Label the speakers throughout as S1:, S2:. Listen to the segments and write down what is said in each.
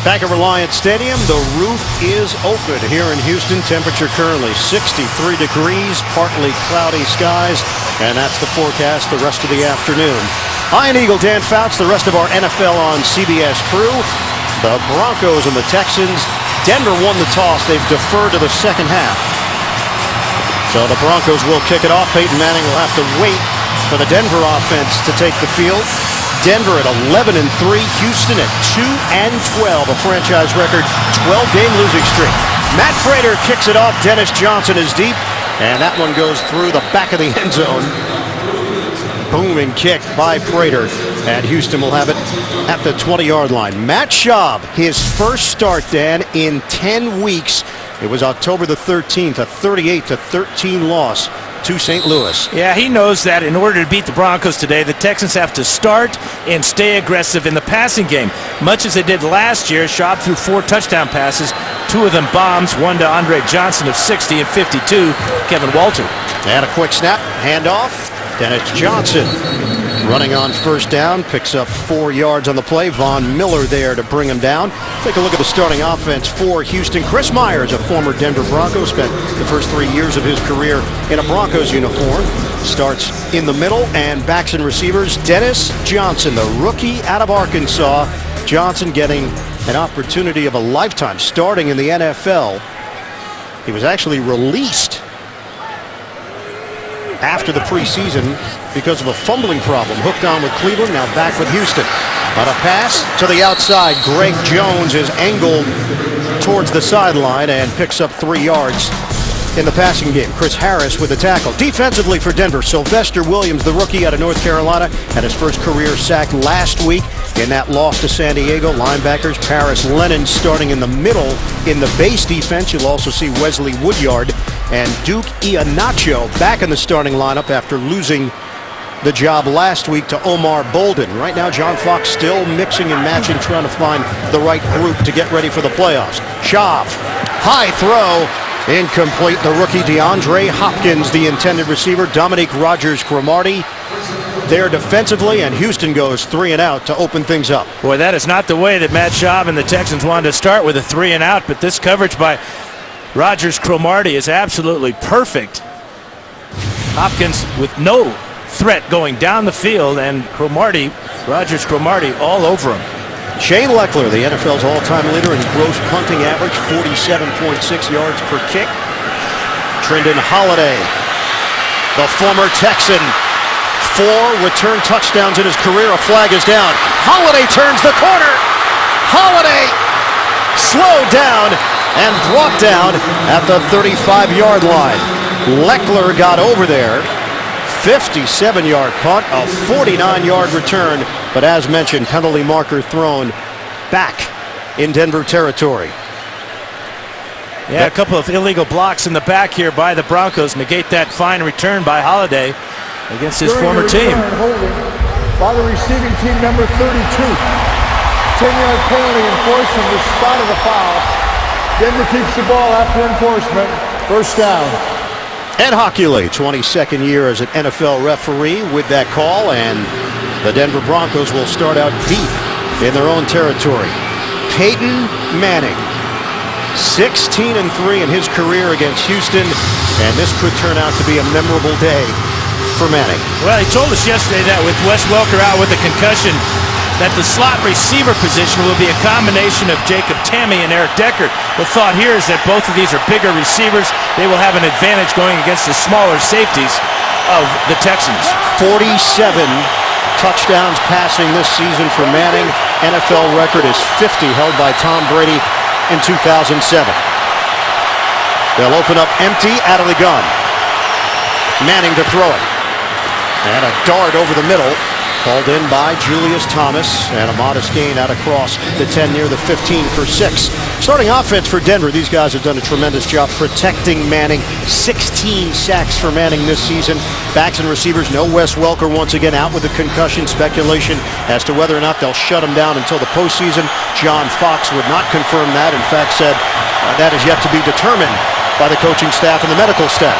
S1: Back at Reliant Stadium, the roof is open here in Houston. Temperature currently 63 degrees, partly cloudy skies, and that's the forecast the rest of the afternoon. Iron Eagle Dan Fouts, the rest of our NFL on CBS crew. The Broncos and the Texans. Denver won the toss. They've deferred to the second half. So the Broncos will kick it off. Peyton Manning will have to wait for the Denver offense to take the field. Denver at 11-3, Houston at 2-12, a franchise record 12-game losing streak. Matt Prater kicks it off. Dennis Johnson is deep, and that one goes through the back of the end zone. Booming kick by Prater, and Houston will have it at the 20-yard line. Matt Schaub, his first start, Dan, in 10 weeks. It was October the 13th, a 38-13 loss to St. Louis.
S2: Yeah, he knows that in order to beat the Broncos today, the Texans have to start and stay aggressive in the passing game. Much as they did last year, Schaub threw 4 touchdown passes, 2 of them bombs, one to Andre Johnson of 60 and 52, Kevin Walter.
S1: And a quick snap, handoff. Dennis Johnson running on first down, picks up 4 yards on the play. Von Miller there to bring him down. Take a look at the starting offense for Houston. Chris Myers, a former Denver Bronco, spent the first 3 years of his career in a Broncos uniform. Starts in the middle, and backs and receivers. Dennis Johnson, the rookie out of Arkansas. Johnson getting an opportunity of a lifetime starting in the NFL. He was actually released after the preseason because of a fumbling problem. Hooked on with Cleveland, now back with Houston. On a pass to the outside, Greg Jones is angled towards the sideline and picks up 3 yards in the passing game. Chris Harris with the tackle. Defensively for Denver, Sylvester Williams, the rookie out of North Carolina, had his first career sack last week in that loss to San Diego. Linebackers, Paris Lennon starting in the middle in the base defense. You'll also see Wesley Woodyard and Duke Iheanacho back in the starting lineup after losing the job last week to Omar Bolden. Right now, John Fox still mixing and matching, trying to find the right group to get ready for the playoffs. Schaub, high throw, incomplete. The rookie DeAndre Hopkins, the intended receiver. Dominique Rodgers-Cromartie there defensively, and Houston goes 3 and out to open things up.
S2: Boy, that is not the way that Matt Schaub and the Texans wanted to start, with a 3 and out, but this coverage by Rodgers-Cromartie is absolutely perfect. Hopkins with no threat going down the field, and Rodgers-Cromartie all over him.
S1: Shane Lechler, the NFL's all-time leader in gross punting average, 47.6 yards per kick. Trendon Holiday, the former Texan, 4 return touchdowns in his career. A flag is down. Holiday turns the corner. Holiday slowed down and brought down at the 35-yard line. Lechler got over there. 57-yard punt, a 49-yard return, but as mentioned, penalty marker thrown back in Denver territory.
S2: Yeah, a couple of illegal blocks in the back here by the Broncos negate that fine return by Holiday against his former team.
S3: Holding by the receiving team, number 32. 10-yard penalty enforced from the spot of the foul. Denver keeps the ball after enforcement. First down.
S1: Ed Hockley, 22nd year as an NFL referee with that call, and the Denver Broncos will start out deep in their own territory. Peyton Manning, 16-3 in his career against Houston, and this could turn out to be a memorable day for Manning.
S2: Well, he told us yesterday that with Wes Welker out with a concussion, that the slot receiver position will be a combination of Jacob Tamme and Eric Deckert. The thought here is that both of these are bigger receivers. They will have an advantage going against the smaller safeties of the Texans.
S1: 47 touchdowns passing this season for Manning. NFL record is 50, held by Tom Brady in 2007. They'll open up empty out of the gun. Manning to throw it. And a dart over the middle. Called in by Julius Thomas, and a modest gain out across the 10 near the 15 for 6. Starting offense for Denver, these guys have done a tremendous job protecting Manning. 16 sacks for Manning this season. Backs and receivers, no Wes Welker once again out with a concussion. Speculation as to whether or not they'll shut him down until the postseason. John Fox would not confirm that. In fact, said that is yet to be determined by the coaching staff and the medical staff.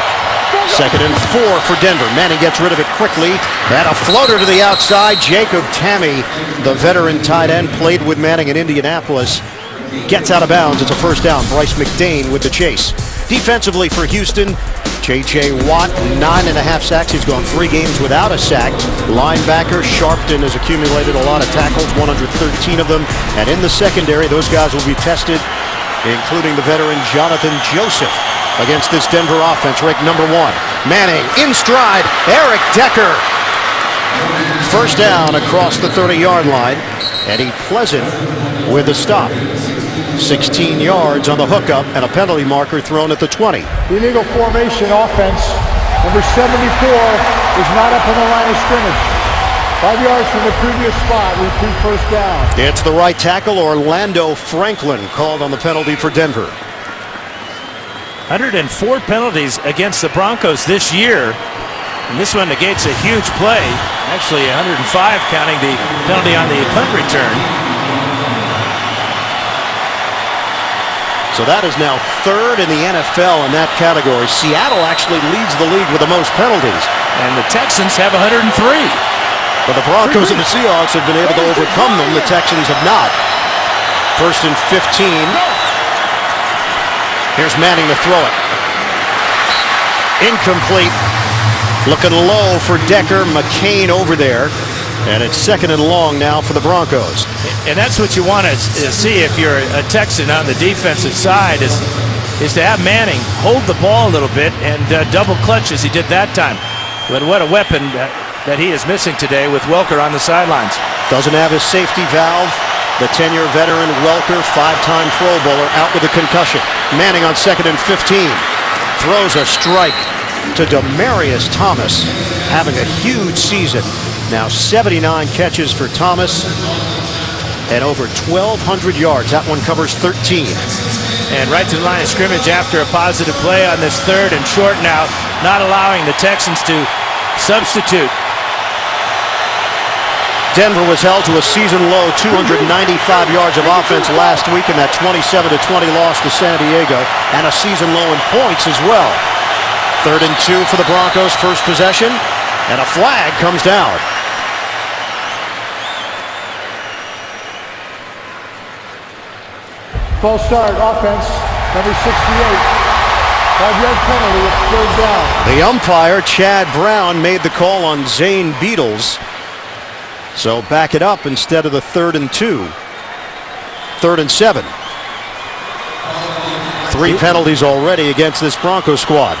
S1: 2nd and 4 for Denver. Manning gets rid of it quickly. And a floater to the outside. Jacob Tamme, the veteran tight end, played with Manning in Indianapolis. gets out of bounds. It's a first down. Bryce McDane with the chase. Defensively for Houston, J.J. Watt, 9.5 sacks. He's gone 3 games without a sack. Linebacker Sharpton has accumulated a lot of tackles, 113 of them. And in the secondary, those guys will be tested, including the veteran Jonathan Joseph, against this Denver offense, ranked number 1. Manning in stride. Eric Decker. First down across the 30-yard line. Eddie Pleasant with a stop. 16 yards on the hookup and a penalty marker thrown at the 20.
S3: Illegal formation offense. Number 74 is not up on the line of scrimmage. 5 yards from the previous spot. Repeat first down.
S1: It's the right tackle, Orlando Franklin, called on the penalty for Denver.
S2: 104 penalties against the Broncos this year. And this one negates a huge play. Actually 105 counting the penalty on the punt return.
S1: So that is now 3rd in the NFL in that category. Seattle actually leads the league with the most penalties.
S2: And the Texans have 103.
S1: But the Broncos and the Seahawks have been able to overcome them. The Texans have not. 1st and 15. Here's Manning to throw it. Incomplete. Looking low for Decker. McCain over there. And it's 2nd and long now for the Broncos.
S2: And that's what you want to see if you're a Texan on the defensive side is to have Manning hold the ball a little bit and double clutch as he did that time. But what a weapon that he is missing today with Welker on the sidelines.
S1: Doesn't have his safety valve. The 10-year veteran Welker, 5-time Pro Bowler, out with a concussion. Manning on 2nd and 15. Throws a strike to Demaryius Thomas, having a huge season. Now 79 catches for Thomas and over 1,200 yards. That one covers 13.
S2: And right to the line of scrimmage after a positive play on this 3rd and short now, not allowing the Texans to substitute.
S1: Denver was held to a season-low 295 yards of offense last week in that 27-20 loss to San Diego, and a season-low in points as well. 3rd and 2 for the Broncos, first possession, and a flag comes down.
S3: False start offense. Number 68. 5-yard penalty. It's 3rd down.
S1: The umpire, Chad Brown, made the call on Zane Beadles. So back it up instead of the 3rd and 2. 3rd and 7. 3 penalties already against this Broncos squad.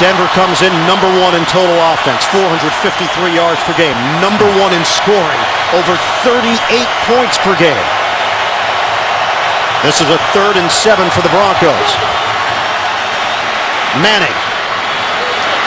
S1: Denver comes in number 1 in total offense, 453 yards per game. Number 1 in scoring, over 38 points per game. This is a 3rd and 7 for the Broncos. Manning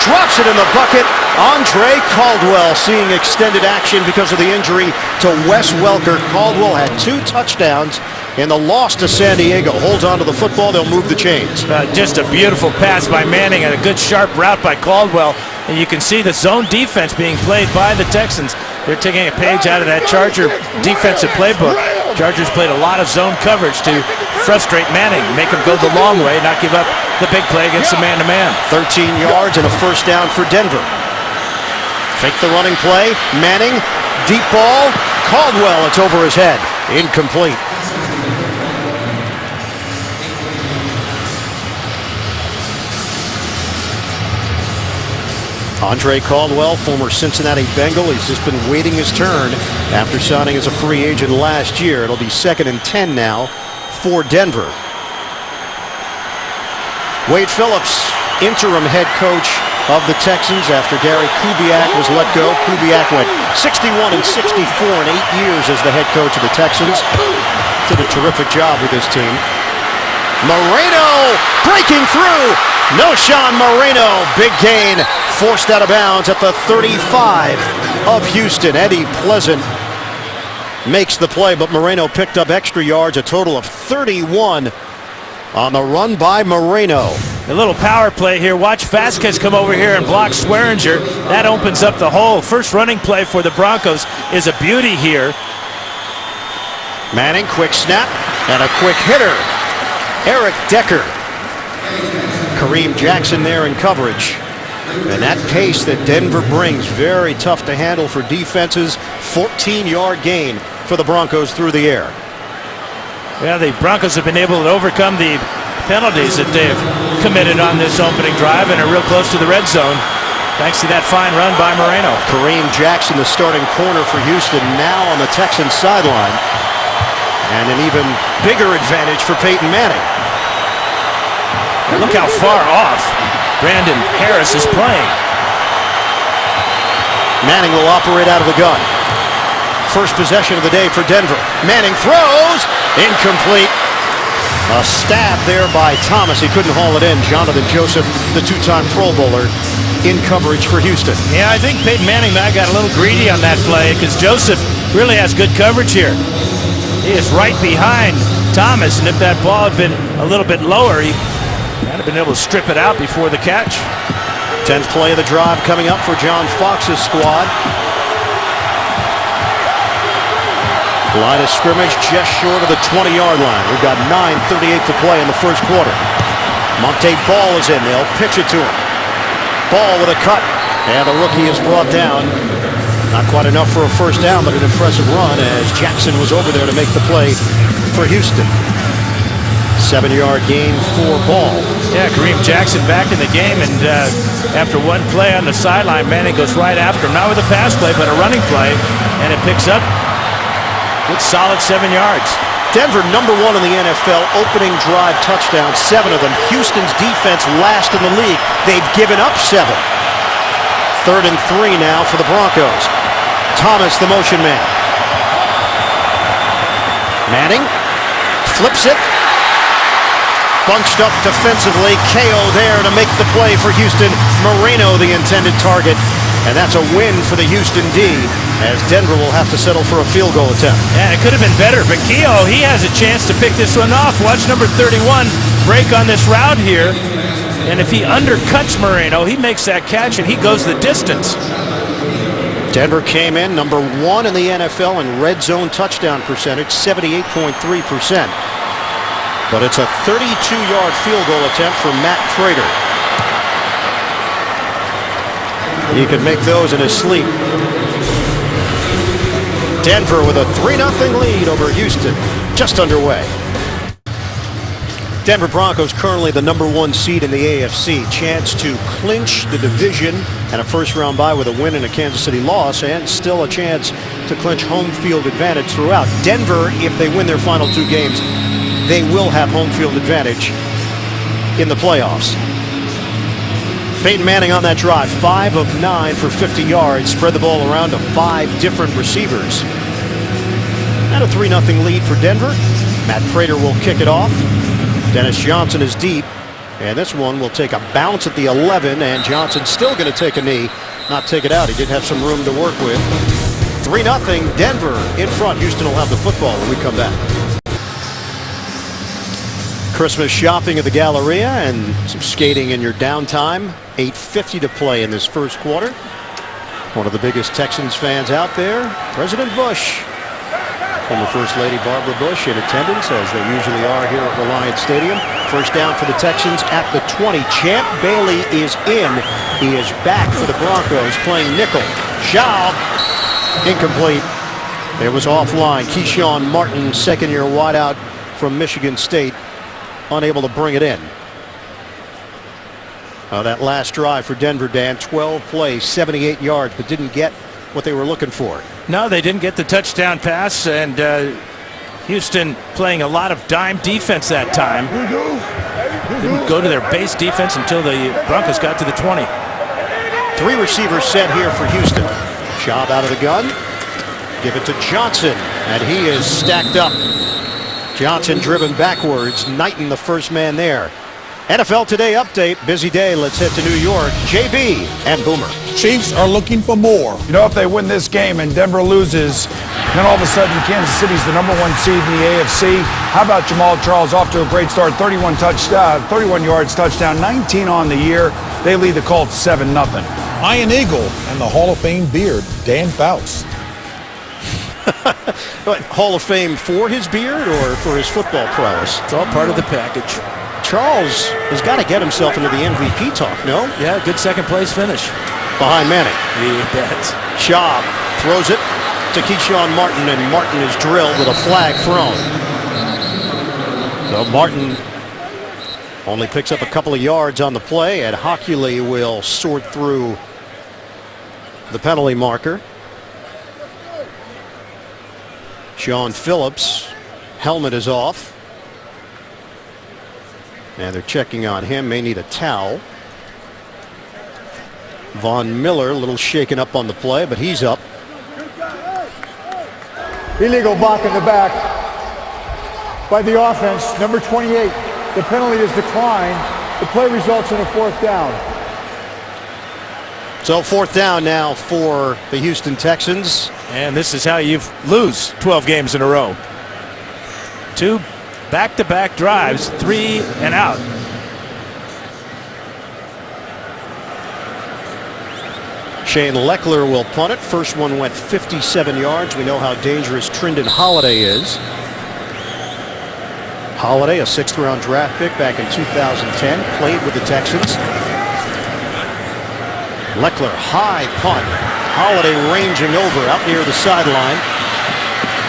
S1: drops it in the bucket. Andre Caldwell seeing extended action because of the injury to Wes Welker. Caldwell had 2 touchdowns in the loss to San Diego. Holds on to the football. They'll move the chains.
S2: Just a beautiful pass by Manning and a good sharp route by Caldwell. And you can see the zone defense being played by the Texans. They're taking a page out of that Charger defensive playbook. Chargers played a lot of zone coverage to frustrate Manning, make him go the long way, not give up the big play against the man-to-man.
S1: 13 yards and a first down for Denver. Fake the running play. Manning, deep ball. Caldwell, it's over his head. Incomplete. Andre Caldwell, former Cincinnati Bengal. He's just been waiting his turn after signing as a free agent last year. It'll be 2nd and 10 now for Denver. Wade Phillips, interim head coach of the Texans after Gary Kubiak was let go. Kubiak went 61 and 64 in 8 years as the head coach of the Texans. Did a terrific job with his team. Moreno breaking through. Noshan Moreno, big gain, forced out of bounds at the 35 of Houston. Eddie Pleasant makes the play, but Moreno picked up extra yards, a total of 31 on the run by Moreno.
S2: A little power play here. Watch Vasquez come over here and block Swearinger. That opens up the hole. First running play for the Broncos is a beauty here.
S1: Manning, quick snap, and a quick hitter. Eric Decker. Kareem Jackson there in coverage. And that pace that Denver brings, very tough to handle for defenses. 14-yard gain for the Broncos through the air.
S2: Yeah, the Broncos have been able to overcome the penalties that they've committed on this opening drive and are real close to the red zone, thanks to that fine run by Moreno.
S1: Kareem Jackson, the starting corner for Houston, now on the Texans sideline. And an even bigger advantage for Peyton Manning.
S2: And look how far off Brandon Harris is playing.
S1: Manning will operate out of the gun. First possession of the day for Denver. Manning throws. Incomplete. A stab there by Thomas. He couldn't haul it in. Jonathan Joseph, the two-time Pro Bowler, in coverage for Houston.
S2: Yeah, I think Peyton Manning got a little greedy on that play because Joseph really has good coverage here. He is right behind Thomas, and if that ball had been a little bit lower, he might have been able to strip it out before the catch.
S1: 10th play of the drive coming up for John Fox's squad. Line of scrimmage just short of the 20-yard line. We've got 9:38 to play in the first quarter. Monte Ball is in. They'll pitch it to him. Ball with a cut. And the rookie is brought down. Not quite enough for a first down, but an impressive run as Jackson was over there to make the play for Houston. 7-yard gain for Ball.
S2: Yeah, Kareem Jackson back in the game, and after one play on the sideline, Manning goes right after him. Not with a pass play, but a running play, and it picks up good solid 7 yards.
S1: Denver #1 in the NFL opening drive touchdowns, 7 of them. Houston's defense last in the league. They've given up 7. 3rd and 3 now for the Broncos. Thomas, the motion man. Manning flips it. Bunched up defensively. KO there to make the play for Houston. Moreno, the intended target. And that's a win for the Houston D, as Denver will have to settle for a field goal attempt.
S2: Yeah, it could have been better, but Keogh, he has a chance to pick this one off. Watch number 31 break on this route here. And if he undercuts Moreno, he makes that catch and he goes the distance.
S1: Denver came in #1 in the NFL in red zone touchdown percentage, 78.3%. But it's a 32-yard field goal attempt for Matt Prater. He could make those in his sleep. Denver with a 3-0 lead over Houston, just underway. Denver Broncos currently the #1 seed in the AFC. Chance to clinch the division and a first-round bye with a win and a Kansas City loss, and still a chance to clinch home field advantage throughout. Denver, if they win their final 2 games, they will have home field advantage in the playoffs. Peyton Manning on that drive, 5 of 9 for 50 yards, spread the ball around to 5 different receivers. And a 3-0 lead for Denver. Matt Prater will kick it off. Dennis Johnson is deep, and this one will take a bounce at the 11, and Johnson's still going to take a knee, not take it out. He did have some room to work with. 3-0 Denver in front. Houston will have the football when we come back. Christmas shopping at the Galleria and some skating in your downtime. 8:50 to play in this first quarter. One of the biggest Texans fans out there, President Bush. Former First Lady Barbara Bush in attendance, as they usually are here at Reliant Stadium. First down for the Texans at the 20. Champ Bailey is in. He is back for the Broncos, playing nickel. Schaub, incomplete. It was offline. Keyshawn Martin, second-year wideout from Michigan State, unable to bring it in. That last drive for Denver, Dan, 12 plays, 78 yards, but didn't get what they were looking for.
S2: No, they didn't get the touchdown pass, and Houston playing a lot of dime defense that time. Didn't go to their base defense until the Broncos got to the 20.
S1: 3 receivers set here for Houston. Schaub out of the gun. Give it to Johnson, and he is stacked up. Johnson driven backwards. Knighton, the first man there. NFL Today update. Busy day. Let's head to New York. JB and Boomer.
S4: Chiefs are looking for more.
S5: You know, if they win this game and Denver loses, then all of a sudden Kansas City's the #1 seed in the AFC. How about Jamal Charles off to a great start? 31 yards, touchdown, 19 on the year. They lead the Colts 7-0.
S4: Iron Eagle and the Hall of Fame beard, Dan Fouts.
S1: Hall of Fame for his beard or for his football prowess?
S2: It's all part of the package.
S1: Charles has got to get himself into the MVP talk, no?
S2: Yeah, good second place finish.
S1: Behind Manning.
S2: You bet.
S1: Schaub throws it to Keyshawn Martin, and Martin is drilled with a flag thrown. So Martin only picks up a couple of yards on the play, and Hockley will sort through the penalty marker. Sean Phillips, helmet is off. And they're checking on him, may need a towel. Von Miller, a little shaken up on the play, but he's up.
S3: Illegal block in the back by the offense, number 28. The penalty is declined. The play results in a 4th down.
S1: So 4th down now for the Houston Texans.
S2: And this is how you lose 12 games in a row. 2 back-to-back drives, 3 and out.
S1: Shane Leckler will punt it. First one went 57 yards. We know how dangerous Trindon Holiday is. Holiday, a 6th-round draft pick back in 2010, played with the Texans. Leckler, high punt. Holiday ranging over out near the sideline.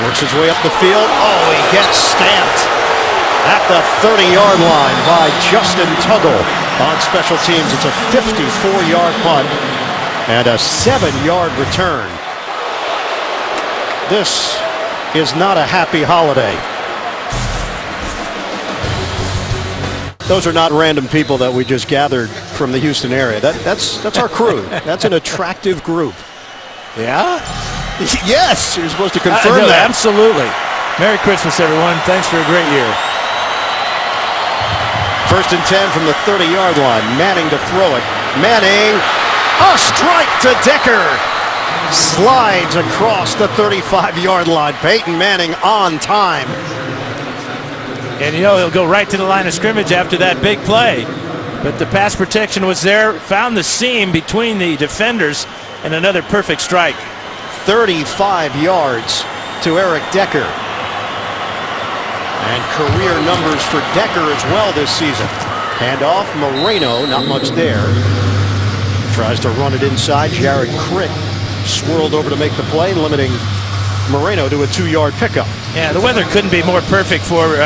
S1: Works his way up the field. Oh, he gets stamped at the 30-yard line by Justin Tuggle. On special teams, it's a 54-yard punt and a 7-yard return. This is not a happy Holiday. Those are not random people that we just gathered from the Houston area. That's our crew. That's an attractive group.
S2: Yeah?
S1: Yes, you're supposed to confirm
S2: no,
S1: that.
S2: Absolutely. Merry Christmas, everyone. Thanks for a great year.
S1: 1st and 10 from the 30-yard line. Manning to throw it. Manning, a strike to Decker. Slides across the 35-yard line. Peyton Manning on time.
S2: And you know he'll go right to the line of scrimmage after that big play. But the pass protection was there, found the seam between the defenders, and another perfect strike.
S1: 35 yards to Eric Decker. And career numbers for Decker as well this season. Handoff, Moreno, not much there. Tries to run it inside. Jared Crick swirled over to make the play, limiting Moreno to a 2-yard pickup.
S2: Yeah, the weather couldn't be more perfect for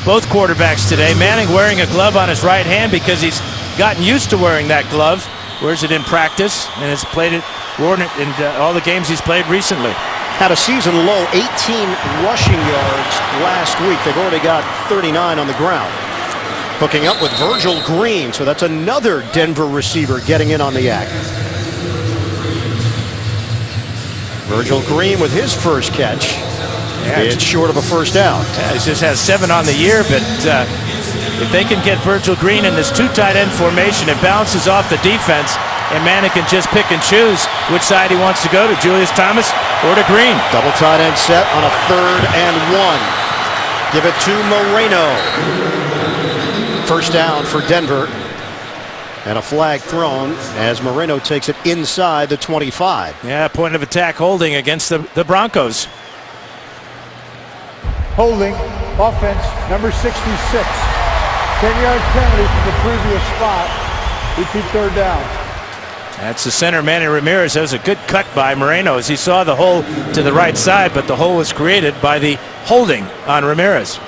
S2: both quarterbacks today. Manning wearing a glove on his right hand because he's gotten used to wearing that glove. Wears it in practice and has played it, worn it in all the games he's played recently.
S1: Had a season low 18 rushing yards last week. They've already got 39 on the ground. Hooking up with Virgil Green, so that's another Denver receiver getting in on the act. Virgil Green with his first catch. Yeah, it's short of a 1st down.
S2: Yeah, he just has 7 on the year, but if they can get Virgil Green in this 2 tight end formation, it bounces off the defense, and Manning can just pick and choose which side he wants to go to, Julius Thomas or to Green.
S1: Double tight end set on a 3rd and 1. Give it to Moreno. 1st down for Denver. And a flag thrown as Moreno takes it inside the 25.
S2: Yeah, point of attack holding against the Broncos.
S3: Holding, offense, number 66. 10-yard penalty from the previous spot. Repeat 3rd down.
S2: That's the center, Manny Ramirez. That was a good cut by Moreno as he saw the hole to the right side, but the hole was created by the holding on Ramirez.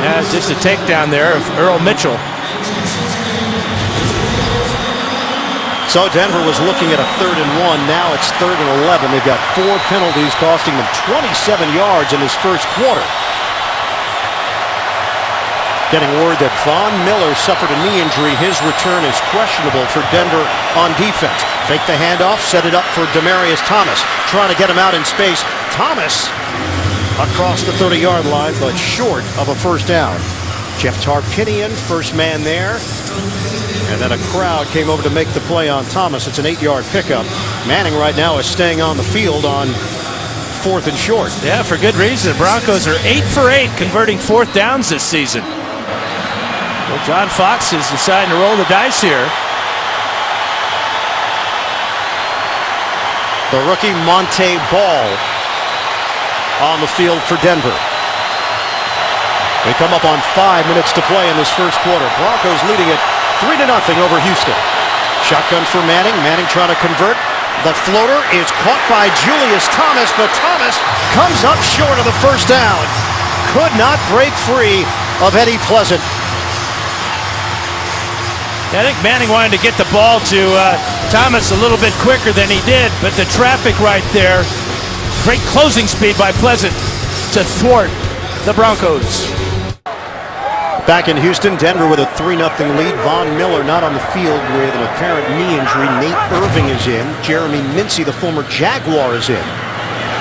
S2: Yeah, just a takedown there of Earl Mitchell.
S1: So Denver was looking at a 3rd and 1. Now it's 3rd and 11. They've got 4 penalties costing them 27 yards in this first quarter. Getting word that Von Miller suffered a knee injury. His return is questionable for Denver on defense. Fake the handoff, set it up for Demaryius Thomas. Trying to get him out in space. Thomas across the 30-yard line, but short of a 1st down. Jeff Tarpinian, first man there. And then a crowd came over to make the play on Thomas. It's an 8-yard pickup. Manning right now is staying on the field on 4th and short.
S2: Yeah, for good reason. The Broncos are 8 for 8 converting 4th downs this season. Well, John Fox is deciding to roll the dice here.
S1: The rookie Monte Ball on the field for Denver. We come up on 5 minutes to play in this first quarter. Broncos leading it 3-0 over Houston. Shotgun for Manning. Manning trying to convert. The floater is caught by Julius Thomas, but Thomas comes up short of the first down. Could not break free of Eddie Pleasant.
S2: I think Manning wanted to get the ball to Thomas a little bit quicker than he did, but the traffic right there, great closing speed by Pleasant to thwart the Broncos.
S1: Back in Houston, Denver with a 3-0 lead. Von Miller not on the field with an apparent knee injury. Nate Irving is in. Jeremy Mincey, the former Jaguar, is in.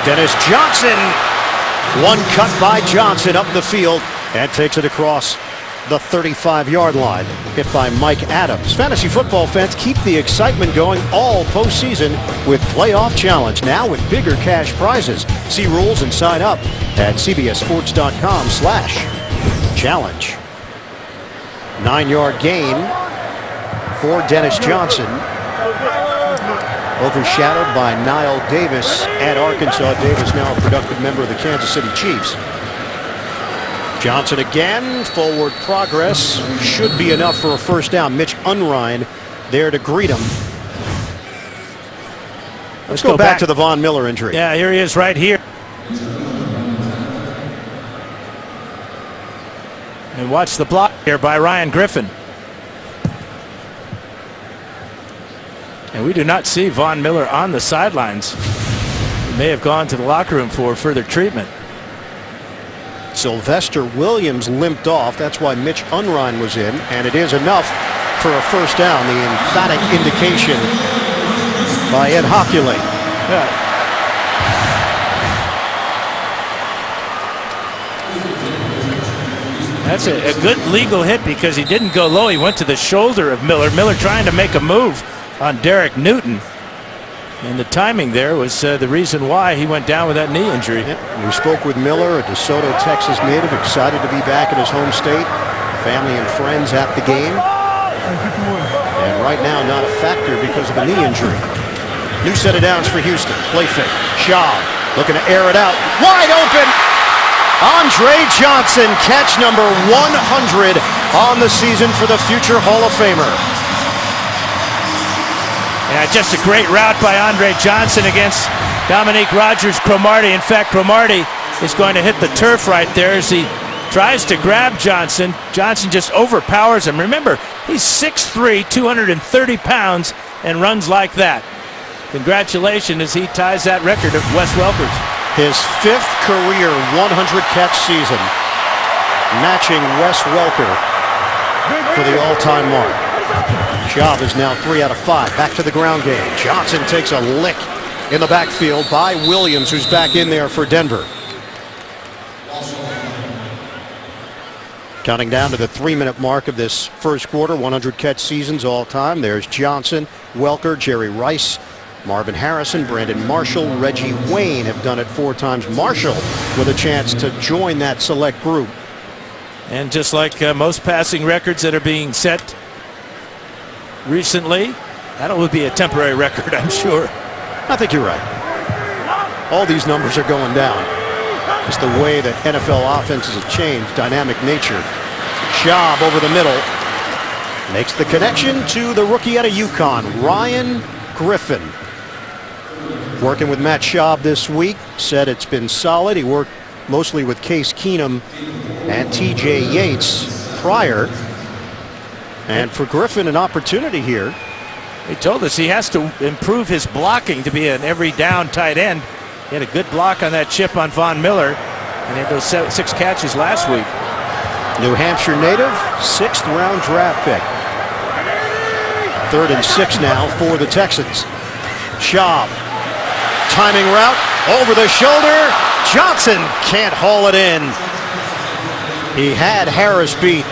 S1: Dennis Johnson, one cut by Johnson up the field and takes it across the 35-yard line. Hit by Mike Adams. Fantasy football fans, keep the excitement going all postseason with Playoff Challenge, now with bigger cash prizes. See rules and sign up at cbssports.com/challenge. 9-yard gain for Dennis Johnson. Overshadowed by Niall Davis at Arkansas. Davis now a productive member of the Kansas City Chiefs. Johnson again, forward progress. Should be enough for a first down. Mitch Unrein there to greet him. Let's go back to the Von Miller injury.
S2: Yeah, here he is right here. And watch the block here by Ryan Griffin. And we do not see Von Miller on the sidelines. He may have gone to the locker room for further treatment.
S1: Sylvester Williams limped off. That's why Mitch Unrein was in. And it is enough for a first down. The emphatic indication by Ed Hockley.
S2: Yeah. That's a good legal hit because he didn't go low. He went to the shoulder of Miller. Miller trying to make a move on Derek Newton. And the timing there was the reason why he went down with that knee injury.
S1: Yep. We spoke with Miller, a DeSoto, Texas native, excited to be back in his home state. Family and friends at the game. And right now not a factor because of a knee injury. New set of downs for Houston. Play fake. Shaw looking to air it out. Wide open. Andre Johnson, catch number 100 on the season for the future Hall of Famer.
S2: Yeah, just a great route by Andre Johnson against Dominique Rodgers-Cromartie. In fact, Cromartie is going to hit the turf right there as he tries to grab Johnson. Johnson just overpowers him. Remember, he's 6'3", 230 pounds, and runs like that. Congratulations as he ties that record of Wes Welker's.
S1: His 5th career 100-catch season, matching Wes Welker for the all-time mark. Schaub is now 3 out of 5. Back to the ground game. Johnson takes a lick in the backfield by Williams, who's back in there for Denver. Counting down to the 3-minute mark of this first quarter, 100-catch seasons all time. There's Johnson, Welker, Jerry Rice, Marvin Harrison, Brandon Marshall, Reggie Wayne have done it 4 times. Marshall with a chance to join that select group.
S2: And just like most passing records that are being set recently, that will be a temporary record, I'm sure.
S1: I think you're right. All these numbers are going down. Just the way that NFL offenses have changed, dynamic nature. Schaub over the middle. Makes the connection to the rookie out of UConn, Ryan Griffin. Working with Matt Schaub this week. Said it's been solid. He worked mostly with Case Keenum and TJ Yates prior. And for Griffin, an opportunity here.
S2: He told us he has to improve his blocking to be an every down tight end. He had a good block on that chip on Von Miller, and he had those 6 catches last week.
S1: New Hampshire native, 6th round draft pick. 3rd and 6 now for the Texans. Schaub, timing route, over the shoulder. Johnson can't haul it in. He had Harris beat,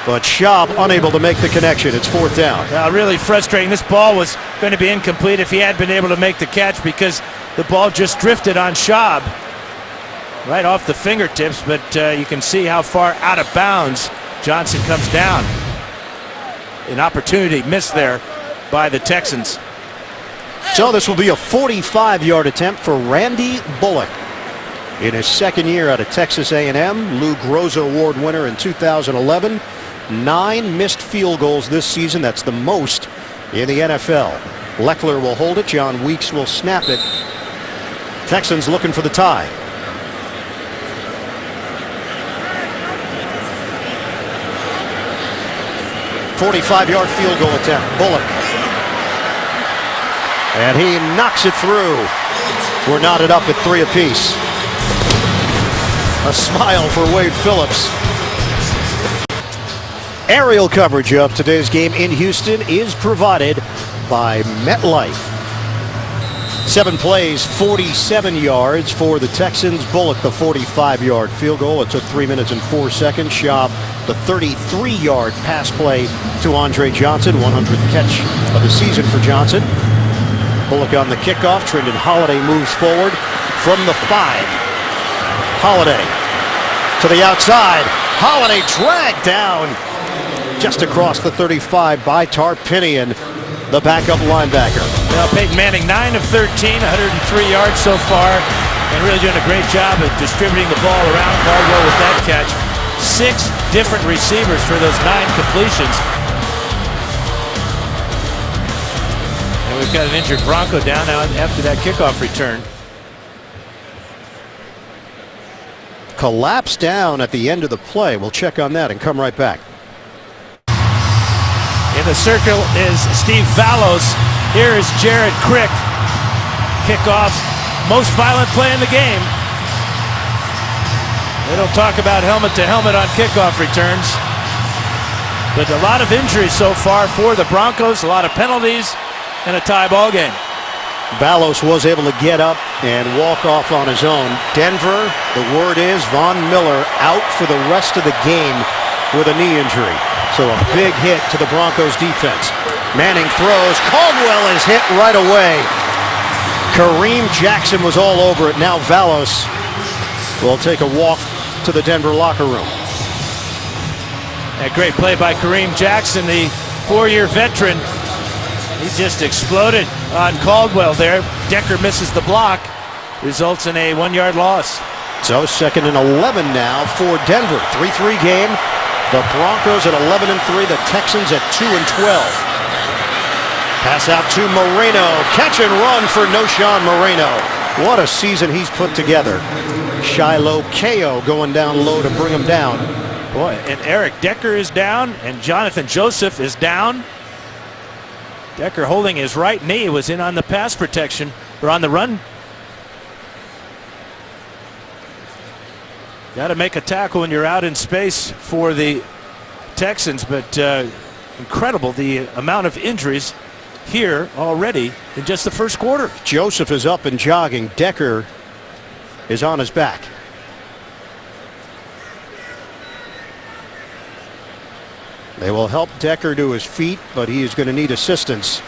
S1: but Schaub unable to make the connection. It's 4th down.
S2: Really frustrating. This ball was going to be incomplete if he had been able to make the catch because the ball just drifted on Schaub right off the fingertips, but you can see how far out of bounds Johnson comes down. An opportunity missed there by the Texans.
S1: So this will be a 45-yard attempt for Randy Bullock. In his second year out of Texas A&M, Lou Groza Award winner in 2011. 9 missed field goals this season. That's the most in the NFL. Leckler will hold it. John Weeks will snap it. Texans looking for the tie. .45-yard field goal attempt. Bullock. And he knocks it through. We're knotted up at 3 apiece. A smile for Wade Phillips. Aerial coverage of today's game in Houston is provided by MetLife. 7 plays, 47 yards for the Texans. Bullock, the 45-yard field goal. It took 3 minutes and 4 seconds. Schaub, the 33-yard pass play to Andre Johnson. 100th catch of the season for Johnson. Bullock on the kickoff. Trendon Holiday moves forward from the 5. Holiday to the outside. Holiday dragged down just across the 35 by Tarpinian, the backup linebacker.
S2: Well, Peyton Manning 9 of 13, 103 yards so far, and really doing a great job of distributing the ball around. Caldwell with that catch. 6 different receivers for those 9 completions. And we've got an injured Bronco down now after that kickoff return.
S1: Collapsed down at the end of the play. We'll check on that and come right back.
S2: In the circle is Steve Vallos. Here is Jared Crick. Kickoff, most violent play in the game. They don't talk about helmet to helmet on kickoff returns. But a lot of injuries so far for the Broncos, a lot of penalties, and a tie ball game.
S1: Vallos was able to get up and walk off on his own. Denver, the word is Von Miller out for the rest of the game with a knee injury. So a big hit to the Broncos defense. Manning throws. Caldwell is hit right away. Kareem Jackson was all over it. Now Vallos will take a walk to the Denver locker room.
S2: A great play by Kareem Jackson, the 4-year veteran. He just exploded on Caldwell there. Decker misses the block. Results in a 1-yard loss.
S1: So 2nd and 11 now for Denver. 3-3 game. The Broncos at 11-3. The Texans at 2-12. Pass out to Moreno. Catch and run for Noshawn Moreno. What a season he's put together. Shiloh Ko going down low to bring him down.
S2: Boy, and Eric Decker is down, and Jonathan Joseph is down. Decker holding his right knee, was in on the pass protection, or on the run. Got to make a tackle when you're out in space for the Texans, but incredible the amount of injuries here already in just the first quarter.
S1: Joseph is up and jogging. Decker is on his back. They will help Decker to his feet, but he is going to need assistance.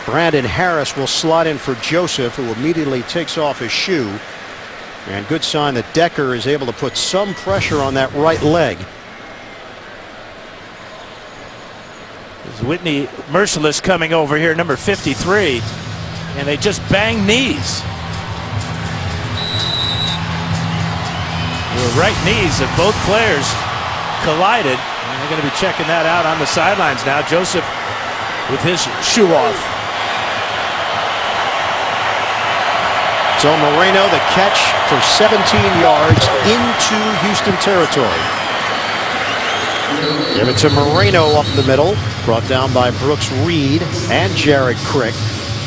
S1: Brandon Harris will slide in for Joseph, who immediately takes off his shoe. And good sign that Decker is able to put some pressure on that right leg.
S2: There's Whitney Merciless coming over here, number 53, and they just bang knees. The right knees of both players collided, and they're going to be checking that out on the sidelines now. Joseph with his shoe off.
S1: So Moreno, the catch for 17 yards into Houston territory. Give it to Moreno up the middle, brought down by Brooks Reed and Jared Crick.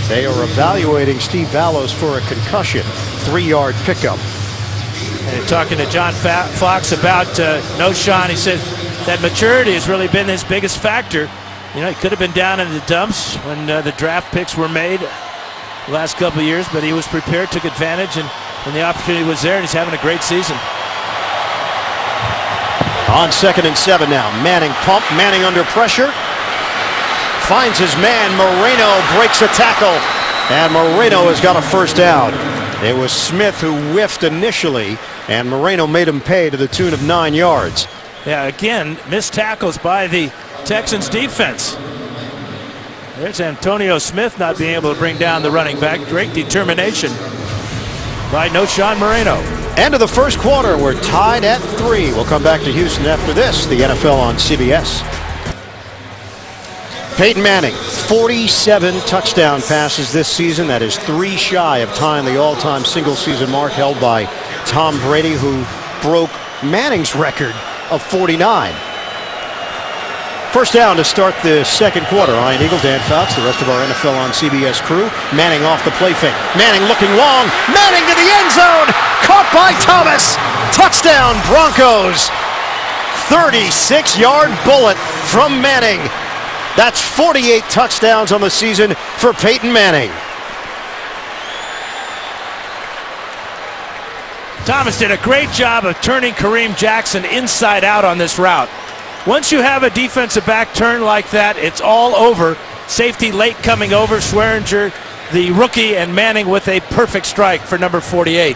S1: They are evaluating Steve Vallos for a concussion. 3-yard pickup.
S2: And talking to John Fox about Noshawn, he said that maturity has really been his biggest factor. You know, he could have been down in the dumps when the draft picks were made the last couple of years, but he was prepared, took advantage, and when the opportunity was there, and he's having a great season.
S1: On 2nd and 7 now. Manning pump. Manning under pressure. Finds his man. Moreno breaks a tackle. And Moreno has got a first down. It was Smith who whiffed initially, and Moreno made him pay to the tune of 9 yards.
S2: Yeah, again, missed tackles by the Texans defense. There's Antonio Smith not being able to bring down the running back. Great determination by Sean Moreno.
S1: End of the first quarter. We're tied at 3. We'll come back to Houston after this. The NFL on CBS. Peyton Manning, 47 touchdown passes this season. That is 3 shy of tying the all-time single-season mark held by Tom Brady, who broke Manning's record of 49. First down to start the second quarter. Ian Eagle, Dan Fouts, the rest of our NFL on CBS crew. Manning off the play fake. Manning looking long. Manning to the end zone. Caught by Thomas. Touchdown, Broncos. 36-yard bullet from Manning. That's 48 touchdowns on the season for Peyton Manning.
S2: Thomas did a great job of turning Kareem Jackson inside out on this route. Once you have a defensive back turn like that, it's all over. Safety late coming over. Swearinger, the rookie, and Manning with a perfect strike for number 48.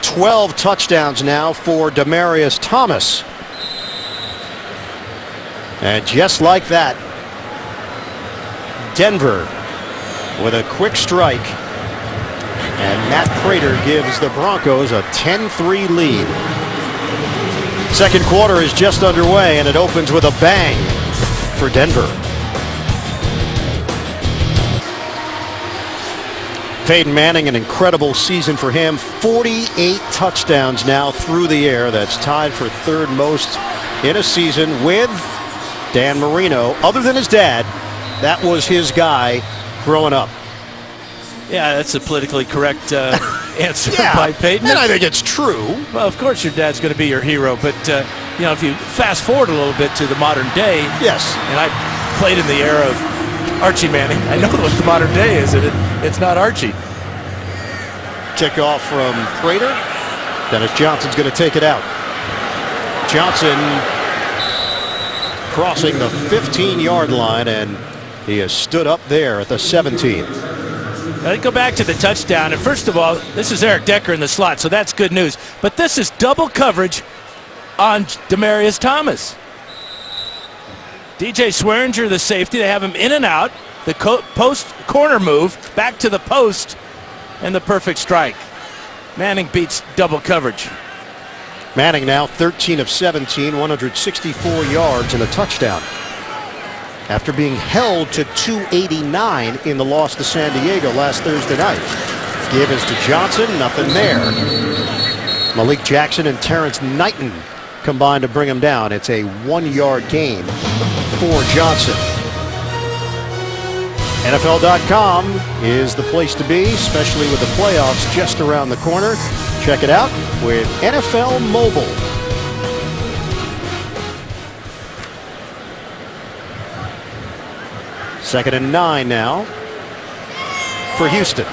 S1: 12 touchdowns now for Demaryius Thomas. And just like that, Denver with a quick strike. And Matt Prater gives the Broncos a 10-3 lead. Second quarter is just underway, and it opens with a bang for Denver. Peyton Manning, an incredible season for him. 48 touchdowns now through the air. That's tied for third most in a season with Dan Marino. Other than his dad, that was his guy growing up.
S2: Yeah, that's a politically correct answer
S1: Yeah,
S2: by Peyton.
S1: and I think it's true.
S2: Well, of course your dad's going to be your hero, but if you fast forward a little bit to the modern day,
S1: Yes.
S2: and I played in the era of Archie Manning, I know what the modern day is, and it's not Archie.
S1: Kickoff from Prater. Dennis Johnson's going to take it out. Johnson crossing the 15-yard line, and he has stood up there at the 17.
S2: Now, go back to the touchdown, and first of all, this is Eric Decker in the slot, so that's good news. But this is double coverage on Demaryius Thomas. DJ Swearinger, the safety, they have him in and out. The post corner move, back to the post, and the perfect strike. Manning beats double coverage.
S1: Manning now 13 of 17, 164 yards and a touchdown. After being held to 289 in the loss to San Diego last Thursday night. Give is to Johnson, nothing there. Malik Jackson and Terrence Knighton combined to bring him down. It's a 1-yard gain for Johnson. NFL.com is the place to be, especially with the playoffs just around the corner. Check it out with NFL Mobile. Second and 9 now for Houston.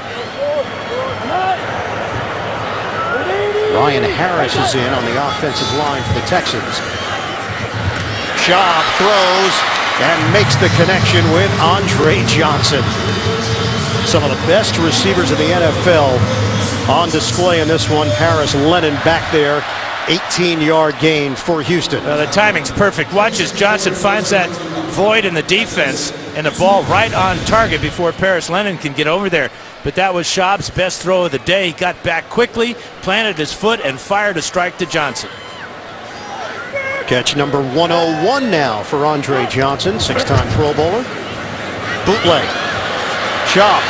S1: Ryan Harris is in on the offensive line for the Texans. Schaub throws and makes the connection with Andre Johnson. Some of the best receivers in the NFL on display in this one. Paris Lennon back there. 18-yard gain for Houston.
S2: The timing's perfect. Watch as Johnson finds that void in the defense and the ball right on target before Paris Lennon can get over there. But that was Schaub's best throw of the day. He got back quickly, planted his foot, and fired a strike to Johnson.
S1: Catch number 101 now for Andre Johnson, 6-time Pro Bowler. Bootleg. Schaub.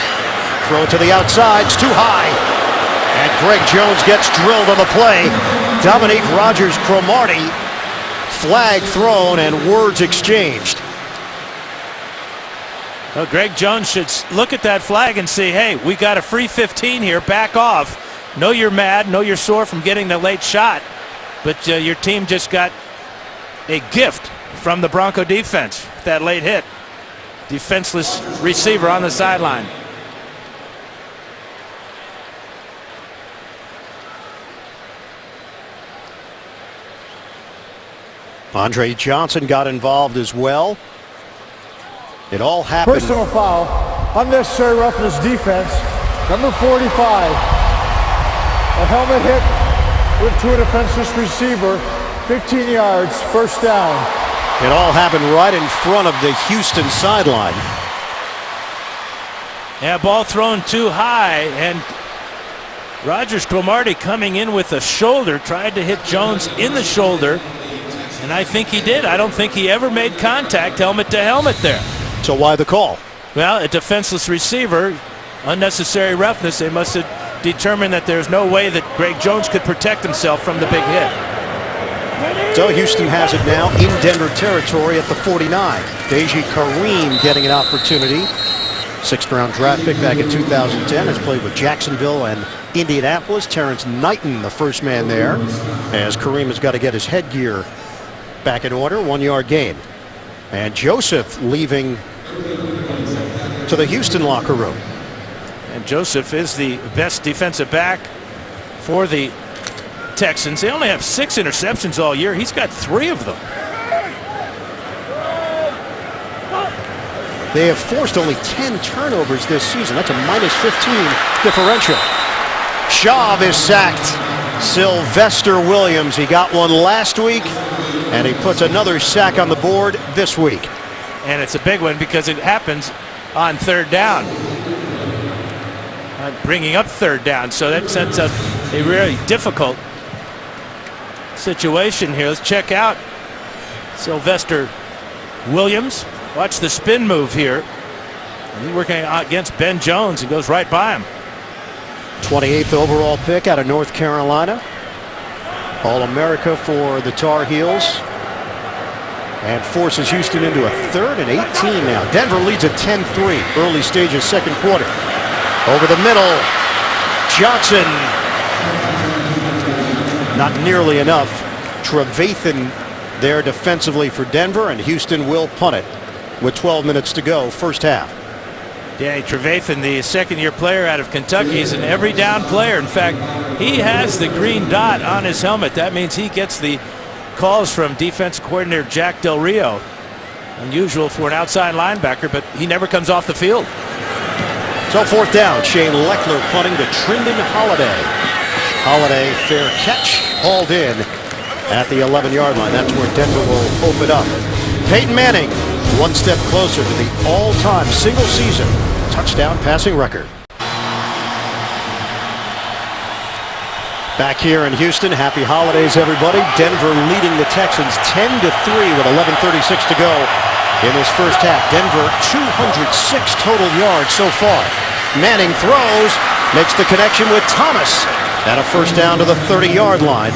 S1: Throw to the outside. It's too high. And Greg Jones gets drilled on the play. Dominique Rodgers-Cromartie. Flag thrown and words exchanged.
S2: Well, Greg Jones should look at that flag and say, hey, we got a free 15 here. Back off. Know you're mad. Know you're sore from getting the late shot. But your team just got a gift from the Bronco defense. That late hit. Defenseless receiver on the sideline.
S1: Andre Johnson got involved as well. It all happened.
S3: Personal foul, unnecessary roughness defense, number 45. A helmet hit to a defenseless receiver, 15 yards, first down.
S1: It all happened right in front of the Houston sideline.
S2: Yeah, ball thrown too high, and Rogers Cromartie coming in with a shoulder, tried to hit Jones in the shoulder, and I think he did. I don't think he ever made contact helmet to helmet there.
S1: So why the call?
S2: Well, a defenseless receiver, unnecessary roughness. They must have determined that there's no way that Greg Jones could protect himself from the big hit.
S1: So Houston has it now in Denver territory at the 49. Deji Kareem getting an opportunity. Sixth-round draft pick back in 2010. Has played with Jacksonville and Indianapolis. Terrence Knighton, the first man there, as Kareem has got to get his headgear back in order. 1 yard gain. And Joseph leaving to the Houston locker room.
S2: And Joseph is the best defensive back for the Texans. They only have 6 interceptions all year. He's got 3 of them.
S1: They have forced only 10 turnovers this season. That's a -15 differential. Schaub is sacked. Sylvester Williams, he got one last week, and he puts another sack on the board this week.
S2: And it's a big one because it happens on third down. Bringing up third down, so that sets up a really difficult situation here. Let's check out Sylvester Williams. Watch the spin move here. He's working against Ben Jones and goes right by him.
S1: 28th overall pick out of North Carolina. All-America for the Tar Heels. And forces Houston into a 3rd and 18 now. Denver leads at 10-3. Early stages, second quarter. Over the middle. Johnson. Not nearly enough. Trevathan there defensively for Denver, and Houston will punt it with 12 minutes to go, first half.
S2: Danny Trevathan, the second-year player out of Kentucky, is an every down player. In fact, he has the green dot on his helmet. That means he gets the calls from defense coordinator Jack Del Rio. Unusual for an outside linebacker, but he never comes off the field.
S1: So fourth down, Shane Leckler punting to Trindon Holiday. Holiday, fair catch, hauled in at the 11-yard line. That's where Denver will open up. Peyton Manning, one step closer to the all-time single-season touchdown passing record. Back here in Houston, happy holidays, everybody. Denver leading the Texans 10-3 with 11:36 to go in this first half. Denver 206 total yards so far. Manning throws, makes the connection with Thomas, and a first down to the 30-yard line.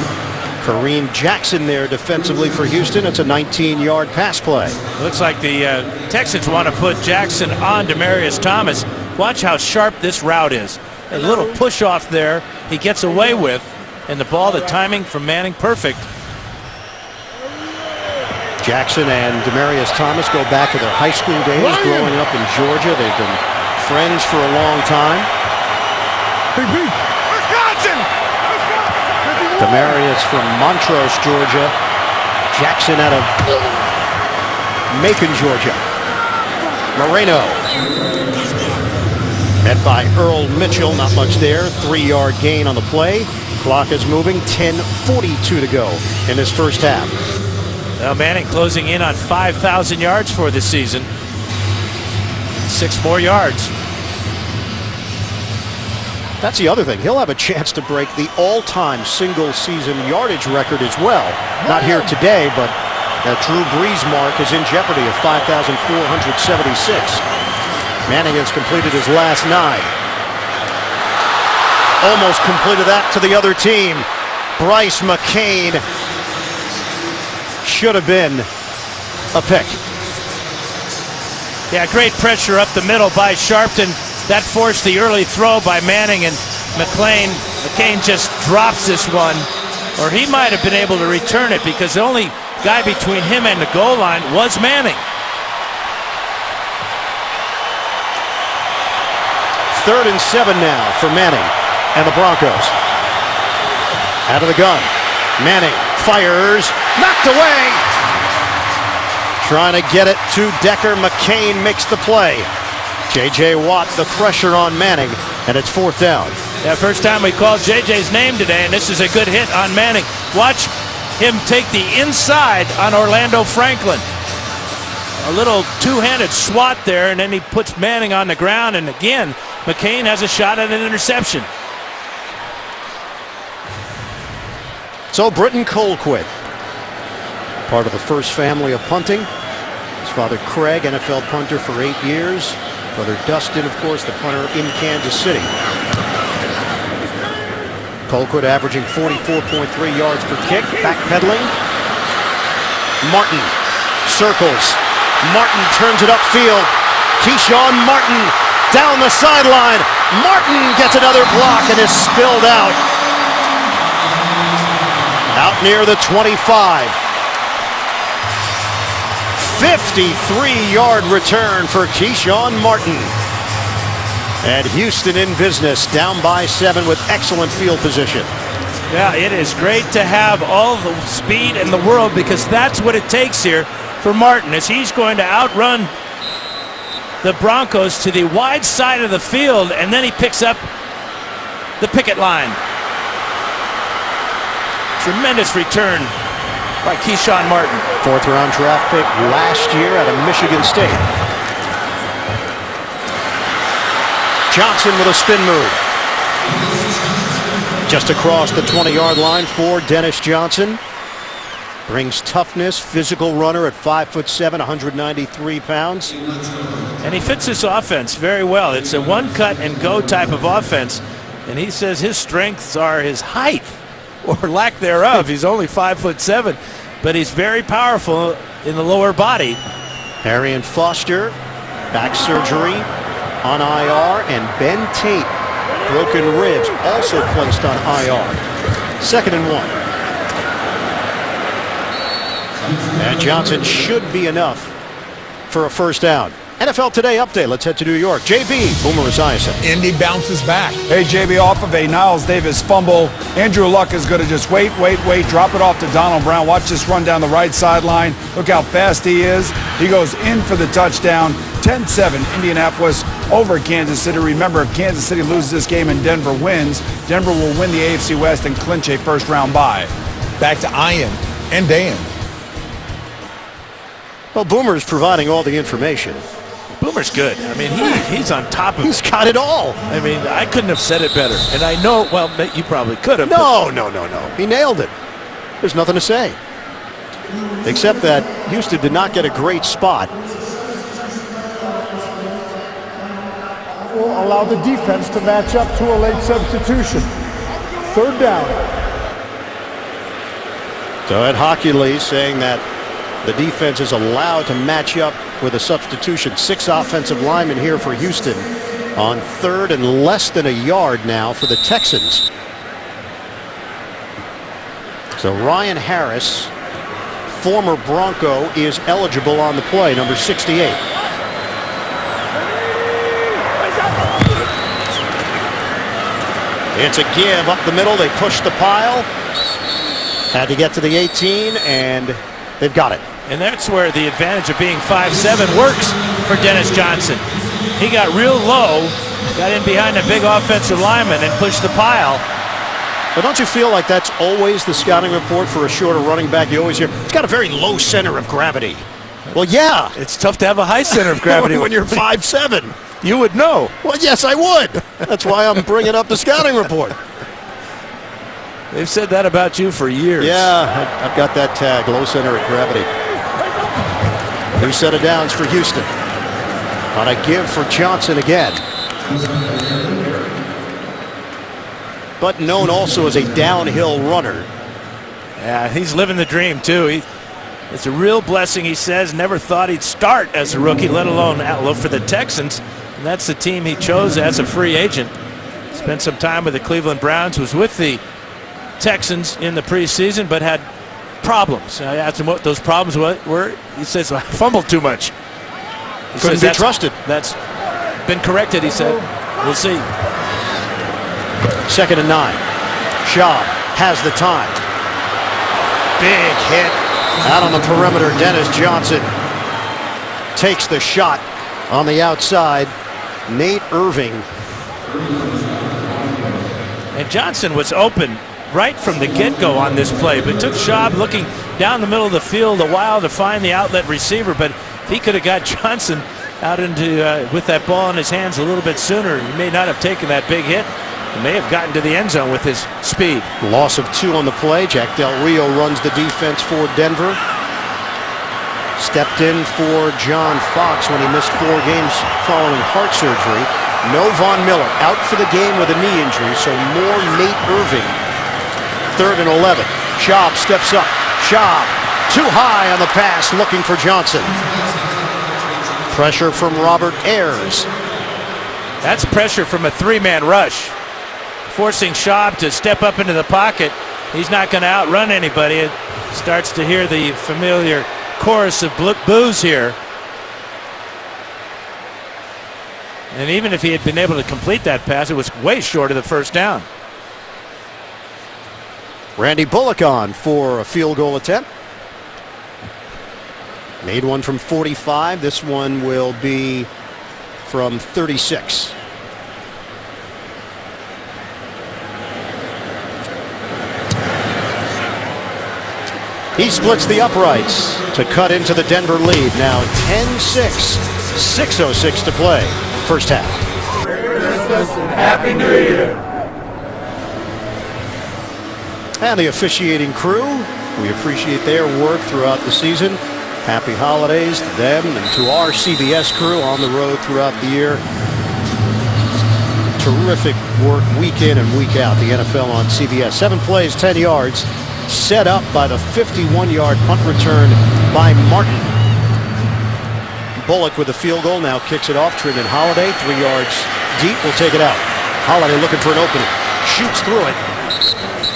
S1: Kareem Jackson there defensively for Houston. It's a 19-yard pass play.
S2: Looks like the Texans want to put Jackson on Demaryius Thomas. Watch how sharp this route is. A little push off there he gets away with, and the ball, the timing from Manning, perfect.
S1: Jackson and Demaryius Thomas go back to their high school days, growing up in Georgia. They've been friends for a long time. Demaryius from Montrose, Georgia. Jackson out of Macon, Georgia. Moreno. Met by Earl Mitchell, not much there. 3-yard gain on the play. Clock is moving, 10:42 to go in this first half.
S2: Now Manning closing in on 5,000 yards for this season. 6 more yards.
S1: That's the other thing. He'll have a chance to break the all-time single-season yardage record as well. Not here today, but that Drew Brees mark is in jeopardy of 5,476. Manning has completed his last 9. Almost completed that to the other team. Bryce McCain should have been a pick.
S2: Yeah, great pressure up the middle by Sharpton. That forced the early throw by Manning, and McCain just drops this one, or he might have been able to return it because the only guy between him and the goal line was Manning.
S1: 3rd and 7 now for Manning and the Broncos. Out of the gun. Manning fires. Knocked away. Trying to get it to Decker. McCain makes the play. J.J. Watt, the pressure on Manning, and it's 4th down.
S2: Yeah, first time we called J.J.'s name today, and this is a good hit on Manning. Watch him take the inside on Orlando Franklin. a little two-handed swat there, and then he puts Manning on the ground, and again, McCain has a shot at an interception.
S1: So Britton Colquitt, part of the first family of punting. His father Craig, NFL punter for 8 years. Brother Dustin, of course, the punter in Kansas City. Colquitt averaging 44.3 yards per kick, backpedaling. Martin circles. Martin turns it upfield. Keyshawn Martin down the sideline. Martin gets another block and is spilled out. Out near the 25. 53-yard return for Keyshawn Martin. And Houston in business, down by 7 with excellent field position.
S2: Yeah, it is great to have all the speed in the world, because that's what it takes here for Martin, as he's going to outrun the Broncos to the wide side of the field, and then he picks up the picket line. Tremendous return by Keyshawn Martin.
S1: 4th round draft pick last year out of Michigan State. Johnson with a spin move. Just across the 20-yard line for Dennis Johnson. Brings toughness, physical runner at 5'7", 193 pounds.
S2: And he fits this offense very well. It's a one-cut and go type of offense. And he says his strengths are his height, or lack thereof. He's only 5'7", but he's very powerful in the lower body.
S1: Arian Foster, back surgery on IR, and Ben Tate, broken ribs, also placed on IR. 2nd and 1. And Johnson should be enough for a first down. NFL Today update. Let's head to New York. JB, Boomer Esiason.
S4: Indy bounces back.
S5: Hey, JB, off of a Niles Davis fumble, Andrew Luck is going to just wait, drop it off to Donald Brown. Watch this run down the right sideline. Look how fast he is. He goes in for the touchdown. 10-7, Indianapolis over Kansas City. Remember, if Kansas City loses this game and Denver wins, Denver will win the AFC West and clinch a first-round bye.
S4: Back to Ian and Dan.
S1: Well, Boomer's providing all the information.
S2: Boomer's good. I mean, he's on top of it.
S1: He's got it all.
S2: I mean, I couldn't have said it better. And I know, well, you probably could have.
S1: No. He nailed it. There's nothing to say. Except that Houston did not get a great spot.
S3: Will allow the defense to match up to a late substitution. 3rd down.
S1: So Ed Hockley saying that the defense is allowed to match up with a substitution. 6 offensive linemen here for Houston on 3rd and less than a yard now for the Texans. So Ryan Harris, former Bronco, is eligible on the play, number 68. It's a give up the middle. They push the pile. Had to get to the 18, and they've got it.
S2: And that's where the advantage of being 5'7" works for Dennis Johnson. He got real low, got in behind a big offensive lineman and pushed the pile.
S1: But don't you feel like that's always the scouting report for a shorter running back? You always hear, it's got a very low center of gravity. Well, yeah.
S2: It's tough to have a high center of gravity
S1: when you're 5'7".
S2: You would know.
S1: Well, yes, I would. That's why I'm bringing up the scouting report.
S2: They've said that about you for years.
S1: Yeah, I've got that tag, low center of gravity. New set of downs for Houston. On a give for Johnson again. But known also as a downhill runner.
S2: Yeah, he's living the dream, too. It's a real blessing, he says. Never thought he'd start as a rookie, let alone outlook for the Texans. And that's the team he chose as a free agent. Spent some time with the Cleveland Browns, was with the Texans in the preseason, but had problems. I asked him what those problems were. He says, I fumbled too much. He
S1: Couldn't be trusted.
S2: That's been corrected, he said. We'll see.
S1: 2nd and 9. Schaub has the time. Big hit out on the perimeter. Dennis Johnson takes the shot on the outside. Nate Irving.
S2: And Johnson was open right from the get-go on this play, but took Schaub looking down the middle of the field a while to find the outlet receiver. But if he could have got Johnson out into with that ball in his hands a little bit sooner, he may not have taken that big hit. He may have gotten to the end zone with his speed.
S1: Loss of 2 on the play. Jack Del Rio runs the defense for Denver. Stepped in for John Fox when he missed 4 games following heart surgery. No Von Miller, out for the game with a knee injury, so more Nate Irving. 3rd and 11. Schaub steps up. Schaub too high on the pass, looking for Johnson. Pressure from Robert Ayers.
S2: That's pressure from a 3-man rush, forcing Schaub to step up into the pocket. He's not going to outrun anybody. It starts to hear the familiar chorus of boos here. And even if he had been able to complete that pass, it was way short of the first down.
S1: Randy Bullock on for a field goal attempt. Made one from 45. This one will be from 36. He splits the uprights to cut into the Denver lead. Now 10-6, 6:06 to play. First half.
S3: Happy New Year.
S1: And the officiating crew, we appreciate their work throughout the season. Happy holidays to them and to our CBS crew on the road throughout the year. Terrific work week in and week out. The NFL on CBS. 7 plays, 10 yards. Set up by the 51-yard punt return by Martin. Bullock with the field goal, now kicks it off. Trindon Holiday, 3 yards deep, will take it out. Holiday looking for an opening. Shoots through it.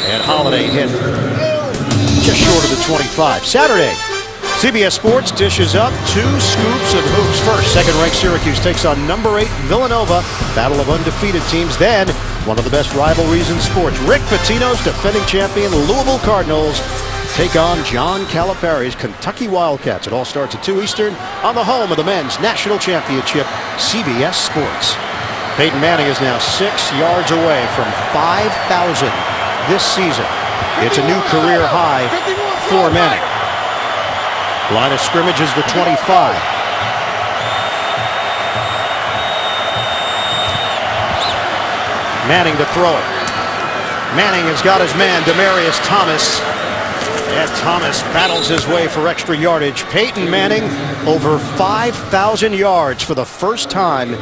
S1: And Holiday hit just short of the 25. Saturday, CBS Sports dishes up 2 scoops of hoops. First, second-ranked Syracuse takes on number 8 Villanova. Battle of undefeated teams. Then, one of the best rivalries in sports. Rick Pitino's defending champion Louisville Cardinals take on John Calipari's Kentucky Wildcats. It all starts at 2 Eastern on the home of the men's national championship, CBS Sports. Peyton Manning is now 6 yards away from 5,000 this season. It's a new career high for Manning. Line of scrimmage is the 25. Manning to throw it. Manning has got his man, Demaryius Thomas. And Thomas battles his way for extra yardage. Peyton Manning over 5,000 yards for the first time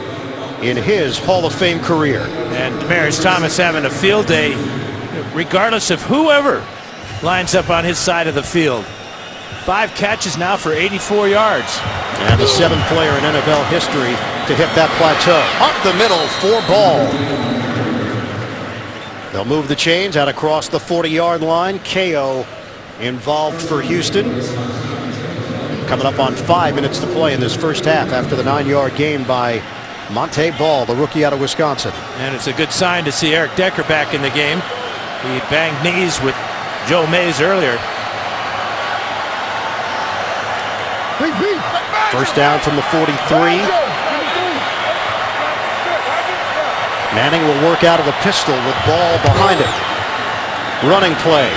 S1: in his Hall of Fame career.
S2: And Demaryius Thomas having a field day regardless of whoever lines up on his side of the field. 5 catches now for 84 yards.
S1: And the 7th player in NFL history to hit that plateau. Up the middle for Ball. They'll move the chains out across the 40-yard line. KO involved for Houston. Coming up on 5 minutes to play in this first half after the 9-yard gain by Monte Ball, the rookie out of Wisconsin.
S2: And it's a good sign to see Eric Decker back in the game. He banged knees with Joe Mays earlier.
S1: First down from the 43. Manning will work out of the pistol with Ball behind him. Running play.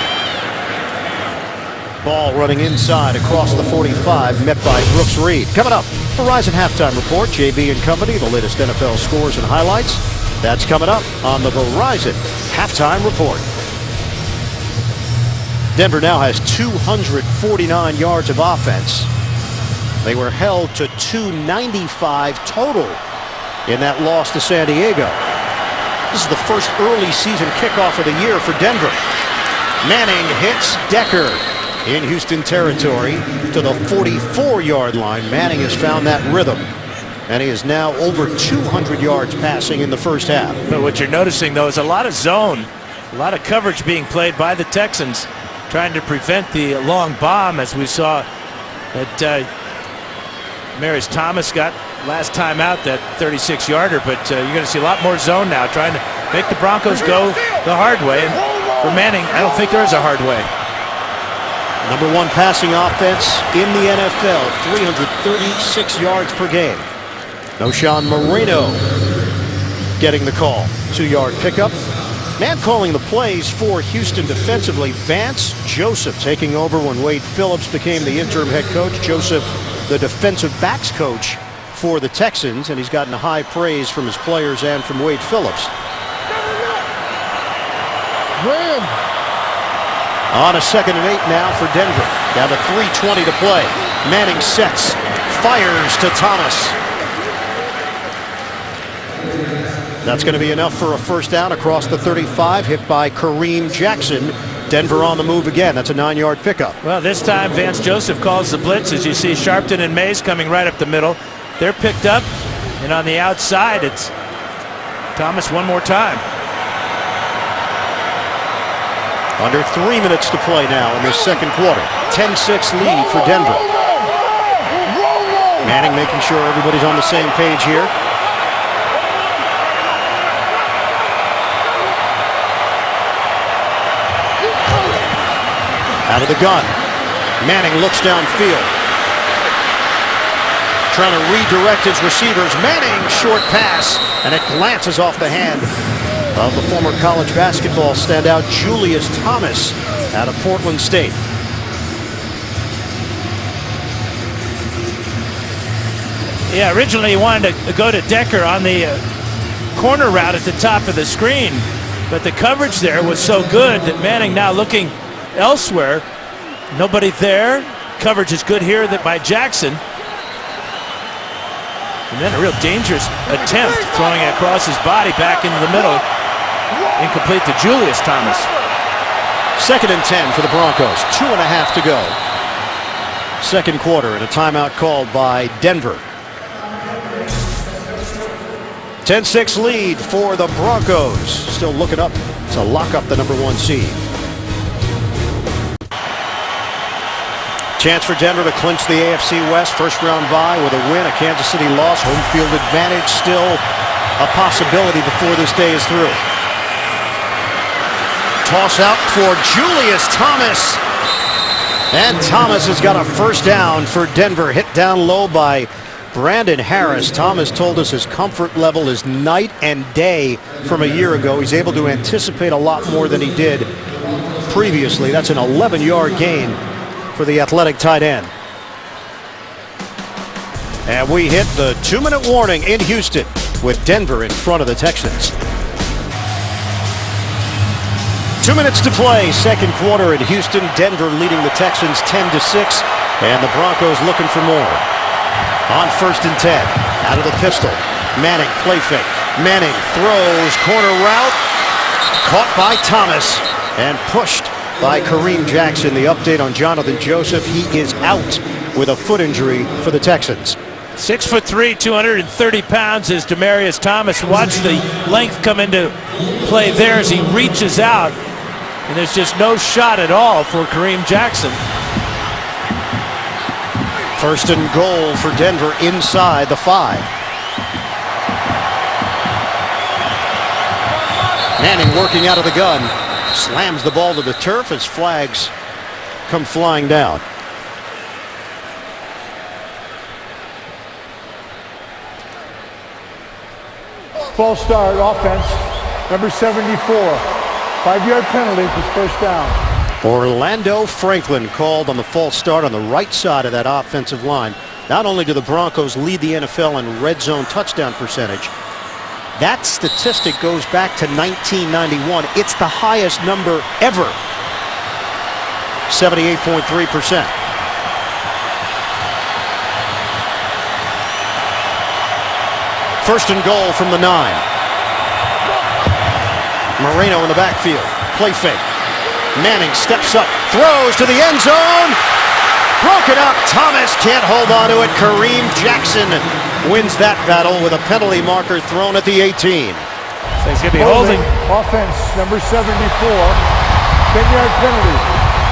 S1: Ball running inside across the 45, met by Brooks Reed. Coming up, Verizon Halftime Report, JB and Company, the latest NFL scores and highlights. That's coming up on the Verizon Halftime Report. Denver now has 249 yards of offense. They were held to 295 total in that loss to San Diego. This is the first early season kickoff of the year for Denver. Manning hits Decker in Houston territory to the 44-yard line. Manning has found that rhythm, and he is now over 200 yards passing in the first half.
S2: But what you're noticing, though, is a lot of zone, a lot of coverage being played by the Texans, trying to prevent the long bomb, as we saw that Demaryius Thomas got last time out, that 36-yarder. But you're going to see a lot more zone now, trying to make the Broncos go the hard way. And for Manning, I don't think there is a hard way.
S1: Number 1 passing offense in the NFL, 336 yards per game. Noshawn Moreno getting the call. 2-yard pickup. Man calling the plays for Houston defensively, Vance Joseph, taking over when Wade Phillips became the interim head coach. Joseph, the defensive backs coach for the Texans, and he's gotten high praise from his players and from Wade Phillips.
S3: Graham.
S1: On a 2nd and 8 now for Denver. Down to 3:20 to play. Manning sets, fires to Thomas. That's going to be enough for a first down across the 35, hit by Kareem Jackson. Denver on the move again. That's a 9-yard pickup.
S2: Well, this time Vance Joseph calls the blitz. As you see, Sharpton and Mays coming right up the middle. They're picked up, and on the outside, it's Thomas one more time.
S1: Under 3 minutes to play now in this second quarter. 10-6 lead for Denver. Manning making sure everybody's on the same page here. Out of the gun. Manning looks downfield. Trying to redirect his receivers. Manning, short pass, and it glances off the hand of the former college basketball standout Julius Thomas out of Portland State.
S2: Yeah, originally he wanted to go to Decker on the corner route at the top of the screen, but the coverage there was so good that Manning now looking elsewhere. Nobody there. Coverage is good here by Jackson. And then a real dangerous attempt, throwing it across his body back into the middle. Incomplete to Julius Thomas.
S1: 2nd and 10 for the Broncos. 2.5 to go. Second quarter, and a timeout called by Denver. 10-6 lead for the Broncos. Still looking up to lock up the #1 seed. Chance for Denver to clinch the AFC West. First round bye with a win, a Kansas City loss. Home field advantage still a possibility before this day is through. Toss out for Julius Thomas. And Thomas has got a first down for Denver. Hit down low by Brandon Harris. Thomas told us his comfort level is night and day from a year ago. He's able to anticipate a lot more than he did previously. That's an 11-yard gain for the athletic tight end. And we hit the 2-minute warning in Houston with Denver in front of the Texans. 2 minutes to play, second quarter in Houston. Denver leading the Texans 10-6, and the Broncos looking for more. On 1st and 10, out of the pistol. Manning, play fake. Manning throws, corner route. Caught by Thomas and pushed by Kareem Jackson. The update on Jonathan Joseph, he is out with a foot injury for the Texans.
S2: 6'3", 230 pounds is Demaryius Thomas. Watch the length come into play there as he reaches out. And there's just no shot at all for Kareem Jackson.
S1: 1st and goal for Denver inside the 5. Manning working out of the gun. Slams the ball to the turf as flags come flying down.
S3: False start, offense, number 74. 5-yard penalty for first down.
S1: Orlando Franklin called on the false start on the right side of that offensive line. Not only do the Broncos lead the NFL in red zone touchdown percentage, that statistic goes back to 1991. It's the highest number ever. 78.3%. First and goal from the 9. Moreno in the backfield. Play fake. Manning steps up, throws to the end zone. Broken up. Thomas can't hold on to it. Kareem Jackson wins that battle with a penalty marker thrown at the 18.
S2: So he's going to be holding.
S3: Offense, number 74. 10-yard penalty.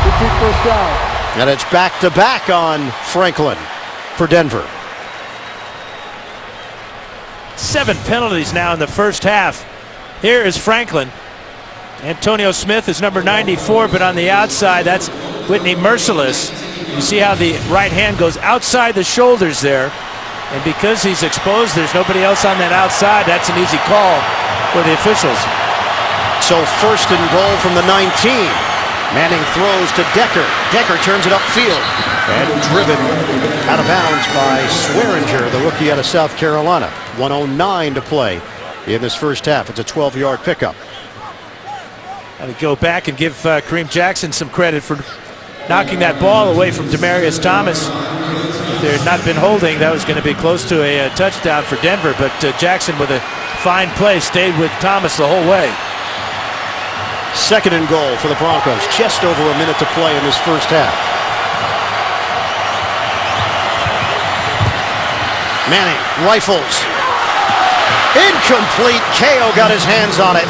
S3: Repeat first down.
S1: And it's back-to-back on Franklin for Denver.
S2: 7 penalties now in the first half. Here is Franklin. Antonio Smith is number 94, but on the outside, that's Whitney Merciless. You see how the right hand goes outside the shoulders there. And because he's exposed, there's nobody else on that outside. That's an easy call for the officials.
S1: So first and goal from the 19. Manning throws to Decker. Decker turns it upfield and driven out of bounds by Swearinger, the rookie out of South Carolina. 1:09 to play in this first half. It's a 12-yard pickup.
S2: Got to go back and give Kareem Jackson some credit for knocking that ball away from Demaryius Thomas. If there had not been holding, that was going to be close to a touchdown for Denver, but Jackson with a fine play stayed with Thomas the whole way.
S1: Second and goal for the Broncos. Just over a minute to play in this first half. Manning rifles. Incomplete. KO got his hands on it.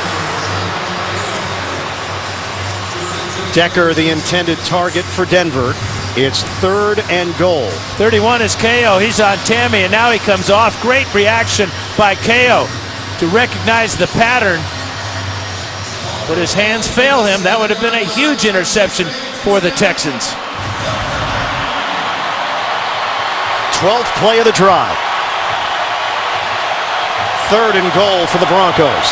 S1: Decker, the intended target for Denver. It's third and goal.
S2: 31 is KO. He's on Tammy, and now he comes off. Great reaction by KO to recognize the pattern. But his hands fail him. That would have been a huge interception for the Texans.
S1: 12th play of the drive. Third and goal for the Broncos.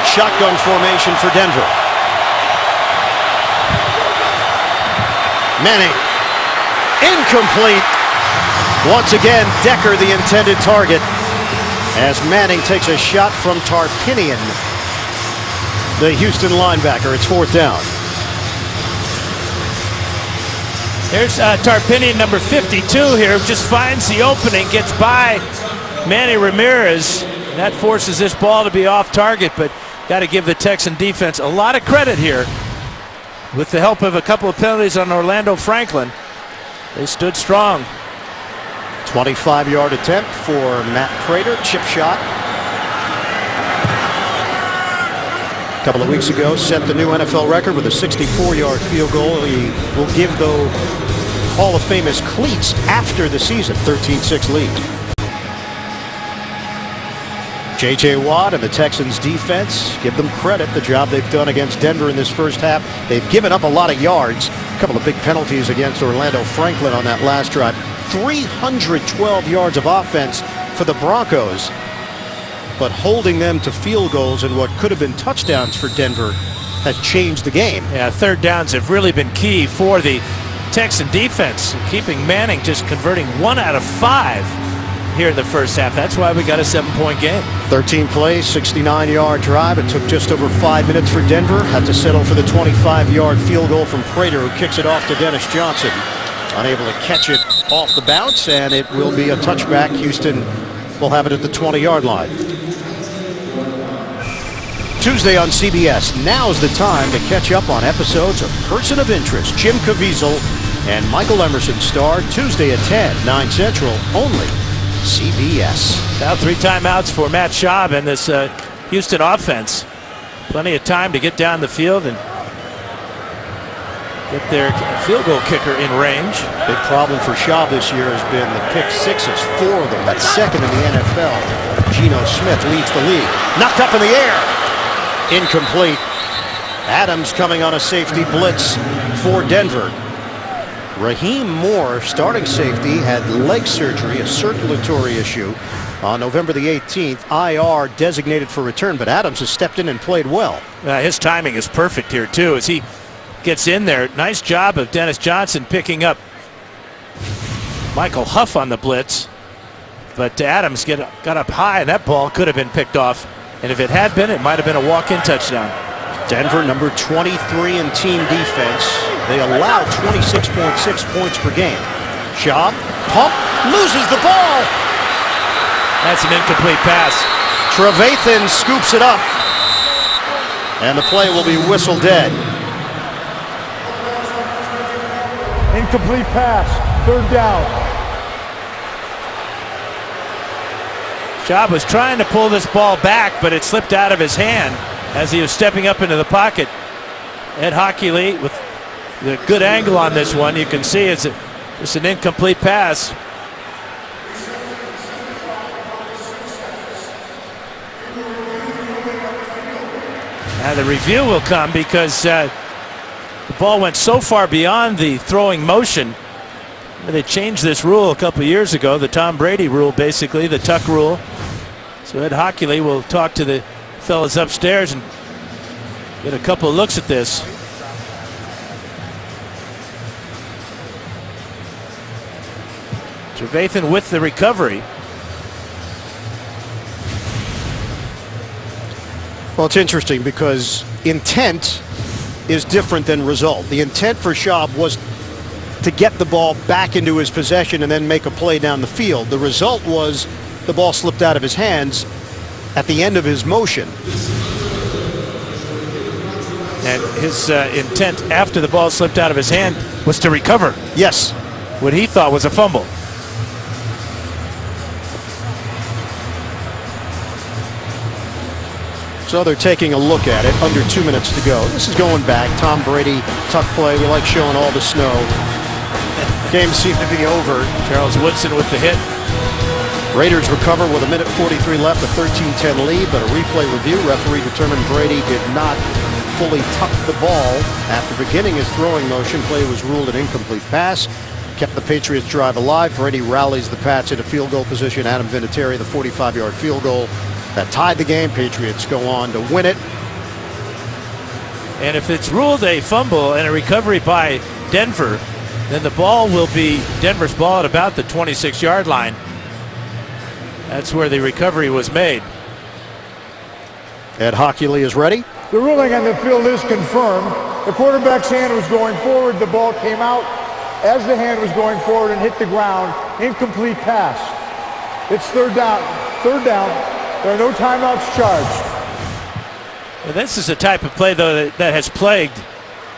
S1: Shotgun formation for Denver. Manning. Incomplete. Once again, Decker the intended target, as Manning takes a shot from Tarpinian, the Houston linebacker. It's fourth down.
S2: There's Tarpinian, number 52 here, just finds the opening, gets by Manny Ramirez. And that forces this ball to be off target, but got to give the Texan defense a lot of credit here. With the help of a couple of penalties on Orlando Franklin, they stood strong.
S1: 25-yard attempt for Matt Prater, chip shot. A couple of weeks ago, set the new NFL record with a 64-yard field goal. He will give the Hall of Famous cleats after the season. 13-6 lead. J.J. Watt and the Texans defense, give them credit, the job they've done against Denver in this first half. They've given up a lot of yards. A couple of big penalties against Orlando Franklin on that last drive. 312 yards of offense for the Broncos, but holding them to field goals and what could have been touchdowns for Denver has changed the game.
S2: Yeah, third downs have really been key for the Texan defense, keeping Manning just converting 1 out of 5 here in the first half. That's why we got a 7-point game.
S1: 13 plays, 69-yard drive. It took just over 5 minutes for Denver. Had to settle for the 25-yard field goal from Prater, who kicks it off to Dennis Johnson. Unable to catch it off the bounce, and it will be a touchback. Houston will have it at the 20-yard line. Tuesday on CBS. Now's the time to catch up on episodes of Person of Interest. Jim Caviezel and Michael Emerson star Tuesday at 10, 9 Central, only CBS.
S2: Now 3 timeouts for Matt Schaub and this Houston offense. Plenty of time to get down the field and get their field goal kicker in range.
S1: Big problem for Schaub this year has been the pick sixes, 4 of them. That's second in the NFL. Geno Smith leads the league. Knocked up in the air. Incomplete. Adams coming on a safety blitz for Denver. Raheem Moore, starting safety, had leg surgery, a circulatory issue, on November the 18th. IR designated for return, but Adams has stepped in and played well.
S2: His timing is perfect here, too, as he gets in there. Nice job of Dennis Johnson picking up Michael Huff on the blitz. But Adams got up high, and that ball could have been picked off. And if it had been, it might have been a walk-in touchdown.
S1: Denver, number 23 in team defense. They allow 26.6 points per game. Schaub, pump, loses the ball.
S2: That's an incomplete pass.
S1: Trevathan scoops it up. And the play will be whistle dead.
S3: Incomplete pass. Third down.
S2: Schaub was trying to pull this ball back, but it slipped out of his hand as he was stepping up into the pocket. Ed Hockley with the good angle on this one. You can see it's an incomplete pass. Now the review will come because the ball went so far beyond the throwing motion. They changed this rule a couple years ago, the Tom Brady rule, basically, the tuck rule. So Ed Hockley will talk to the fellas upstairs and get a couple of looks at this. Trevathan with the recovery.
S1: Well, it's interesting because intent is different than result. The intent for Schaub was to get the ball back into his possession and then make a play down the field. The result was the ball slipped out of his hands at the end of his motion.
S2: And his intent after the ball slipped out of his hand was to recover.
S1: Yes.
S2: What he thought was a fumble.
S1: So they're taking a look at it. Under 2 minutes to go. This is going back. Tom Brady, tough play. We like showing all the snow. Game seemed to be over.
S2: Charles Woodson with the hit.
S1: Raiders recover with 1:43 left, a 13-10 lead, but a replay review. Referee determined Brady did not fully tuck the ball after beginning his throwing motion. Play was ruled an incomplete pass. Kept the Patriots drive alive. Brady rallies the Pats into field goal position. Adam Vinatieri, the 45-yard field goal that tied the game. Patriots go on to win it.
S2: And if it's ruled a fumble and a recovery by Denver, then the ball will be Denver's ball at about the 26-yard line. That's where the recovery was made.
S1: Ed Hockley is ready.
S3: The ruling on the field is confirmed. The quarterback's hand was going forward. The ball came out as the hand was going forward and hit the ground. Incomplete pass. It's third down. Third down. There are no timeouts charged.
S2: Well, this is the type of play, though, that has plagued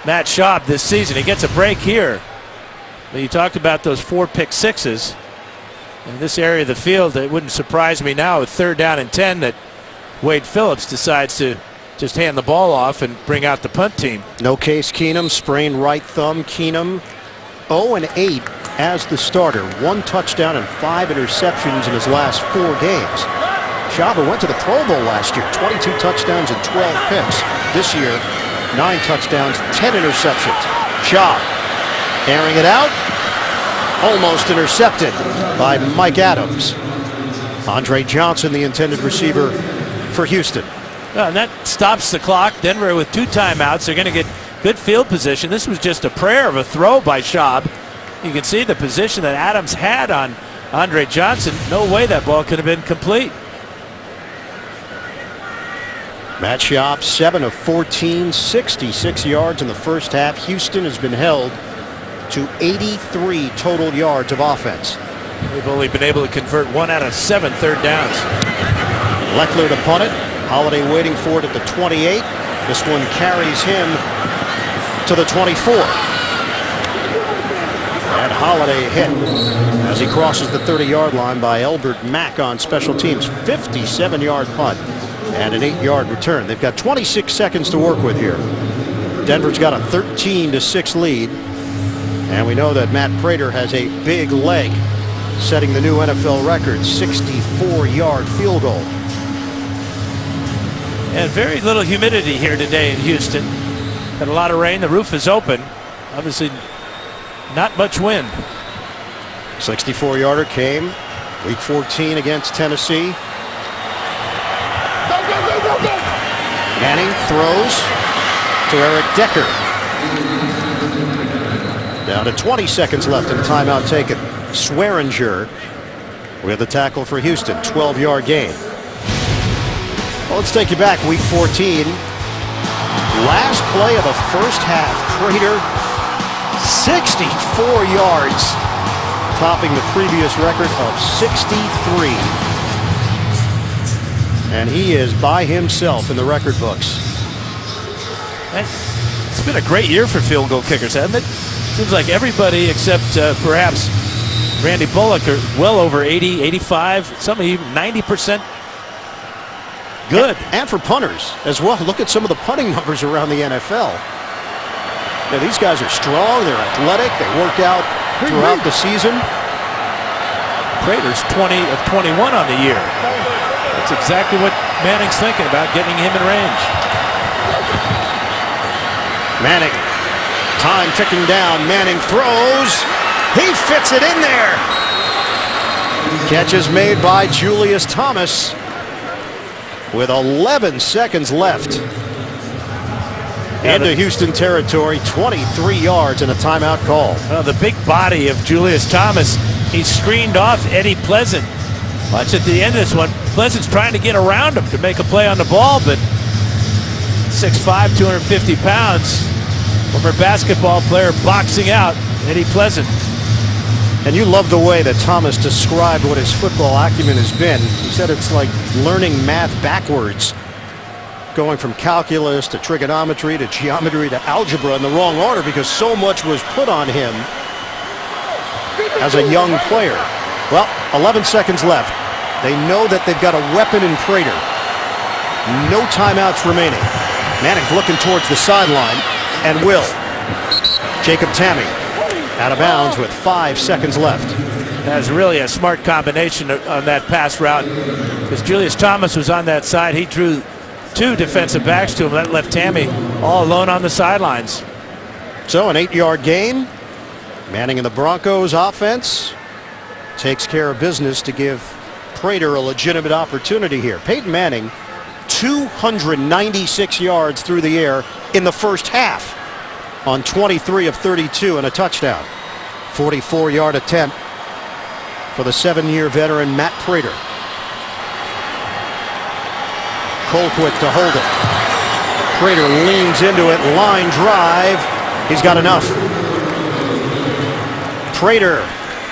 S2: Matt Schaub this season. He gets a break here. But you talked about those 4 pick sixes. In this area of the field, it wouldn't surprise me now with 3rd down and 10 that Wade Phillips decides to just hand the ball off and bring out the punt team.
S1: No Case Keenum, sprained right thumb. Keenum 0-8 as the starter. 1 touchdown and 5 interceptions in his last 4 games. Schaub went to the Pro Bowl last year. 22 touchdowns and 12 picks. This year, 9 touchdowns, 10 interceptions. Schaub airing it out. Almost intercepted by Mike Adams. Andre Johnson, the intended receiver for Houston.
S2: Well, and that stops the clock. Denver with 2 timeouts. They're going to get good field position. This was just a prayer of a throw by Schaub. You can see the position that Adams had on Andre Johnson. No way that ball could have been complete.
S1: Matt Schaub, 7 of 14, 66 yards in the first half. Houston has been held to 83 total yards of offense.
S2: They've only been able to convert 1 out of 7 third downs.
S1: Leckler to punt it. Holiday waiting for it at the 28. This one carries him to the 24. And Holiday hit as he crosses the 30-yard line by Elbert Mack on special teams. 57-yard punt and an 8-yard return. They've got 26 seconds to work with here. Denver's got a 13-6 lead. And we know that Matt Prater has a big leg, setting the new NFL record, 64-yard field goal.
S2: And very little humidity here today in Houston. Had a lot of rain. The roof is open. Obviously not much wind.
S1: 64-yarder came week 14 against Tennessee. Manning throws to Eric Decker. Down to 20 seconds left and timeout taken. Swearinger with the tackle for Houston. 12-yard gain. Well, let's take you back. Week 14. Last play of the first half. Prater, 64 yards. Topping the previous record of 63. And he is by himself in the record books.
S2: It's been a great year for field goal kickers, hasn't it? Seems like everybody except perhaps Randy Bullock are well over 80, 85, some even 90% good.
S1: And for punters as well. Look at some of the punting numbers around the NFL. Now, these guys are strong, they're athletic, they work out throughout the season.
S2: Prater's 20 of 21 on the year. That's exactly what Manning's thinking about, getting him in range.
S1: Manning, time ticking down. Manning throws. He fits it in there. Catch is made by Julius Thomas. with 11 seconds left. Into Houston territory, 23 yards and a timeout call.
S2: The big body of Julius Thomas, he screened off Eddie Pleasant. Watch at the end of this one, Pleasant's trying to get around him to make a play on the ball, but 6'5", 250 pounds, former basketball player boxing out Eddie Pleasant.
S1: And you love the way that Thomas described what his football acumen has been. He said it's like learning math backwards, going from calculus to trigonometry to geometry to algebra in the wrong order because so much was put on him as a young player. Well, 11 seconds left. They know that they've got a weapon in Prater. No timeouts remaining. Manning looking towards the sideline, and will. Jacob Tamme out of bounds with 5 seconds left.
S2: That was really a smart combination on that pass route because Julius Thomas was on that side. He drew 2 defensive backs to him. That left Tamme all alone on the sidelines.
S1: So an 8-yard gain. Manning and the Broncos offense takes care of business to give Prater a legitimate opportunity here. Peyton Manning, 296 yards through the air in the first half on 23 of 32 and a touchdown. 44-yard attempt for the 7-year veteran Matt Prater. Colquitt to hold it. Prater leans into it, line drive. He's got enough. Prater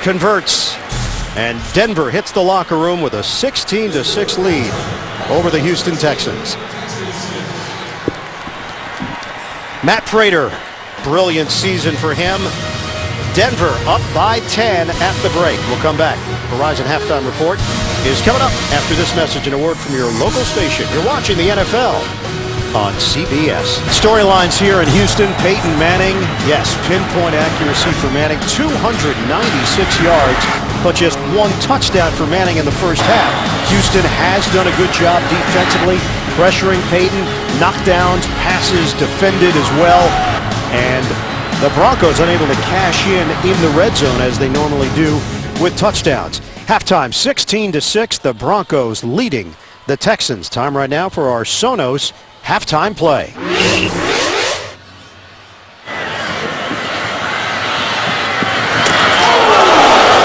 S1: converts, and Denver hits the locker room with a 16-6 lead over the Houston Texans. Matt Prater, brilliant season for him. Denver up by 10 at the break. We'll come back. Verizon Halftime Report is coming up after this message and a word from your local station. You're watching the NFL on CBS. Storylines here in Houston. Peyton Manning, yes, pinpoint accuracy for Manning. 296 yards, but just 1 touchdown for Manning in the first half. Houston has done a good job defensively, pressuring Peyton, knockdowns, passes defended as well, and the Broncos unable to cash in the red zone as they normally do with touchdowns. Halftime 16-6, the Broncos leading the Texans. Time right now for our Sonos halftime play.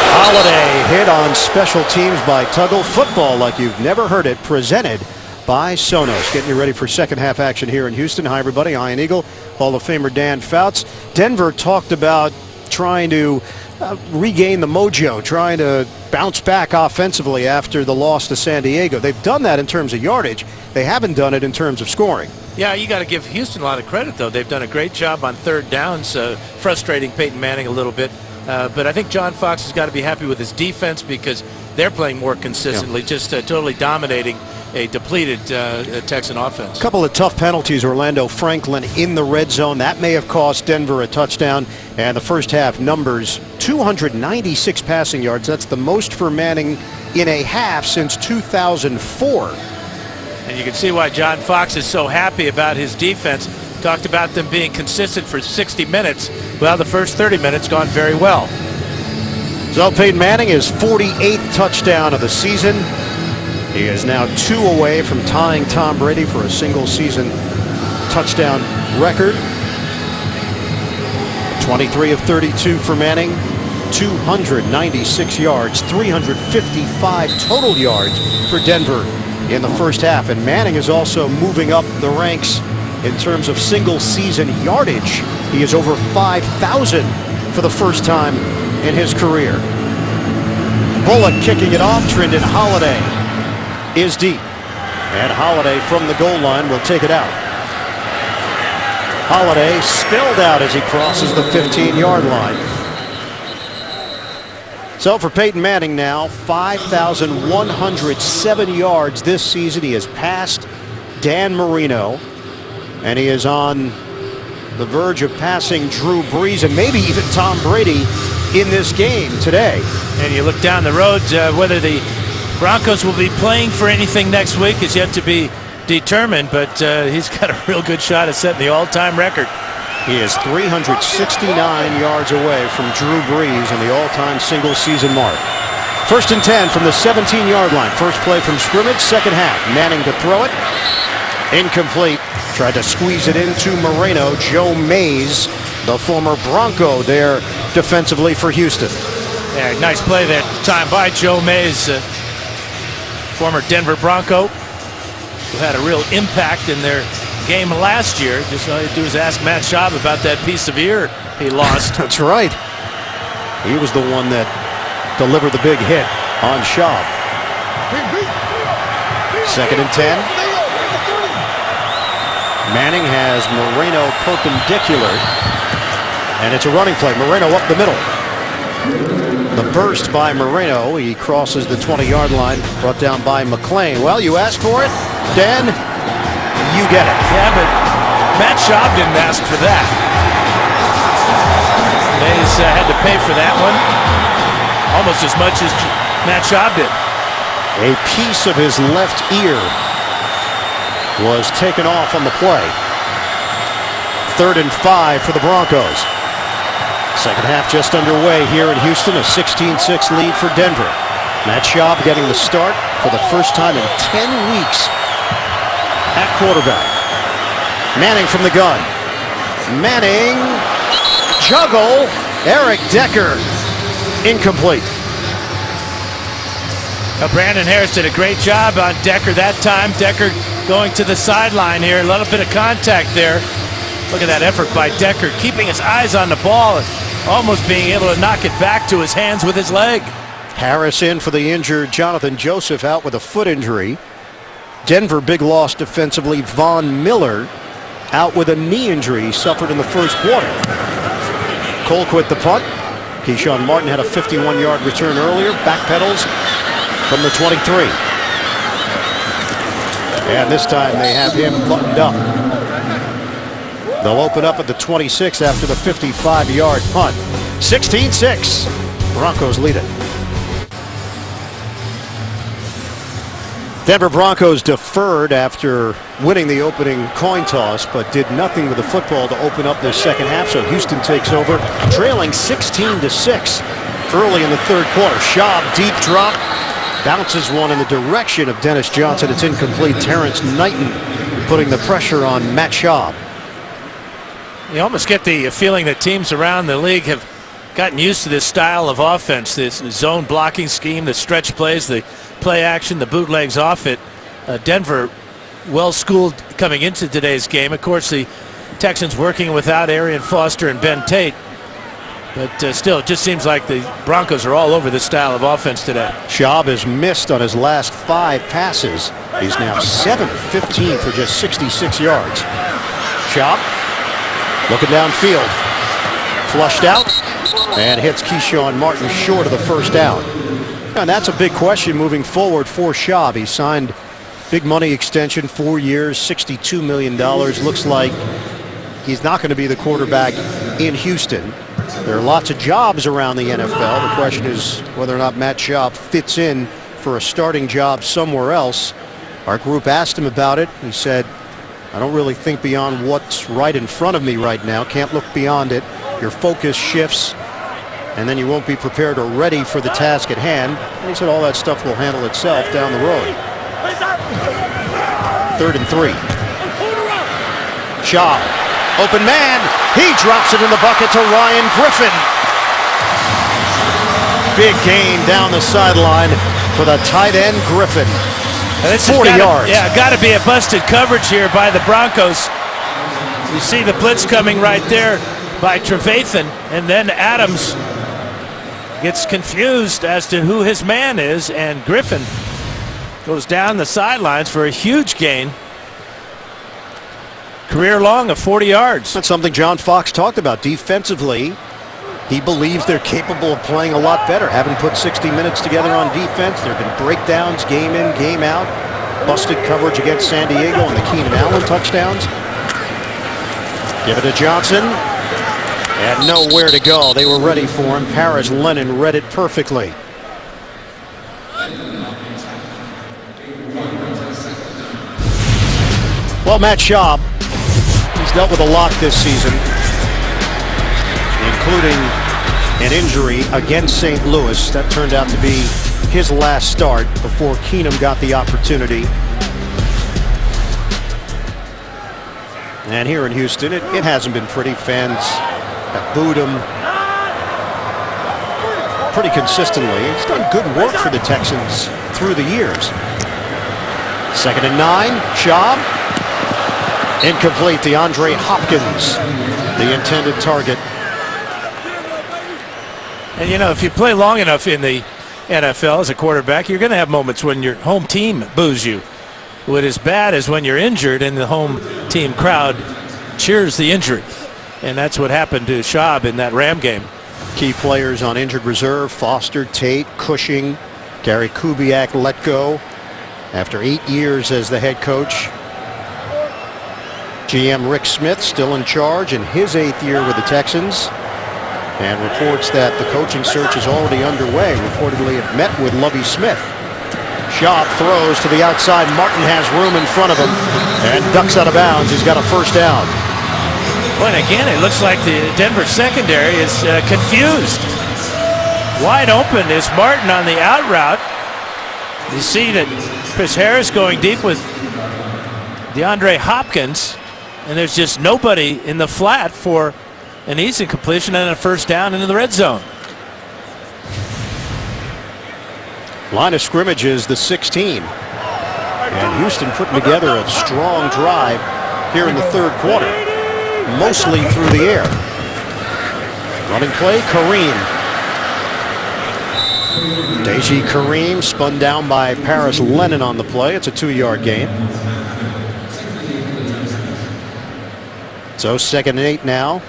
S1: Holiday hit on special teams by Tuggle. Football like you've never heard it, presented by Sonos. Getting you ready for second half action here in Houston. Hi everybody, Iron Eagle, Hall of Famer Dan Fouts. Denver talked about trying to regain the mojo, trying to bounce back offensively after the loss to San Diego. They've done that in terms of yardage. They haven't done it in terms of scoring.
S2: Yeah, you got to give Houston a lot of credit, though. They've done a great job on third downs, frustrating Peyton Manning a little bit. But I think John Fox has got to be happy with his defense because they're playing more consistently, just totally dominating a depleted Texan offense.
S1: A couple of tough penalties. Orlando Franklin in the red zone. That may have cost Denver a touchdown. And the first half numbers, 296 passing yards. That's the most for Manning in a half since 2004.
S2: And you can see why John Fox is so happy about his defense. Talked about them being consistent for 60 minutes. Well, the first 30 minutes gone very well.
S1: So Peyton Manning is 48th touchdown of the season. He is now 2 away from tying Tom Brady for a single season touchdown record. 23 of 32 for Manning, 296 yards, 355 total yards for Denver in the first half. And Manning is also moving up the ranks in terms of single season yardage. He is over 5,000 for the first time in his career. Bullock kicking it off. Trendon Holiday is deep, and Holiday from the goal line will take it out. Holiday spilled out as he crosses the 15-yard line. So for Peyton Manning now, 5,107 yards this season. He has passed Dan Marino, and he is on the verge of passing Drew Brees and maybe even Tom Brady in this game today.
S2: And you look down the road, whether the Broncos will be playing for anything next week is yet to be determined, but he's got a real good shot at setting the all-time record.
S1: He is 369 yards away from Drew Brees and the all-time single-season mark. First and 10 from the 17-yard line. First play from scrimmage, second half. Manning to throw it. Incomplete. Tried to squeeze it into Moreno. Joe Mays, the former Bronco there defensively for Houston.
S2: Yeah, nice play that time by Joe Mays, former Denver Bronco, who had a real impact in their game last year. Just all you do is ask Matt Schaub about that piece of ear he lost.
S1: That's right. He was the one that delivered the big hit on Schaub. Second and 10. Manning has Moreno perpendicular, and it's a running play. Moreno up the middle. The burst by Moreno. He crosses the 20-yard line, brought down by McClain. Well, you asked for it, Dan. You get it.
S2: Yeah, but Matt Schaub didn't ask for that. Mays had to pay for that one almost as much as Matt Schaub did.
S1: A piece of his left ear was taken off on the play. 3rd and 5 for the Broncos. Second half just underway here in Houston. A 16-6 lead for Denver. Matt Schaub getting the start for the first time in 10 weeks at quarterback. Manning from the gun. Manning. Juggle. Eric Decker. Incomplete.
S2: Now, Brandon Harris did a great job on Decker that time. Decker going to the sideline here. A little bit of contact there. Look at that effort by Decker, keeping his eyes on the ball and almost being able to knock it back to his hands with his leg.
S1: Harris in for the injured Jonathan Joseph, out with a foot injury. Denver, big loss defensively. Von Miller out with a knee injury he suffered in the first quarter. Colquitt the punt. Keyshawn Martin had a 51-yard return earlier. Backpedals from the 23. And this time they have him buttoned up. They'll open up at the 26 after the 55-yard punt. 16-6. Broncos lead it. Denver Broncos deferred after winning the opening coin toss, but did nothing with the football to open up their second half. So Houston takes over, trailing 16-6 early in the third quarter. Schaub deep drop, bounces one in the direction of Dennis Johnson. It's incomplete. Terrence Knighton putting the pressure on Matt Schaub.
S2: You almost get the feeling that teams around the league have gotten used to this style of offense, this zone blocking scheme, the stretch plays, the play action, the bootlegs off it. Denver well schooled coming into today's game. Of course, the Texans working without Arian Foster and Ben Tate. But still, it just seems like the Broncos are all over this style of offense today.
S1: Schaub has missed on his last 5 passes. He's now 7-15 for just 66 yards. Schaub looking downfield. Flushed out and hits Keyshawn Martin short of the first down. And that's a big question moving forward for Schaub. He signed big money extension, 4 years, $62 million. Looks like he's not going to be the quarterback in Houston. There are lots of jobs around the NFL. The question is whether or not Matt Schaub fits in for a starting job somewhere else. Our group asked him about it. He said, I don't really think beyond what's right in front of me right now. Can't look beyond it. Your focus shifts, and then you won't be prepared or ready for the task at hand. And he said all that stuff will handle itself down the road. 3rd and 3. Schaub, open man. He drops it in the bucket to Ryan Griffin. Big gain down the sideline for the tight end Griffin. 40 yards.
S2: Yeah, got to be a busted coverage here by the Broncos. You see the blitz coming right there by Trevathan, and then Adams gets confused as to who his man is, and Griffin goes down the sidelines for a huge gain. Career long of 40 yards.
S1: That's something John Fox talked about defensively. He believes they're capable of playing a lot better. Having put 60 minutes together on defense, there have been breakdowns game in, game out. Busted coverage against San Diego on the Keenan Allen touchdowns. Give it to Johnson. And nowhere to go. They were ready for him. Paris Lennon read it perfectly. Well, Matt Schaub, he's dealt with a lot this season, including an injury against St. Louis. That turned out to be his last start before Keenum got the opportunity. And here in Houston, it hasn't been pretty. Fans have booed him pretty consistently. He's done good work for the Texans through the years. 2nd and 9, Schaub. Incomplete. DeAndre Hopkins, the intended target.
S2: And you know, if you play long enough in the NFL as a quarterback, you're going to have moments when your home team boos you. What is bad is when you're injured and the home team crowd cheers the injury. And that's what happened to Schaub in that Ram game.
S1: Key players on injured reserve: Foster, Tate, Cushing. Gary Kubiak let go after 8 years as the head coach. GM Rick Smith still in charge in his 8th year with the Texans, and reports that the coaching search is already underway. Reportedly it met with Lovie Smith. Schaub throws to the outside. Martin has room in front of him and ducks out of bounds. He's got a first down.
S2: Well, and again, it looks like the Denver secondary is confused. Wide open is Martin on the out route. You see that Chris Harris going deep with DeAndre Hopkins, and there's just nobody in the flat for an easy completion and a first down into the red zone.
S1: Line of scrimmage is the 16. And Houston putting together a strong drive here in the 3rd quarter, mostly through the air. Running play, Kareem. Deji Kareem spun down by Paris Lennon on the play. It's a 2-yard gain. So 2nd and 8 now.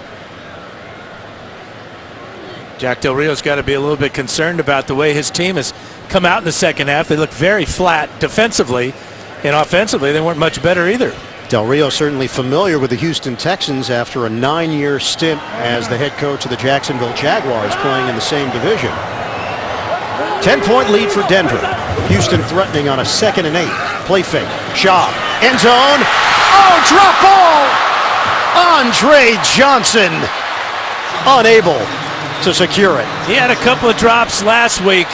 S2: Jack Del Rio's got to be a little bit concerned about the way his team has come out in the second half. They look very flat defensively, and offensively they weren't much better either.
S1: Del Rio certainly familiar with the Houston Texans after a 9-year stint as the head coach of the Jacksonville Jaguars, playing in the same division. 10-point lead for Denver. Houston threatening on a 2nd and 8. Play fake. Schaub. End zone. Oh, drop ball! Andre Johnson unable to secure it.
S2: He had a couple of drops last week,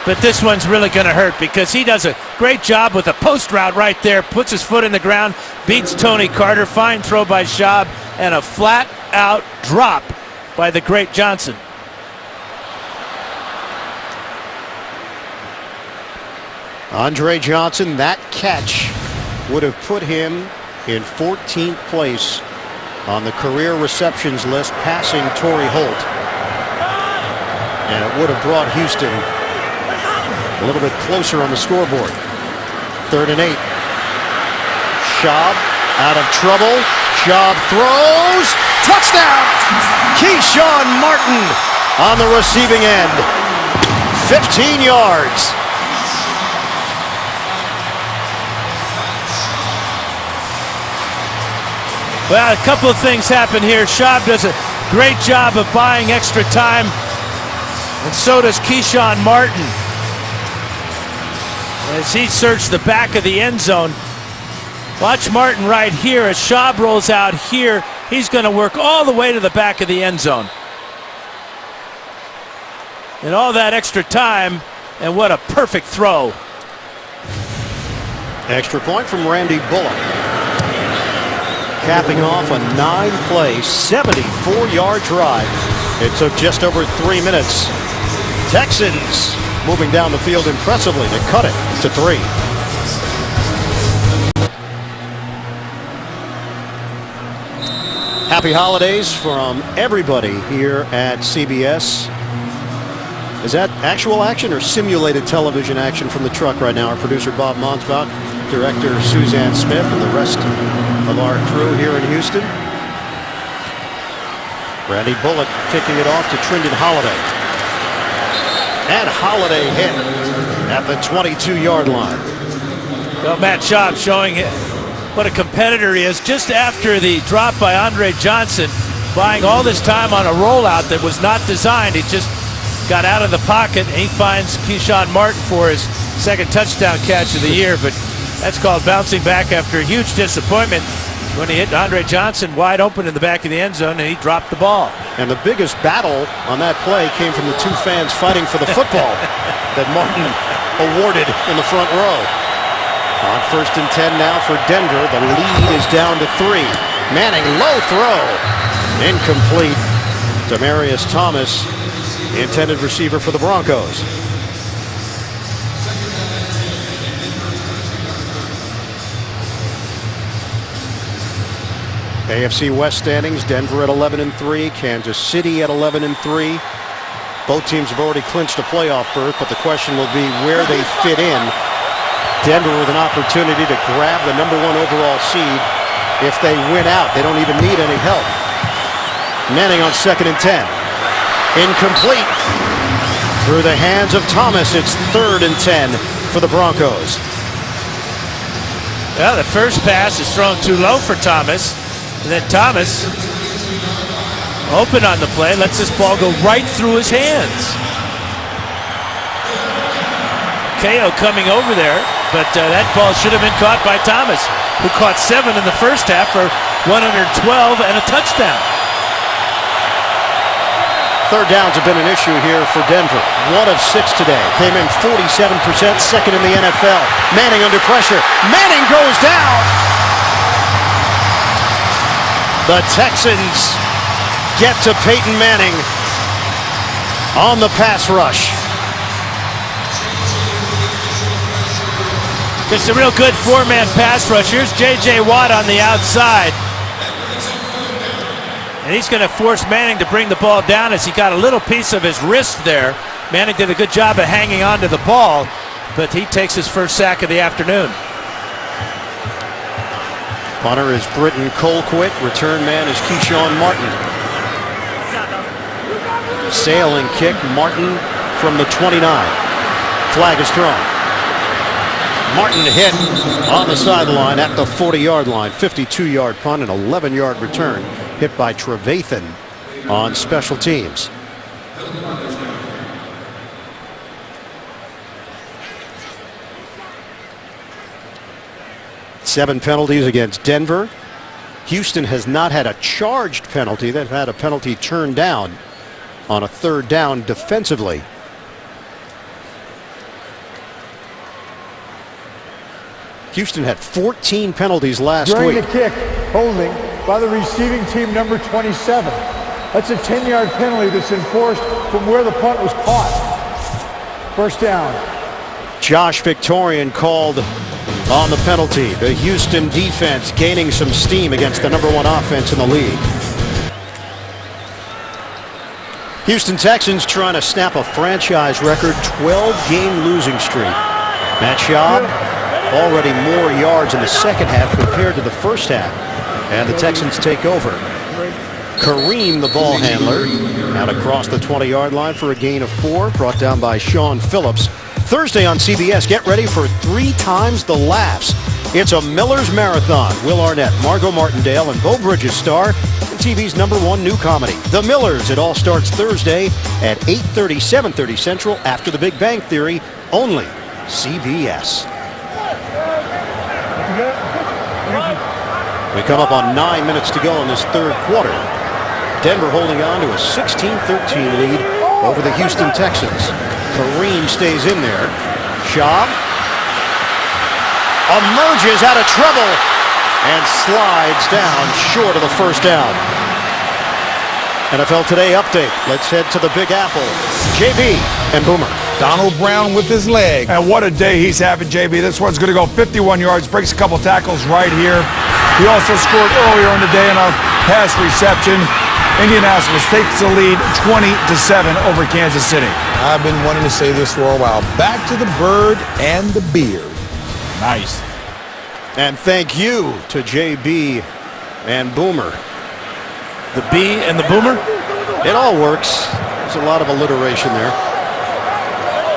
S2: but this one's really going to hurt because he does a great job with a post route right there, puts his foot in the ground, beats Tony Carter. Fine throw by Schaub, and a flat out drop by the great Johnson.
S1: Andre Johnson, that catch would have put him in 14th place on the career receptions list, passing Torrey Holt. And it would have brought Houston a little bit closer on the scoreboard. 3rd and 8. Schaub out of trouble. Schaub throws. Touchdown! Keyshawn Martin on the receiving end. 15 yards.
S2: Well, a couple of things happen here. Schaub does a great job of buying extra time, and so does Keyshawn Martin as he searched the back of the end zone. Watch Martin right here as Schaub rolls out here. He's going to work all the way to the back of the end zone. And all that extra time, and what a perfect throw.
S1: Extra point from Randy Bullock, capping off a 9-play, 74-yard drive. It took just over 3 minutes. Texans moving down the field impressively to cut it to 3. Happy holidays from everybody here at CBS. Is that actual action or simulated television action from the truck right now? Our producer Bob Monsbach, director Suzanne Smith, and the rest of our crew here in Houston. Randy Bullock kicking it off to Trindon Holiday. And Holiday hit at the 22-yard line.
S2: Well, Matt Schaub showing what a competitor he is just after the drop by Andre Johnson, buying all this time on a rollout that was not designed. He just got out of the pocket, and he finds Keyshawn Martin for his 2nd touchdown catch of the year. But that's called bouncing back after a huge disappointment. when he hit Andre Johnson wide open in the back of the end zone, and he dropped the ball.
S1: And the biggest battle on that play came from the two fans fighting for the football that Martin awarded in the front row. On 1st and 10 now for Denver. The lead is down to 3. Manning, low throw. Incomplete. Demaryius Thomas, the intended receiver for the Broncos. AFC West standings, Denver at 11-3, Kansas City at 11-3. Both teams have already clinched a playoff berth, but the question will be where they fit in. Denver with an opportunity to grab the #1 overall seed. If they win out, they don't even need any help. Manning on 2nd and 10. Incomplete. Through the hands of Thomas, it's 3rd and 10 for the Broncos.
S2: Well, the first pass is thrown too low for Thomas. And then Thomas, open on the play, lets this ball go right through his hands. KO coming over there, but that ball should have been caught by Thomas, who caught 7 in the first half for 112 and a touchdown.
S1: 3rd downs have been an issue here for Denver. 1 of 6 today. Came in 47%, 2nd in the NFL. Manning under pressure. Manning goes down. The Texans get to Peyton Manning on the pass rush.
S2: It's a real good 4-man pass rush. Here's J.J. Watt on the outside. And he's going to force Manning to bring the ball down as he got a little piece of his wrist there. Manning did a good job of hanging on to the ball, but he takes his first sack of the afternoon.
S1: Punter is Britton Colquitt. Return man is Keyshawn Martin. Sailing kick, Martin from the 29. Flag is thrown. Martin hit on the sideline at the 40-yard line. 52-yard punt, an 11-yard return. Hit by Trevathan on special teams. Seven penalties against Denver. Houston has not had a charged penalty. They've had a penalty turned down on a 3rd down defensively. Houston had 14 penalties last
S3: During
S1: week.
S3: the kick, holding by the receiving team number 27. That's a 10-yard penalty that's enforced from where the punt was caught. 1st down.
S1: Josh Victorian called on the penalty. The Houston defense gaining some steam against the #1 offense in the league. Houston Texans trying to snap a franchise record 12-game losing streak. Matt Schaub already more yards in the second half compared to the first half. And the Texans take over. Kareem, the ball handler, out across the 20-yard line for a gain of 4, brought down by Sean Phillips. Thursday on CBS, get ready for 3 times the laughs. It's a Miller's Marathon. Will Arnett, Margot Martindale, and Beau Bridges star in TV's #1 new comedy, The Millers. It all starts Thursday at 8:30, 7:30 Central after The Big Bang Theory, only CBS. We come up on 9 minutes to go in this 3rd quarter. Denver holding on to a 16-13 lead over the Houston Texans. Kareem stays in there. Schaub emerges out of trouble and slides down short of the 1st down. NFL Today update. Let's head to the Big Apple. JB and Boomer.
S4: Donald Brown with his leg.
S5: And what a day he's having, JB. This one's going to go 51 yards, breaks a couple tackles right here. He also scored earlier in the day on a pass reception. Indianapolis takes the lead 20-7 over Kansas City.
S4: I've been wanting to say this for a while. Back to the bird and the beard.
S5: Nice.
S1: And thank you to JB and Boomer.
S2: The B and the Boomer?
S1: It all works. There's a lot of alliteration there.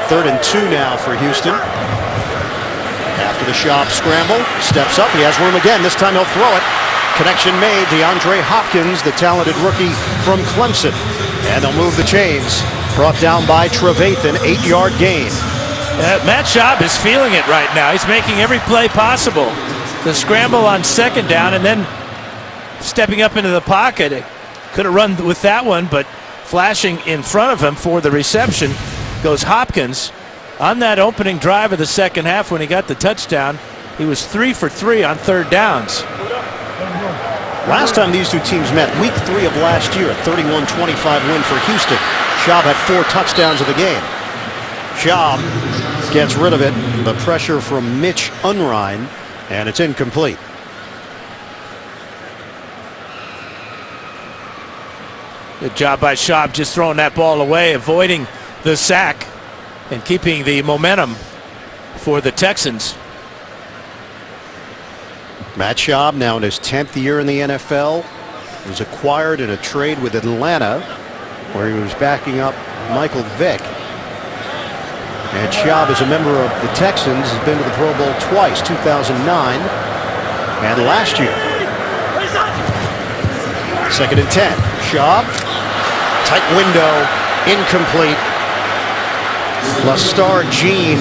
S1: 3rd and 2 now for Houston. After the Schaub scramble, steps up. He has room again. This time he'll throw it. Connection made. DeAndre Hopkins, the talented rookie from Clemson. And they'll move the chains. Brought down by Trevathan, 8-yard gain.
S2: Matt Schaub is feeling it right now. He's making every play possible. The scramble on 2nd down, and then stepping up into the pocket. Could have run with that one, but flashing in front of him for the reception goes Hopkins. On that opening drive of the second half when he got the touchdown, he was 3 for 3 on third downs.
S1: Last time these two teams met, week 3 of last year, a 31-25 win for Houston. Schaub had 4 touchdowns of the game. Schaub gets rid of it. The pressure from Mitch Unrein, and it's incomplete.
S2: Good job by Schaub just throwing that ball away, avoiding the sack and keeping the momentum for the Texans.
S1: Matt Schaub, now in his 10th year in the NFL, was acquired in a trade with Atlanta where he was backing up Michael Vick. And Schaub is a member of the Texans, has been to the Pro Bowl twice, 2009 and last year. 2nd and 10. Schaub, tight window, incomplete. Lastar Jean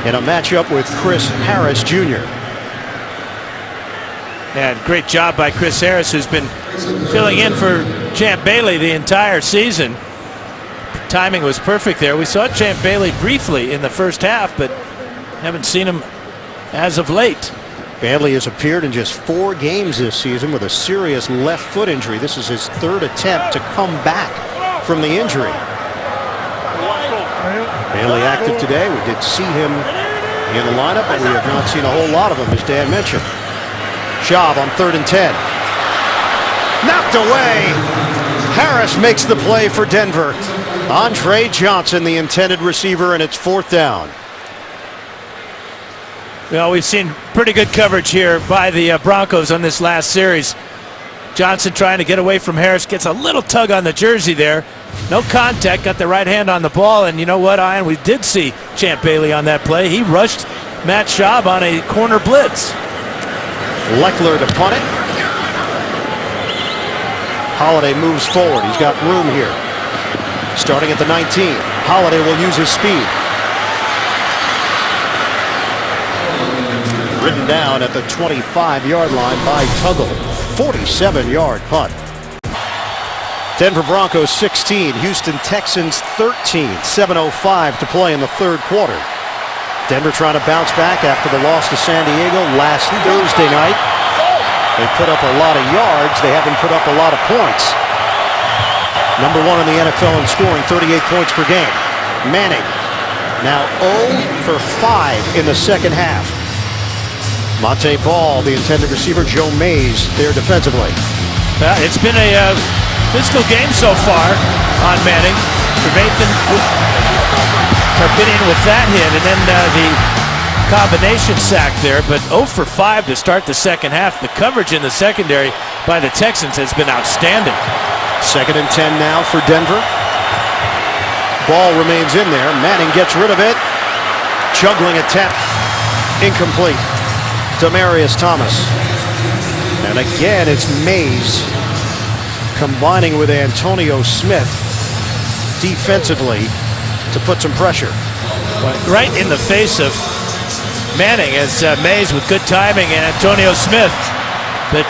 S1: in a matchup with Chris Harris Jr.
S2: And great job by Chris Harris, who's been filling in for Champ Bailey the entire season. Timing was perfect there. We saw Champ Bailey briefly in the first half, but haven't seen him as of late.
S1: Bailey has appeared in just 4 games this season with a serious left foot injury. This is his 3rd attempt to come back from the injury. Bailey active today. We did see him in the lineup, but we have not seen a whole lot of him, as Dan mentioned. Schaub on 3rd and 10. Knocked away. Harris makes the play for Denver. Andre Johnson, the intended receiver, and it's 4th down.
S2: Well, we've seen pretty good coverage here by the Broncos on this last series. Johnson trying to get away from Harris, gets a little tug on the jersey there. No contact, got the right hand on the ball, and you know what, Ian? We did see Champ Bailey on that play. He rushed Matt Schaub on a corner blitz.
S1: Leckler to punt it. Holiday moves forward. He's got room here. Starting at the 19. Holiday will use his speed. Ridden down at the 25-yard line by Tuggle. 47-yard punt. Denver Broncos 16, Houston Texans 13. 7:05 to play in the 3rd quarter. Denver trying to bounce back after the loss to San Diego last Thursday night. They put up a lot of yards. They haven't put up a lot of points. Number 1 in the NFL in scoring, 38 points per game. Manning now 0 for 5 in the second half. Monte Ball, the intended receiver. Joe Mays there defensively.
S2: It's been a physical game so far on Manning. Trevathan Tarpinian with that hit, and then the combination sack there, but 0 for 5 to start the second half. The coverage in the secondary by the Texans has been outstanding.
S1: 2nd and 10 now for Denver. Ball remains in there. Manning gets rid of it. Juggling attempt. Incomplete. Demaryius Thomas. And again, it's Mays combining with Antonio Smith defensively to put some pressure.
S2: Right in the face of Manning as Mays with good timing and Antonio Smith. But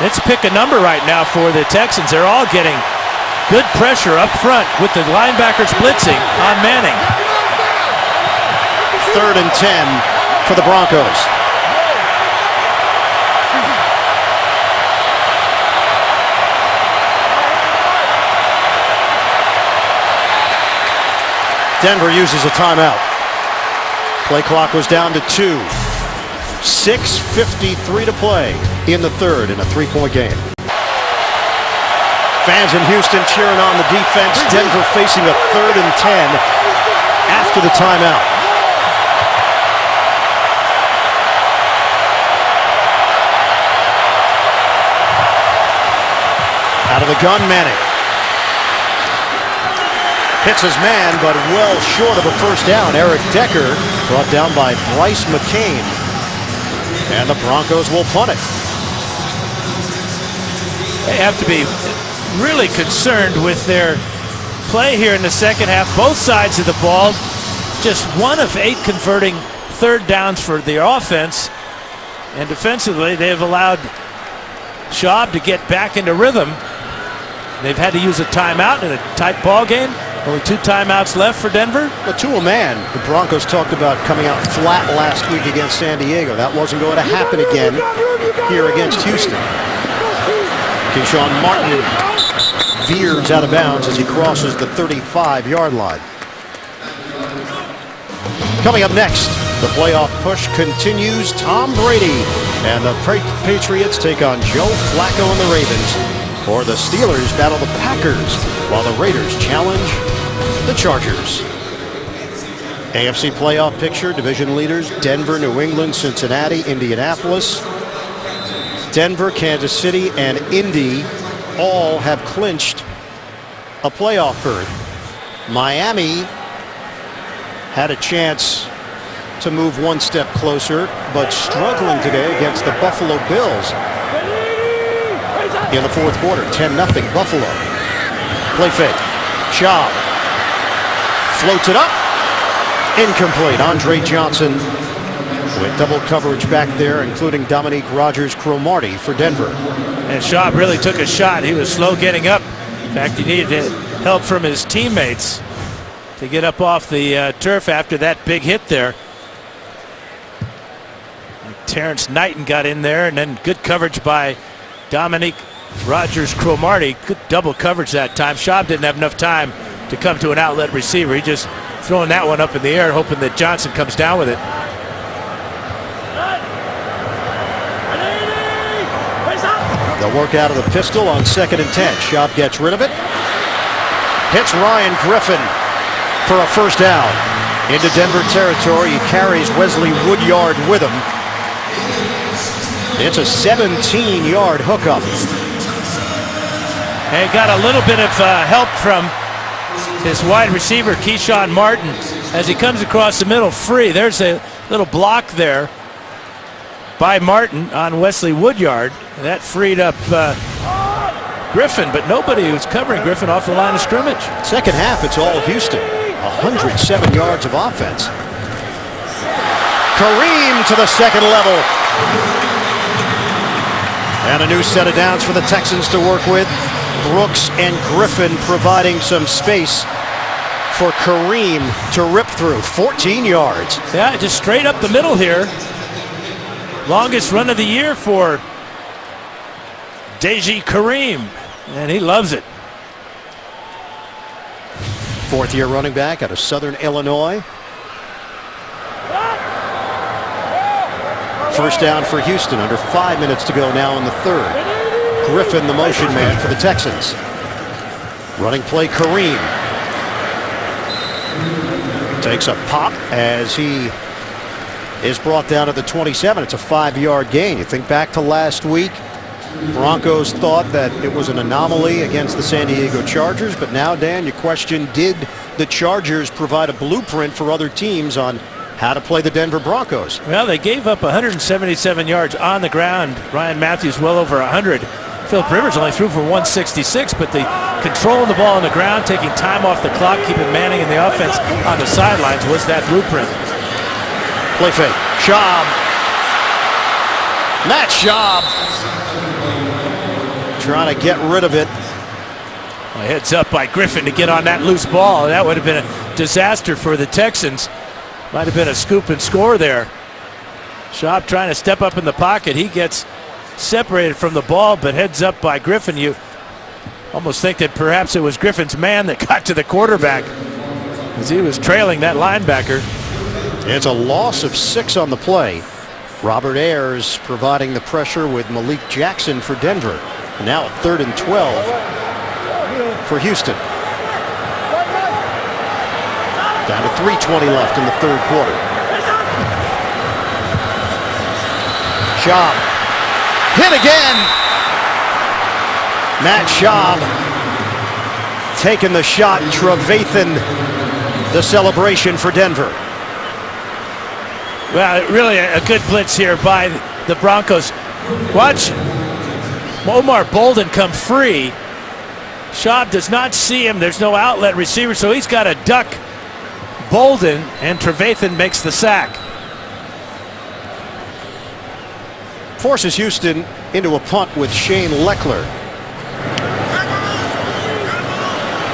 S2: let's pick a number right now for the Texans. They're all getting good pressure up front with the linebackers blitzing on Manning.
S1: 3rd and 10 for the Broncos. Denver uses a timeout. Play clock was down to 2. 6:53 to play in the 3rd in a 3-point game. Fans in Houston cheering on the defense. Denver facing a 3rd and 10 after the timeout. Out of the gun, Manning. Hits his man, but well short of a first down. Eric Decker brought down by Bryce McCain. And the Broncos will punt it.
S2: They have to be really concerned with their play here in the second half. Both sides of the ball, just 1 of 8 converting 3rd downs for the offense. And defensively, they have allowed Schaub to get back into rhythm. They've had to use a timeout in a tight ball game. Only 2 timeouts left for Denver.
S1: But to a man, the Broncos talked about coming out flat last week against San Diego. That wasn't going to happen again here against Houston. Keyshawn Martin veers out of bounds as he crosses the 35-yard line. Coming up next, the playoff push continues. Tom Brady and the Patriots take on Joe Flacco and the Ravens. Or the Steelers battle the Packers while the Raiders challenge the Chargers. AFC playoff picture, division leaders, Denver, New England, Cincinnati, Indianapolis. Denver, Kansas City, and Indy all have clinched a playoff berth. Miami had a chance to move one step closer, but struggling today against the Buffalo Bills. In the fourth quarter, 10-0 Buffalo. Play fake. Schaub floats it up. Incomplete. Andre Johnson with double coverage back there, including Dominique Rodgers-Cromartie for Denver.
S2: And Schaub really took a shot. He was slow getting up. In fact, he needed help from his teammates to get up off the turf after that big hit there. Terrence Knighton got in there, and then good coverage by Dominique Rodgers-Cromartie. Good double coverage that time. Schaub didn't have enough time to come to an outlet receiver. He just throwing that one up in the air, hoping that Johnson comes down with it.
S1: They'll work out of the pistol on 2nd and 10. Schaub gets rid of it. Hits Ryan Griffin for a first down. Into Denver territory, he carries Wesley Woodyard with him. It's a 17-yard hookup.
S2: And got a little bit of help from his wide receiver, Keyshawn Martin, as he comes across the middle free. There's a little block there by Martin on Wesley Woodyard. That freed up Griffin, but nobody was covering Griffin off the line of scrimmage.
S1: Second half, it's all Houston. 107 yards of offense. Kareem to the second level. And a new set of downs for the Texans to work with. Brooks and Griffin providing some space for Kareem to rip through. 14 yards.
S2: Yeah, just straight up the middle here. Longest run of the year for Deji Kareem, and he loves it.
S1: Fourth-year running back out of Southern Illinois. First down for Houston, under 5 minutes to go now in the third. Griffin, the motion man for the Texans. Running play, Kareem. Takes a pop as he is brought down to the 27. It's a 5-yard gain. You think back to last week, Broncos thought that it was an anomaly against the San Diego Chargers, but now, Dan, you question, did the Chargers provide a blueprint for other teams on how to play the Denver Broncos?
S2: Well, they gave up 177 yards on the ground. Ryan Matthews well over 100. Philip Rivers only threw for 166, but the controlling the ball on the ground, taking time off the clock, keeping Manning and the offense on the sidelines was that blueprint.
S1: Play fake. Schaub. Matt Schaub trying to get rid of it.
S2: Well, heads up by Griffin to get on that loose ball. That would have been a disaster for the Texans. Might have been a scoop and score there. Schaub trying to step up in the pocket. He gets separated from the ball, but heads up by Griffin. You almost think that perhaps it was Griffin's man that got to the quarterback as he was trailing that linebacker.
S1: It's a loss of 6 on the play. Robert Ayers providing the pressure with Malik Jackson for Denver. Now a 3rd and 12 for Houston. Down to 3:20 left in the third quarter. Schaub hit again. Matt Schaub taking the shot. Trevathan, the celebration for Denver.
S2: Well, really a good blitz here by the Broncos. Watch Omar Bolden come free. Schaub does not see him. There's no outlet receiver, so he's got to duck Bolden, and Trevathan makes the sack.
S1: Forces Houston into a punt with Shane Leckler.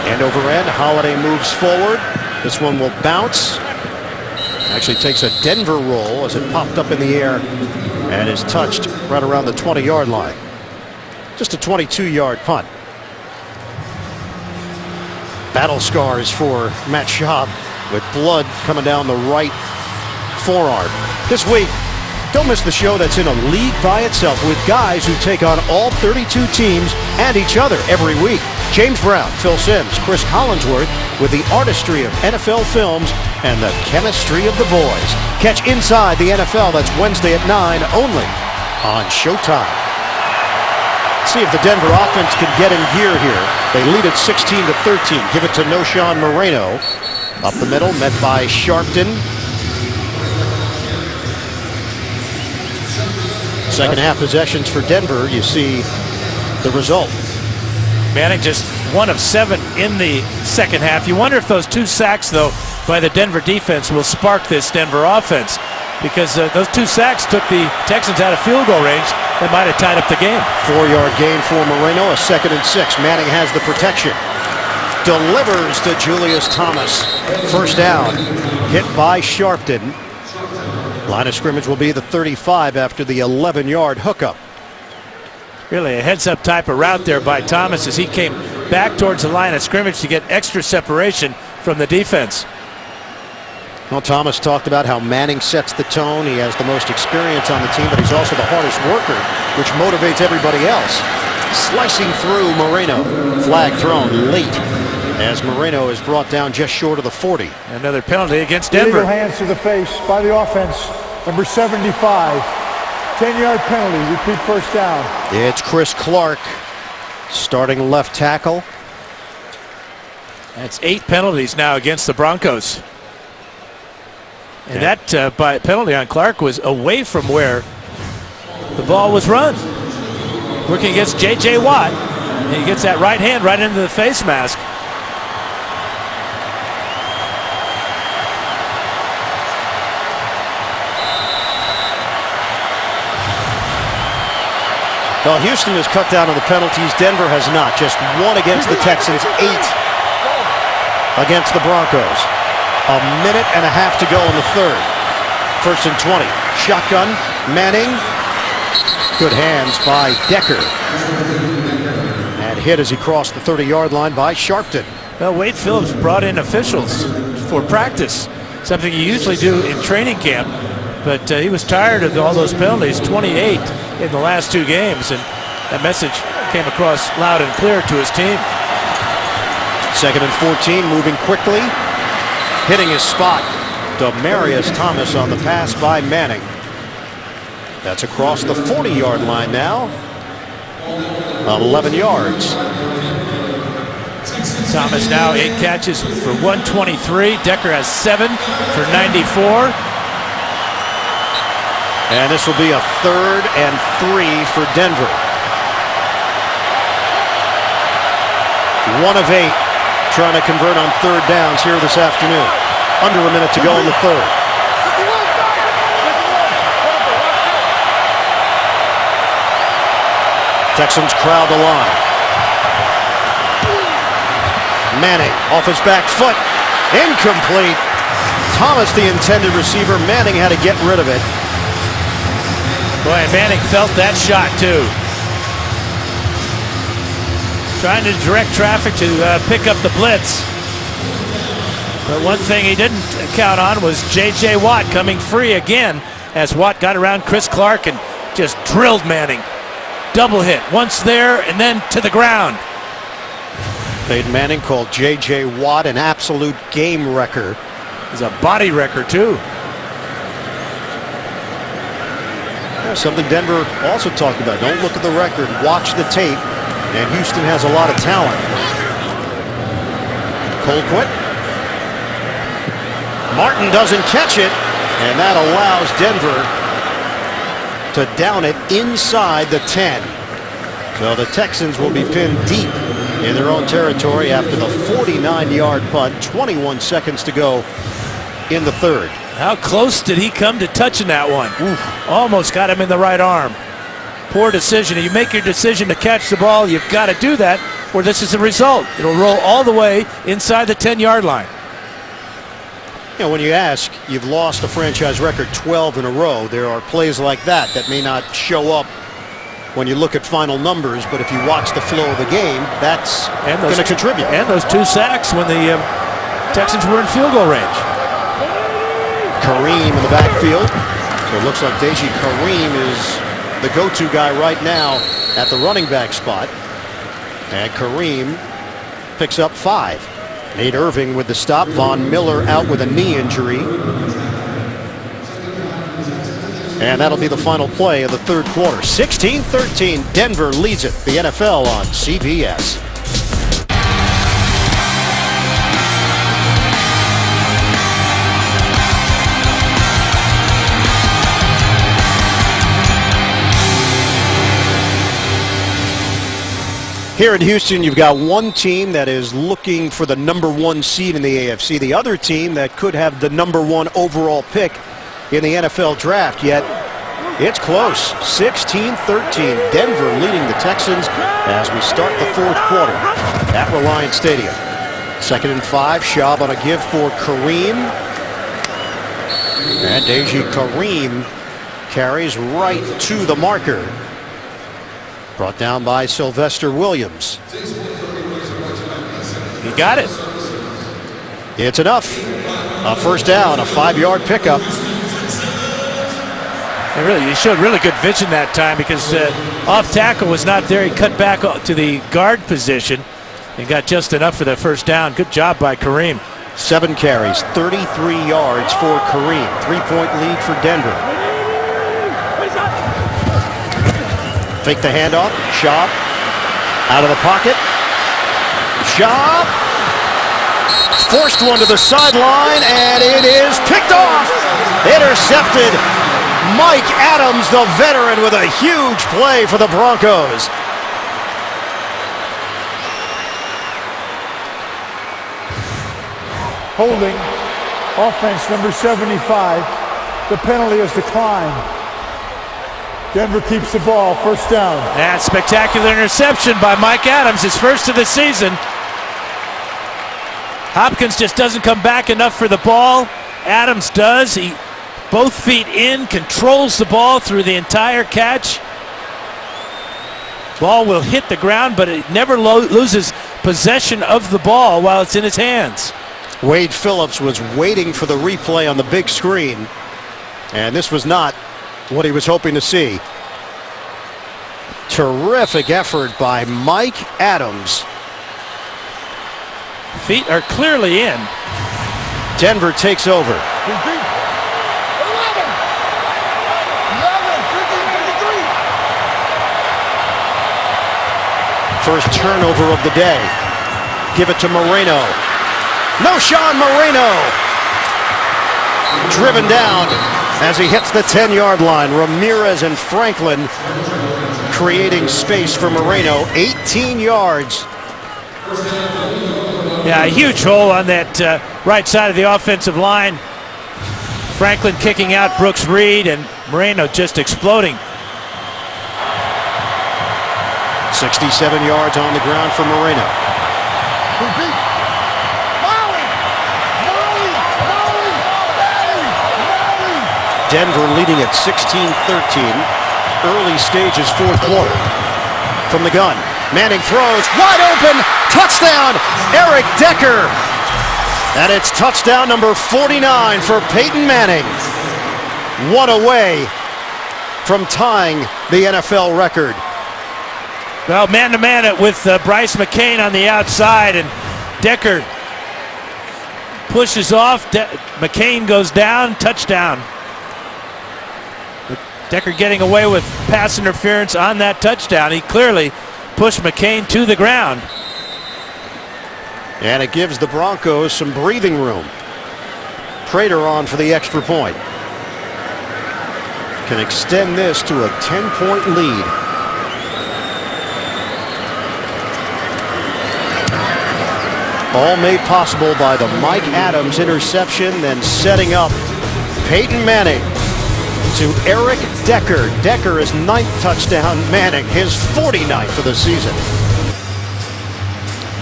S1: End over end, Holiday moves forward. This one will bounce. Actually takes a Denver roll as it popped up in the air and is touched right around the 20-yard line. Just a 22-yard punt. Battle scars for Matt Schaub with blood coming down the right forearm. This week, don't miss the show that's in a league by itself with guys who take on all 32 teams and each other every week. James Brown, Phil Simms, Chris Collinsworth with the artistry of NFL films and the chemistry of the boys. Catch Inside the NFL. That's Wednesday at 9 only on Showtime. See if the Denver offense can get in gear here. They lead at 16-13. Give it to Noshawn Moreno. Up the middle, met by Sharpton. Second half possessions for Denver. You see the result.
S2: Manning just 1 of 7 in the second half. You wonder if those 2 sacks, though, by the Denver defense will spark this Denver offense, because those 2 sacks took the Texans out of field goal range. That might have tied up the game.
S1: 4-yard gain for Moreno, a 2nd and 6. Manning has the protection. Delivers to Julius Thomas. First down. Hit by Sharpton. Line of scrimmage will be the 35 after the 11-yard hookup.
S2: Really a heads-up type of route there by Thomas as he came back towards the line of scrimmage to get extra separation from the defense.
S1: Well, Thomas talked about how Manning sets the tone. He has the most experience on the team, but he's also the hardest worker, which motivates everybody else. Slicing through Moreno. Flag thrown late as Moreno is brought down just short of the 40.
S2: Another penalty against Denver.
S3: Illegal hands to the face by the offense. Number 75. 10-yard penalty. Repeat first down.
S1: It's Chris Clark, starting left tackle.
S2: That's 8 penalties now against the Broncos. And that by penalty on Clark was away from where the ball was run. Working against J.J. Watt. And he gets that right hand right into the face mask.
S1: Well, Houston has cut down on the penalties. Denver has not. Just 1 against the Texans, 8 against the Broncos. A minute and a half to go in the third. 1st and 20. Shotgun. Manning. Good hands by Decker. And hit as he crossed the 30-yard line by Sharpton.
S2: Well, Wade Phillips brought in officials for practice, something you usually do in training camp. But he was tired of all those penalties, 28 in the last 2 games. And that message came across loud and clear to his team.
S1: 2nd and 14, moving quickly. Hitting his spot. Demaryius Thomas on the pass by Manning. That's across the 40-yard line now. 11 yards.
S2: Thomas now 8 catches for 123. Decker has 7 for 94.
S1: And this will be a 3rd and 3 for Denver. 1 of 8 trying to convert on 3rd downs here this afternoon. Under a minute to go in the 3rd. Texans crowd the line. Manning off his back foot. Incomplete. Thomas, the intended receiver. Manning had to get rid of it.
S2: Boy, Manning felt that shot too. Trying to direct traffic to pick up the blitz. But one thing he didn't count on was J.J. Watt coming free again as Watt got around Chris Clark and just drilled Manning. Double hit, once there and then to the ground.
S1: Peyton Manning called J.J. Watt an absolute game wrecker.
S2: He's a body wrecker too.
S1: Something Denver also talked about. Don't look at the record, watch the tape. And Houston has a lot of talent. Colquitt. Martin doesn't catch it, and that allows Denver to down it inside the 10. So the Texans will be pinned deep in their own territory after the 49-yard punt. 21 seconds to go in the 3rd.
S2: How close did he come to touching that one? Oof. Almost got him in the right arm. poor decision. You make your decision to catch the ball, you've got to do that, or this is the result. It'll roll all the way inside the 10-yard line.
S1: You know, when you ask, you've lost a franchise record 12 in a row. There are plays like that that may not show up when you look at final numbers, but if you watch the flow of the game, that's going to contribute.
S2: And those 2 sacks when the Texans were in field goal range.
S1: Kareem in the backfield. So it looks like Deji Kareem is the go-to guy right now at the running back spot. And Kareem picks up 5. Nate Irving with the stop. Von Miller out with a knee injury. And that'll be the final play of the third quarter. 16-13, Denver leads it. The NFL on CBS. Here in Houston, you've got one team that is looking for the #1 seed in the AFC. The other team that could have the #1 overall pick in the NFL draft. Yet it's close. 16-13. Denver leading the Texans as we start the fourth quarter at Reliance Stadium. 2nd and 5. Schaub on a give for Kareem. And Deji Kareem carries right to the marker. Brought down by Sylvester Williams.
S2: He got it.
S1: It's enough. A first down, a 5-yard pickup.
S2: He showed really good vision that time because off tackle was not there. He cut back to the guard position and got just enough for the first down. Good job by Kareem.
S1: 7 carries, 33 yards for Kareem. 3-point lead for Denver. Fake the handoff. Schaub out of the pocket. Schaub forced one to the sideline, and it is picked off. Intercepted. Mike Adams, the veteran, with a huge play for the Broncos.
S3: Holding, offense number 75. The penalty is declined. Denver keeps the ball, first down.
S2: That spectacular interception by Mike Adams, his first of the season. Hopkins just doesn't come back enough for the ball. Adams does. He both feet in, controls the ball through the entire catch. Ball will hit the ground, but it never loses possession of the ball while it's in his hands.
S1: Wade Phillips was waiting for the replay on the big screen, and this was not what he was hoping to see. Terrific effort by Mike Adams.
S2: Feet are clearly in.
S1: Denver takes over. First turnover of the day. Give it to Moreno. No, Sean Moreno. Driven down as he hits the 10-yard line. Ramirez and Franklin creating space for Moreno. 18 yards.
S2: Yeah, a huge hole on that right side of the offensive line. Franklin kicking out Brooks Reed, and Moreno just exploding.
S1: 67 yards on the ground for Moreno. Denver leading at 16-13. Early stages, fourth quarter. From the gun, Manning throws, wide open, touchdown, Eric Decker. And it's touchdown number 49 for Peyton Manning. One away from tying the NFL record.
S2: Well, man-to-man with Bryce McCain on the outside, and Decker pushes off. McCain goes down, touchdown. Decker getting away with pass interference on that touchdown. He clearly pushed McCain to the ground.
S1: And it gives the Broncos some breathing room. Prater on for the extra point. Can extend this to a 10-point lead. All made possible by the Mike Adams interception, then setting up Peyton Manning to Eric Decker. Decker is 9th touchdown. Manning, his 49th of the season.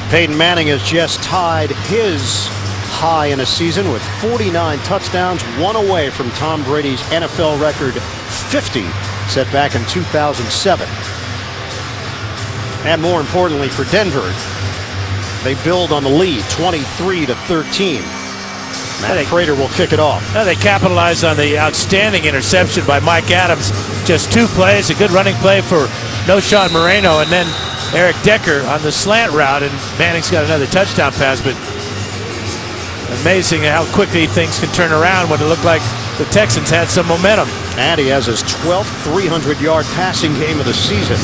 S1: Peyton Manning has just tied his high in a season with 49 touchdowns, one away from Tom Brady's NFL record 50 set back in 2007. And more importantly for Denver, they build on the lead 23-13. Matt Prater will kick it off.
S2: They capitalized on the outstanding interception by Mike Adams. Just 2 plays, a good running play for Noshawn Moreno, and then Eric Decker on the slant route, and Manning's got another touchdown pass. But amazing how quickly things can turn around when it looked like the Texans had some momentum.
S1: And he has his 12th 300-yard passing game of the season.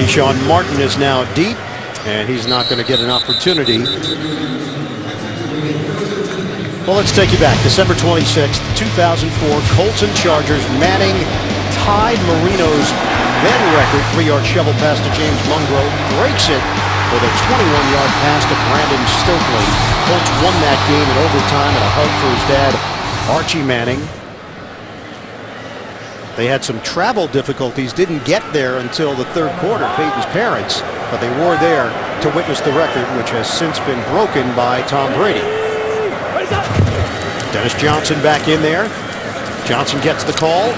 S1: Keyshawn Martin is now deep, and he's not going to get an opportunity. Well, let's take you back. December 26th, 2004, Colts and Chargers. Manning tied Marino's then record 3-yard shovel pass to James Mungro, breaks it with a 21-yard pass to Brandon Stokely. Colts won that game in overtime and a hug for his dad, Archie Manning. They had some travel difficulties, didn't get there until the 3rd quarter, Peyton's parents, but they were there to witness the record, which has since been broken by Tom Brady. Dennis Johnson back in there. Johnson gets the call,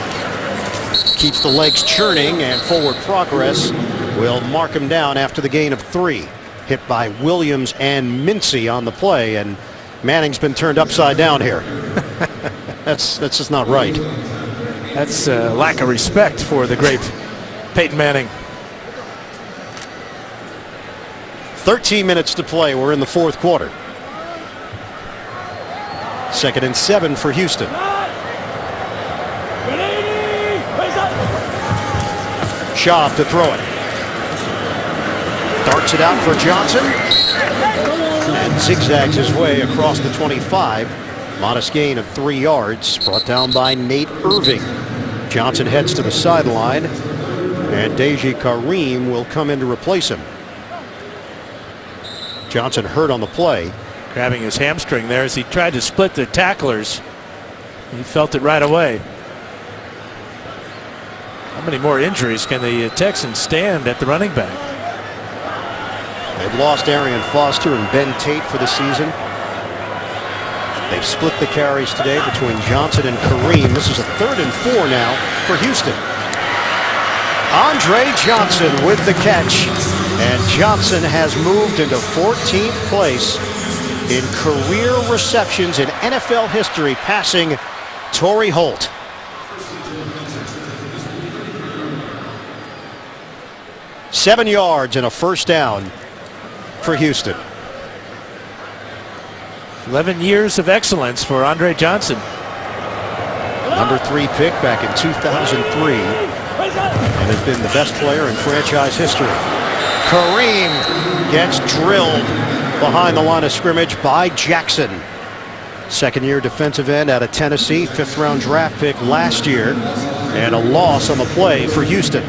S1: keeps the legs churning, and forward progress will mark him down after the gain of 3. Hit by Williams and Mincy on the play, and Manning's been turned upside down here. That's just not right.
S2: That's a lack of respect for the great Peyton Manning.
S1: 13 minutes to play. We're in the 4th quarter. 2nd and 7 for Houston. Schaub to throw it. Darts it out for Johnson. And zigzags his way across the 25. Modest gain of 3 yards, brought down by Nate Irving. Johnson heads to the sideline, and Deji Kareem will come in to replace him. Johnson hurt on the play.
S2: Grabbing his hamstring there as he tried to split the tacklers. He felt it right away. How many more injuries can the Texans stand at the running back?
S1: They've lost Arian Foster and Ben Tate for the season. They've split the carries today between Johnson and Kareem. This is a 3rd and 4 now for Houston. Andre Johnson with the catch. And Johnson has moved into 14th place in career receptions in NFL history, passing Torrey Holt. Seven yards and a first down for Houston.
S2: 11 years of excellence for Andre Johnson.
S1: Number 3 pick back in 2003, and has been the best player in franchise history. Kareem gets drilled behind the line of scrimmage by Jackson. 2nd-year defensive end out of Tennessee, 5th-round draft pick last year, and a loss on the play for Houston.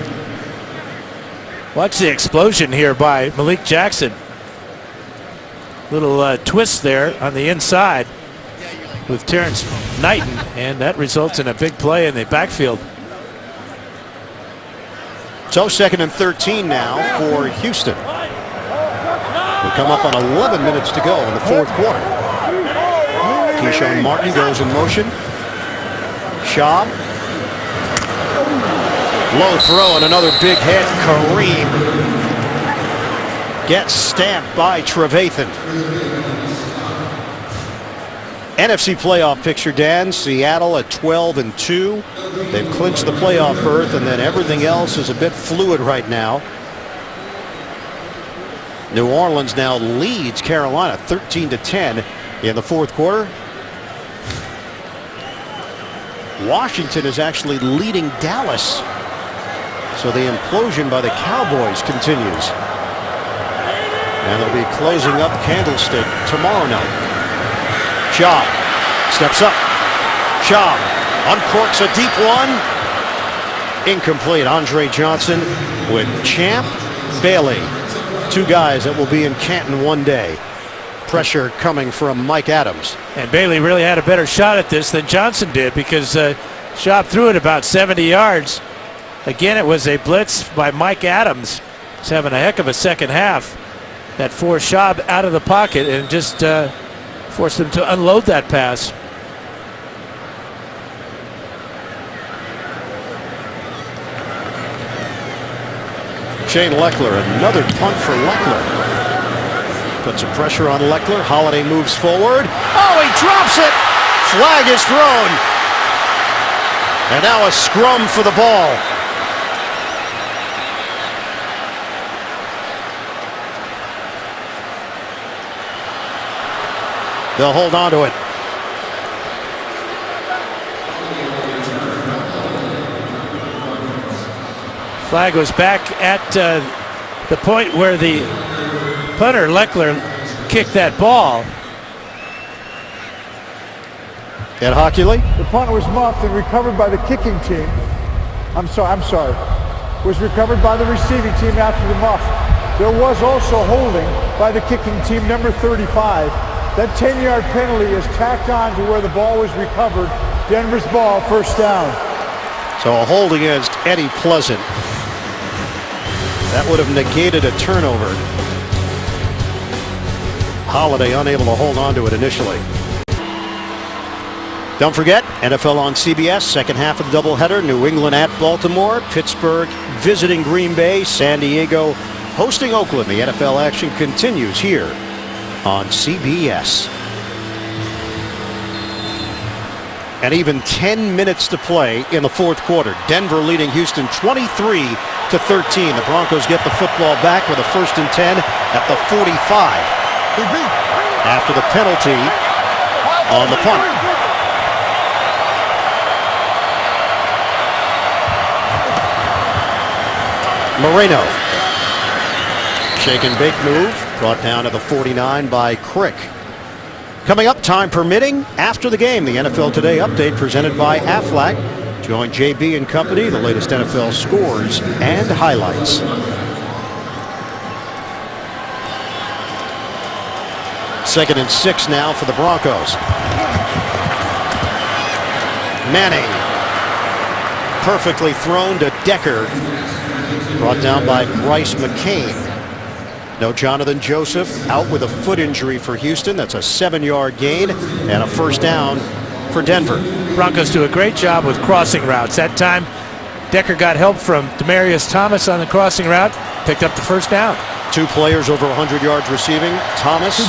S2: Watch the explosion here by Malik Jackson. Little twist there on the inside with Terrence Knighton, and that results in a big play in the backfield.
S1: So 2nd and 13 now for Houston. We come up on 11 minutes to go in the 4th quarter. Keyshawn Martin goes in motion. Schaub. Low throw and another big hit. Kareem gets stamped by Trevathan. NFC playoff picture, Dan. Seattle at 12-2. They've clinched the playoff berth, and then everything else is a bit fluid right now. New Orleans now leads Carolina 13-10 in the 4th quarter. Washington is actually leading Dallas. So the implosion by the Cowboys continues. And they'll be closing up Candlestick tomorrow night. Schaub steps up. Schaub uncorks a deep one. Incomplete. Andre Johnson with Champ Bailey. 2 guys that will be in Canton one day. Pressure coming from Mike Adams.
S2: And Bailey really had a better shot at this than Johnson did, because Schaub threw it about 70 yards. Again, it was a blitz by Mike Adams. He's having a heck of a second half. That forced Schaub out of the pocket and just forced him to unload that pass.
S1: Shane Leckler, another punt for Leckler. Put some pressure on Leckler. Holiday moves forward. Oh, he drops it. Flag is thrown. And now a scrum for the ball. They'll hold on to it.
S2: Flag was back at the point where the punter, Leckler, kicked that ball.
S1: Ed Hockley.
S3: The punt was muffed and recovered by the kicking team. I'm sorry. Was recovered by the receiving team after the muff. There was also holding by the kicking team, number 35. That 10-yard penalty is tacked on to where the ball was recovered. Denver's ball, first down.
S1: So a hold against Eddie Pleasant. That would have negated a turnover. Holiday unable to hold on to it initially. Don't forget, NFL on CBS, second half of the doubleheader. New England at Baltimore, Pittsburgh visiting Green Bay, San Diego hosting Oakland. The NFL action continues here on CBS. And even 10 minutes to play in the fourth quarter. Denver leading Houston 23-13. The Broncos get the football back with a 1st and 10 at the 45. After the penalty on the punt. Moreno. Shake and bake move. Brought down to the 49 by Crick. Coming up, time permitting, after the game, the NFL Today update presented by Aflac. Join JB and company, the latest NFL scores and highlights. Second and 6 now for the Broncos. Manning. Perfectly thrown to Decker. Brought down by Bryce McCain. No Jonathan Joseph, out with a foot injury for Houston. That's a 7-yard gain and a first down for Denver.
S2: Broncos do a great job with crossing routes. That time, Decker got help from Demaryius Thomas on the crossing route, picked up the first down.
S1: 2 players over 100 yards receiving. Thomas,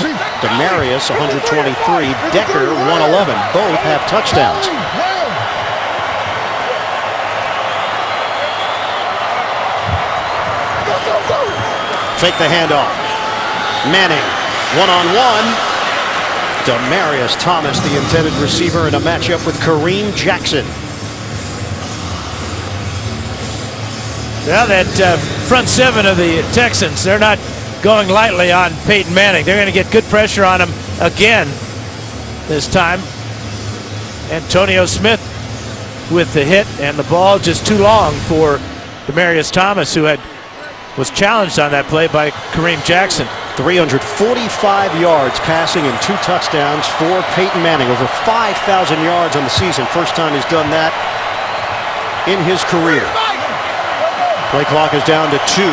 S1: Demaryius 123, Decker 111. Both have touchdowns. Fake the handoff. Manning, one-on-one. Demaryius Thomas, the intended receiver, in a matchup with Kareem Jackson.
S2: Well, that front 7 of the Texans, they're not going lightly on Peyton Manning. They're going to get good pressure on him again this time. Antonio Smith with the hit, and the ball just too long for Demaryius Thomas, who was challenged on that play by Kareem Jackson.
S1: 345 yards passing and 2 touchdowns for Peyton Manning. Over 5,000 yards on the season. First time he's done that in his career. Play clock is down to 2.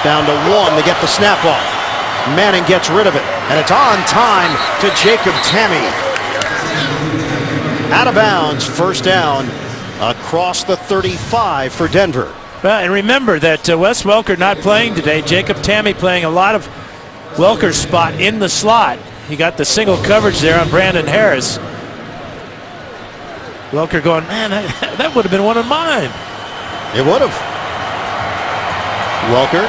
S1: Down to 1 to get the snap off. Manning gets rid of it. And it's on time to Jacob Tamme. Out of bounds. First down across the 35 for Denver.
S2: Well, and remember that Wes Welker not playing today. Jacob Tamme playing a lot of Welker's spot in the slot. He got the single coverage there on Brandon Harris. Welker going, man, that would have been one of mine.
S1: It would have. Welker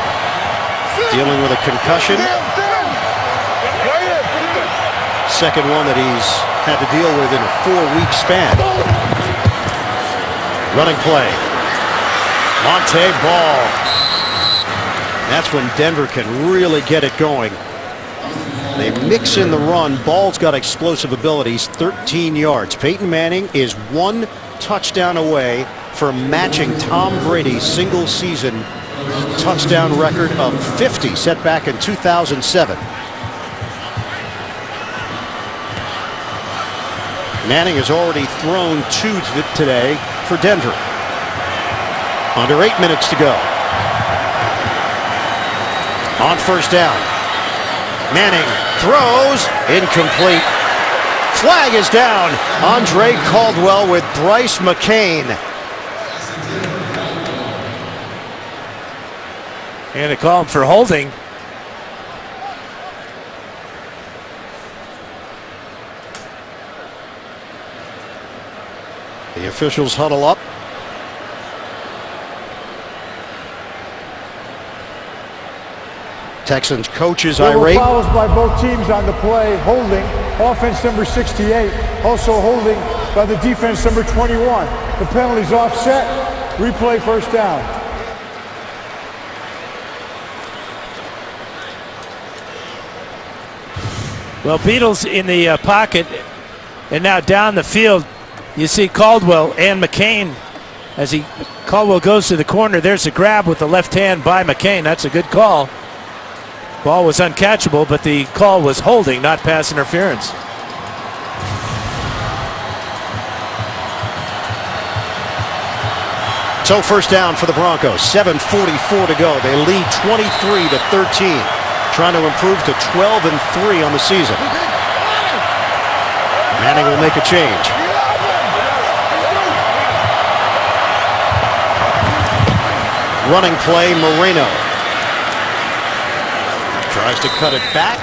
S1: dealing with a concussion. Second one that he's had to deal with in a 4-week span. Running play. Monte Ball. That's when Denver can really get it going. They mix in the run. Ball's got explosive abilities. 13 yards. Peyton Manning is 1 touchdown away from matching Tom Brady's single season touchdown record of 50 set back in 2007. Manning has already thrown 2 today for Denver. Under 8 minutes to go. On first down. Manning throws, incomplete. Flag is down. Andre Caldwell with Bryce McCain.
S2: And they call him for holding.
S1: The officials huddle up. Texans coaches irate.
S3: Fouls by both teams on the play. Holding, offense number 68. Also holding by the defense number 21. The penalty's offset. Replay first down.
S2: Well, Beatles in the pocket, and now down the field, you see Caldwell and McCain. Caldwell goes to the corner, there's a grab with the left hand by McCain. That's a good call. Ball was uncatchable, but the call was holding, not pass interference.
S1: So first down for the Broncos. 7:44 to go. They lead 23-13. Trying to improve to 12-3 on the season. Manning will make a change. Running play, Moreno. Tries to cut it back.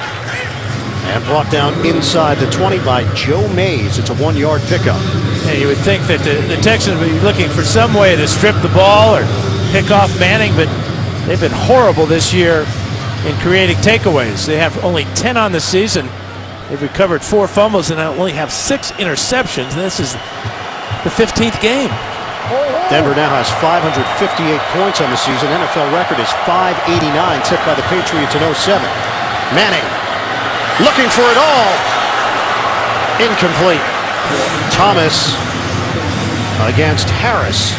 S1: And brought down inside the 20 by Joe Mays. It's a 1-yard pickup.
S2: Yeah, you would think that the Texans would be looking for some way to strip the ball or pick off Manning, but they've been horrible this year in creating takeaways. They have only 10 on the season. They've recovered 4 fumbles and only have 6 interceptions. This is the 15th game.
S1: Denver now has 558 points on the season. NFL record is 589, set by the Patriots in 07. Manning looking for it all. Incomplete. Thomas against Harris.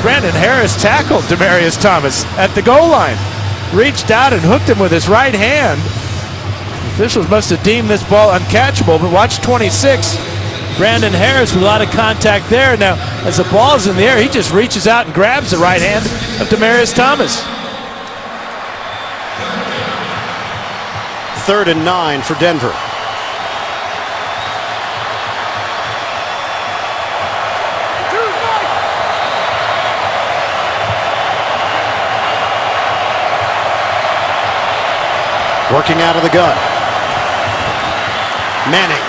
S2: Brandon Harris tackled Demaryius Thomas at the goal line. Reached out and hooked him with his right hand. Officials must have deemed this ball uncatchable, but watch 26. Brandon Harris with a lot of contact there. Now, as the ball's in the air, he just reaches out and grabs the right hand of Demaryius Thomas.
S1: 3rd and 9 for Denver. Working out of the gun. Manning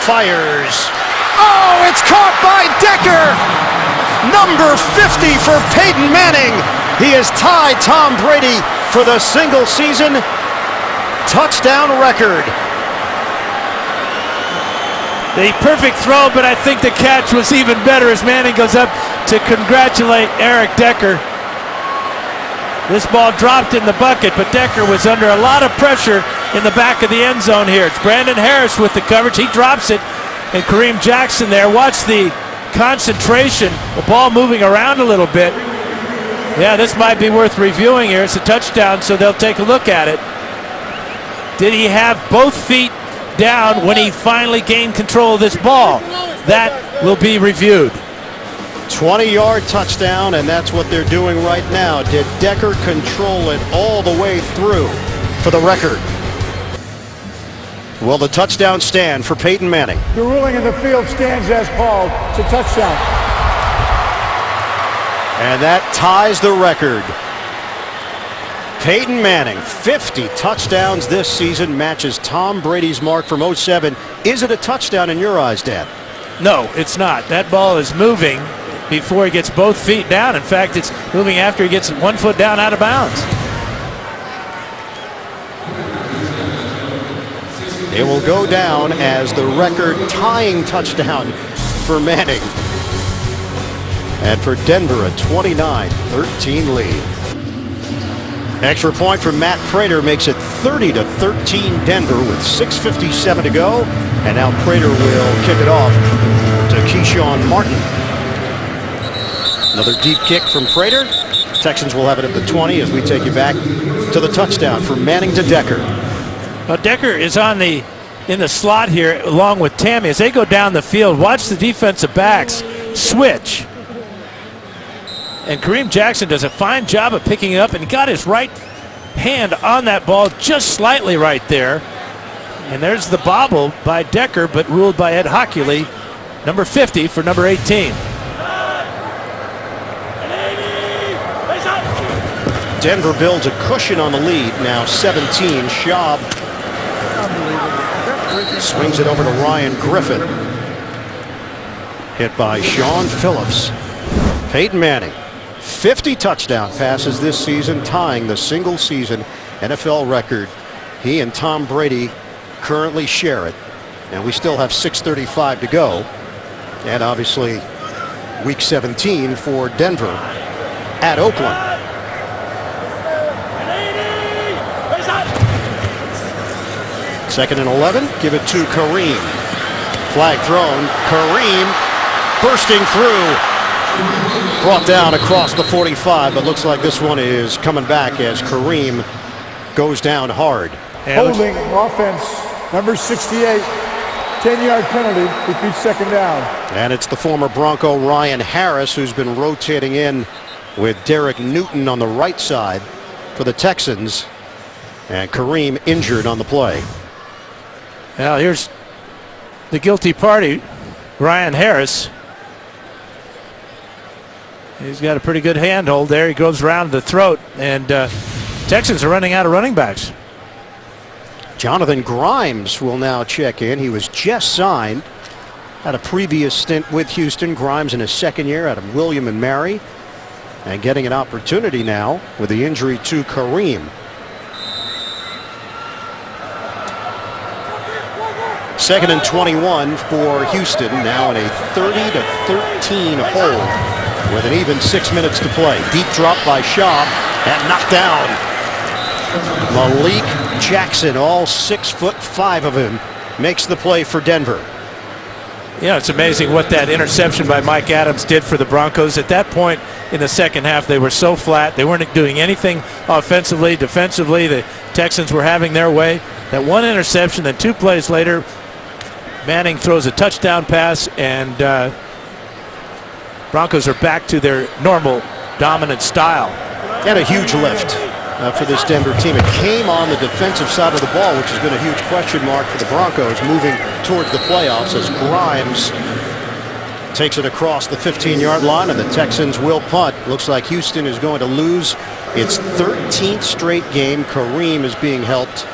S1: fires. Oh, it's caught by Decker. Number 50 for Peyton Manning. He has tied Tom Brady for the single season touchdown record.
S2: The perfect throw, but I think the catch was even better as Manning goes up to congratulate Eric Decker. This ball dropped in the bucket, but Decker was under a lot of pressure in the back of the end zone here. It's Brandon Harris with the coverage. He drops it, and Kareem Jackson there. Watch the concentration. The ball moving around a little bit. Yeah, this might be worth reviewing here. It's a touchdown, so they'll take a look at it. Did he have both feet down when he finally gained control of this ball? That will be reviewed.
S1: 20-yard touchdown, and that's what they're doing right now. Did Decker control it all the way through for the record? Will the touchdown stand for Peyton Manning?
S3: The ruling in the field stands as called. It's a touchdown.
S1: And that ties the record. Peyton Manning, 50 touchdowns this season, matches Tom Brady's mark from 07. Is it a touchdown in your eyes, Dad?
S2: No, it's not. That ball is moving before he gets both feet down. In fact, it's moving after he gets 1 foot down out of bounds.
S1: It will go down as the record-tying touchdown for Manning. And for Denver, a 29-13 lead. Extra point from Matt Prater makes it 30-13 Denver with 6:57 to go. And now Prater will kick it off to Keyshawn Martin. Another deep kick from Prater. Texans will have it at the 20 as we take you back to the touchdown from Manning to Decker.
S2: Well, Decker is on the in the slot here along with Tammy as they go down the field. Watch the defensive backs switch. And Kareem Jackson does a fine job of picking it up and got his right hand on that ball just slightly right there. And there's the bobble by Decker, but ruled by Ed Hockley, number 50 for number 18.
S1: Denver builds a cushion on the lead, now 17. Schaub swings it over to Ryan Griffin. Hit by Sean Phillips. Peyton Manning, 50 touchdown passes this season, tying the single season NFL record. He and Tom Brady currently share it. And we still have 6:35 to go. And obviously week 17 for Denver at Oakland. Second and 11. Give it to Kareem. Flag thrown. Kareem bursting through. Brought down across the 45, but looks like this one is coming back as Kareem goes down hard.
S3: Holding offense, number 68. 10-yard penalty, repeat second down.
S1: And it's the former Bronco Ryan Harris who's been rotating in with Derek Newton on the right side for the Texans. And Kareem injured on the play.
S2: Now here's the guilty party, Ryan Harris. He's got a pretty good handhold there. He goes around the throat, and Texans are running out of running backs.
S1: Jonathan Grimes will now check in. He was just signed. Had a previous stint with Houston. Grimes in his second year out of William and Mary. And getting an opportunity now with the injury to Kareem. Second and 21 for Houston, now in a 30-13 hold with an even 6 minutes to play. Deep drop by Schaub and knocked down. Malik Jackson, all 6'5" of him, makes the play for Denver.
S2: Yeah, it's amazing what that interception by Mike Adams did for the Broncos. At that point in the second half, they were so flat. They weren't doing anything offensively, defensively. The Texans were having their way. That one interception, then 2 plays later, Manning throws a touchdown pass, and Broncos are back to their normal dominant style.
S1: And a huge lift for this Denver team. It came on the defensive side of the ball, which has been a huge question mark for the Broncos moving towards the playoffs as Grimes takes it across the 15-yard line, and the Texans will punt. Looks like Houston is going to lose its 13th straight game. Kareem is being helped,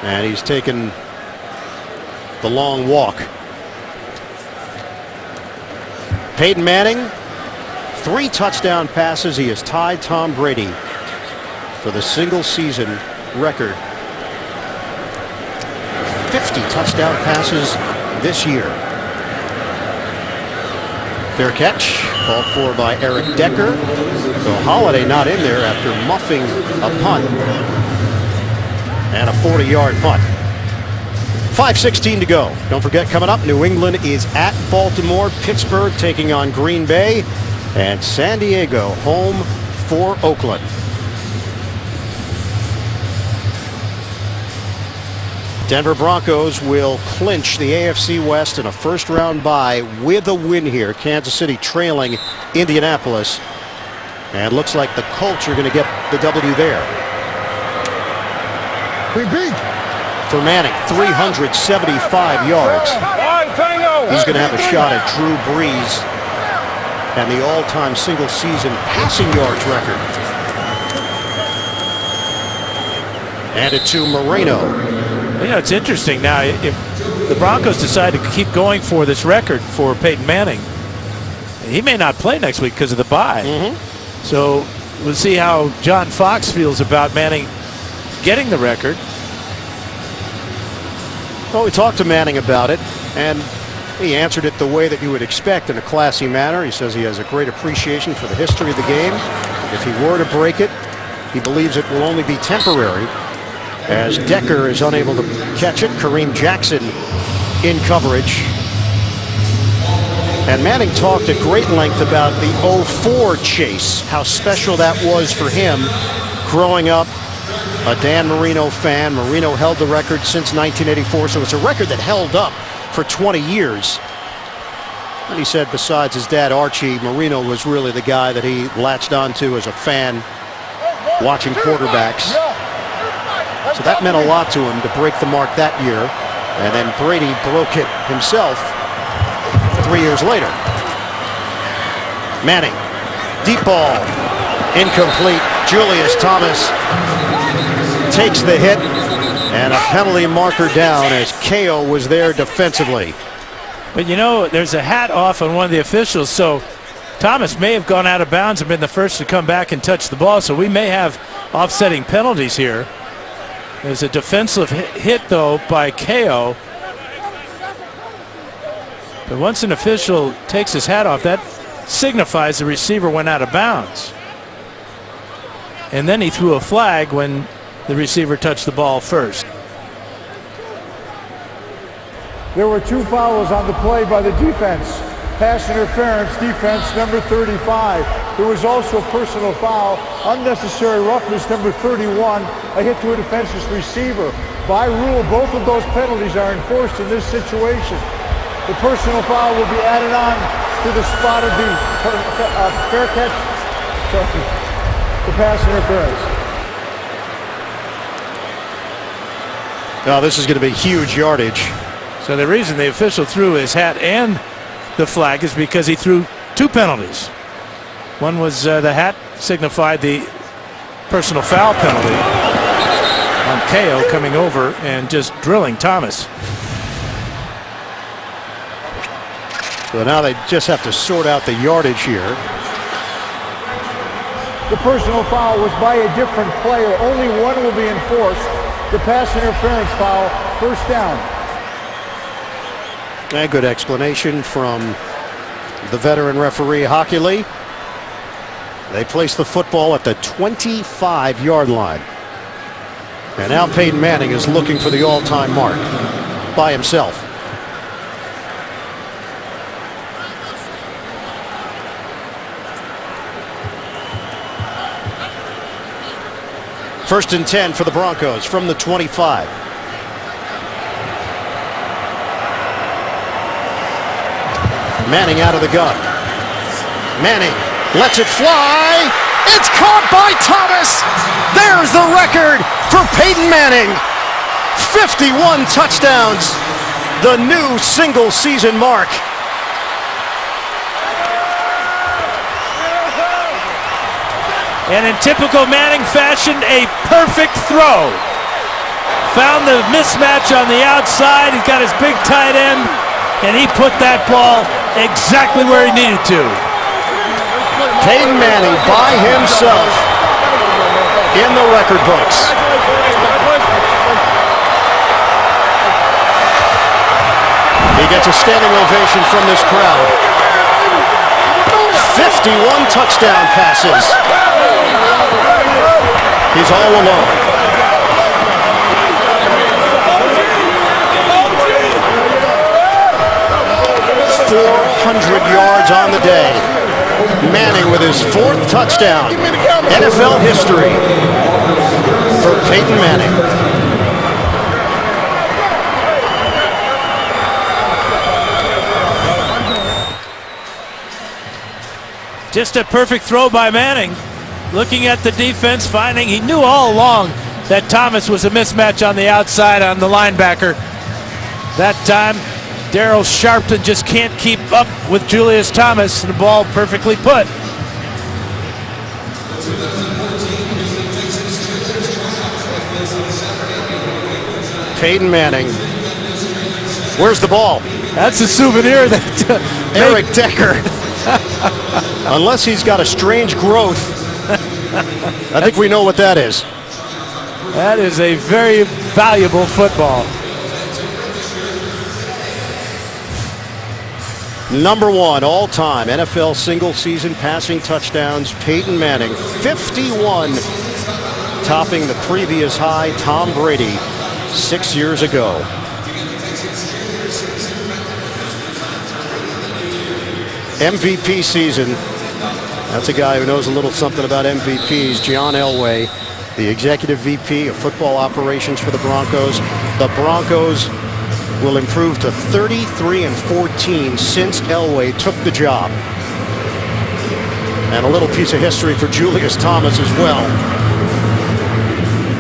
S1: and he's taken the long walk. Peyton Manning, 3 touchdown passes. He has tied Tom Brady for the single season record. 50 touchdown passes this year. Fair catch, called for by Eric Decker. So Holiday not in there after muffing a punt. And a 40-yard punt. 5:16 to go. Don't forget, coming up, New England is at Baltimore, Pittsburgh taking on Green Bay, and San Diego home for Oakland. Denver Broncos will clinch the AFC West in a first-round bye with a win here. Kansas City trailing Indianapolis. And looks like the Colts are going to get the W there. For Manning, 375 yards. He's going to have a shot at Drew Brees and the all-time single-season passing yards record. And it to Moreno.
S2: You know, it's interesting now. If the Broncos decide to keep going for this record for Peyton Manning, he may not play next week because of the bye. So we'll see how John Fox feels about Manning getting the record.
S1: Well, we talked to Manning about it, and he answered it the way that you would expect, in a classy manner. He says he has a great appreciation for the history of the game. If he were to break it, he believes it will only be temporary, as Decker is unable to catch it. Kareem Jackson in coverage. And Manning talked at great length about the 04 chase, how special that was for him growing up a Dan Marino fan. Marino held the record since 1984, so it's a record that held up for 20 years. And he said besides his dad Archie, Marino was really the guy that he latched onto as a fan watching quarterbacks. So that meant a lot to him to break the mark that year. And then Brady broke it himself 3 years later. Manning, deep ball, incomplete. Julius Thomas takes the hit, and a penalty marker down as KO was there defensively.
S2: But you know, there's a hat off on one of the officials, so Thomas may have gone out of bounds and been the first to come back and touch the ball, so we may have offsetting penalties here. There's a defensive hit, though, by KO. But once an official takes his hat off, that signifies the receiver went out of bounds. And then he threw a flag when the receiver touched the ball first.
S3: There were 2 fouls on the play by the defense. Pass interference, defense, number 35. There was also a personal foul, unnecessary roughness, number 31, a hit to a defenseless receiver. By rule, both of those penalties are enforced in this situation. The personal foul will be added on to the spot of the fair catch, the pass interference.
S1: Now this is going to be huge yardage.
S2: So the reason the official threw his hat and the flag is because he threw 2 penalties. One was the hat signified the personal foul penalty on KO coming over and just drilling Thomas.
S1: So now they just have to sort out the yardage here.
S3: The personal foul was by a different player. Only one will be enforced. The pass interference foul, first down.
S1: A good explanation from the veteran referee Hockey Lee. They place the football at the 25-yard line. And now Peyton Manning is looking for the all-time mark by himself. First and 10 for the Broncos from the 25. Manning out of the gun. Manning lets it fly. It's caught by Thomas. There's the record for Peyton Manning. 51 touchdowns. The new single season mark.
S2: And in typical Manning fashion, a perfect throw. Found the mismatch on the outside. He's got his big tight end, and he put that ball exactly where he needed to.
S1: Peyton Manning by himself in the record books. He gets a standing ovation from this crowd. 51 touchdown passes. He's all alone. 400 yards on the day. Manning with his 4th touchdown. NFL history for Peyton Manning.
S2: Just a perfect throw by Manning. Looking at the defense, finding he knew all along that Thomas was a mismatch on the outside on the linebacker. That time, Darryl Sharpton just can't keep up with Julius Thomas, and the ball perfectly put.
S1: Peyton Manning. Where's the ball?
S2: That's a souvenir that
S1: Eric Decker. Unless he's got a strange growth. I think we know what that is.
S2: That is a very valuable football.
S1: Number 1 all-time NFL single-season passing touchdowns, Peyton Manning, 51, topping the previous high, Tom Brady, 6 years ago. MVP season. That's a guy who knows a little something about MVPs, John Elway. the executive VP of football operations for the Broncos. The Broncos will improve to 33-14 since Elway took the job. And a little piece of history for Julius Thomas as well.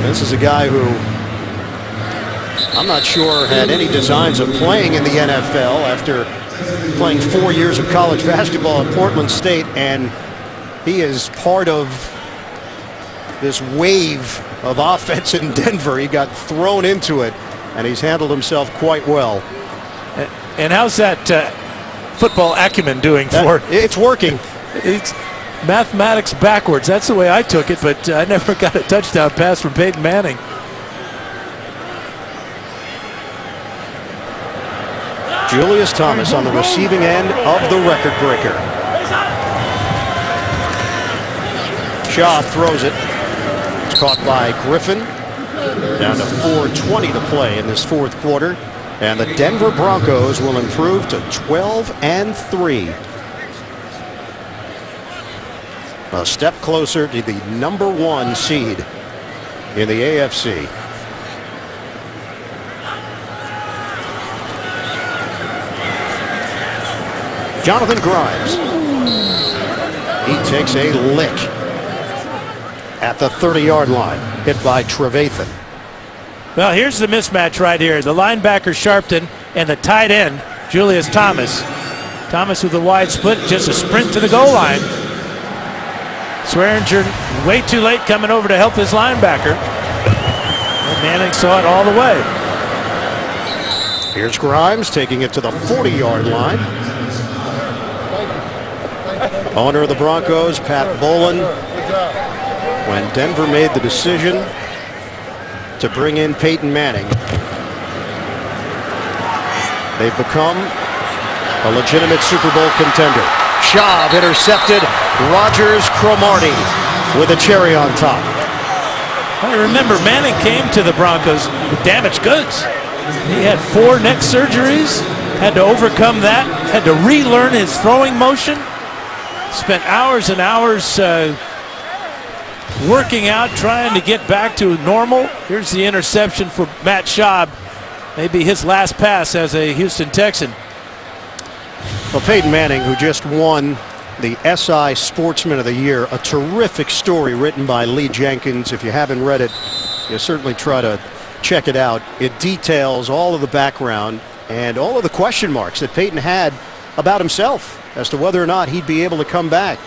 S1: This is a guy who I'm not sure had any designs of playing in the NFL after playing 4 years of college basketball at Portland State, and he is part of this wave of offense in Denver. He got thrown into it, and he's handled himself quite well.
S2: And how's that football acumen doing for?
S1: It's working.
S2: It's mathematics backwards. That's the way I took it, but I never got a touchdown pass from Peyton Manning.
S1: Julius Thomas on the receiving end of the record breaker. Shaw throws it. It's caught by Griffin. Down to 4:20 to play in this fourth quarter. And the Denver Broncos will improve to 12-3. A step closer to the #1 seed in the AFC. Jonathan Grimes. He takes a lick at the 30-yard line, hit by Trevathan.
S2: Well, here's the mismatch right here. The linebacker Sharpton and the tight end Julius Thomas. Thomas with a wide split, just a sprint to the goal line. Swearinger way too late coming over to help his linebacker. And Manning saw it all the way.
S1: Here's Grimes taking it to the 40-yard line. Owner of the Broncos, Pat Bowlen, when Denver made the decision to bring in Peyton Manning, they've become a legitimate Super Bowl contender. Schaub intercepted. Rodgers Cromartie with a cherry on top.
S2: I remember Manning came to the Broncos with damaged goods. He had 4 neck surgeries, had to overcome that, had to relearn his throwing motion. Spent hours and hours working out, trying to get back to normal. Here's the interception for Matt Schaub. Maybe his last pass as a Houston Texan.
S1: Well, Peyton Manning, who just won the SI Sportsman of the Year, a terrific story written by Lee Jenkins. If you haven't read it, you certainly try to check it out. It details all of the background and all of the question marks that Peyton had about himself as to whether or not he'd be able to come back,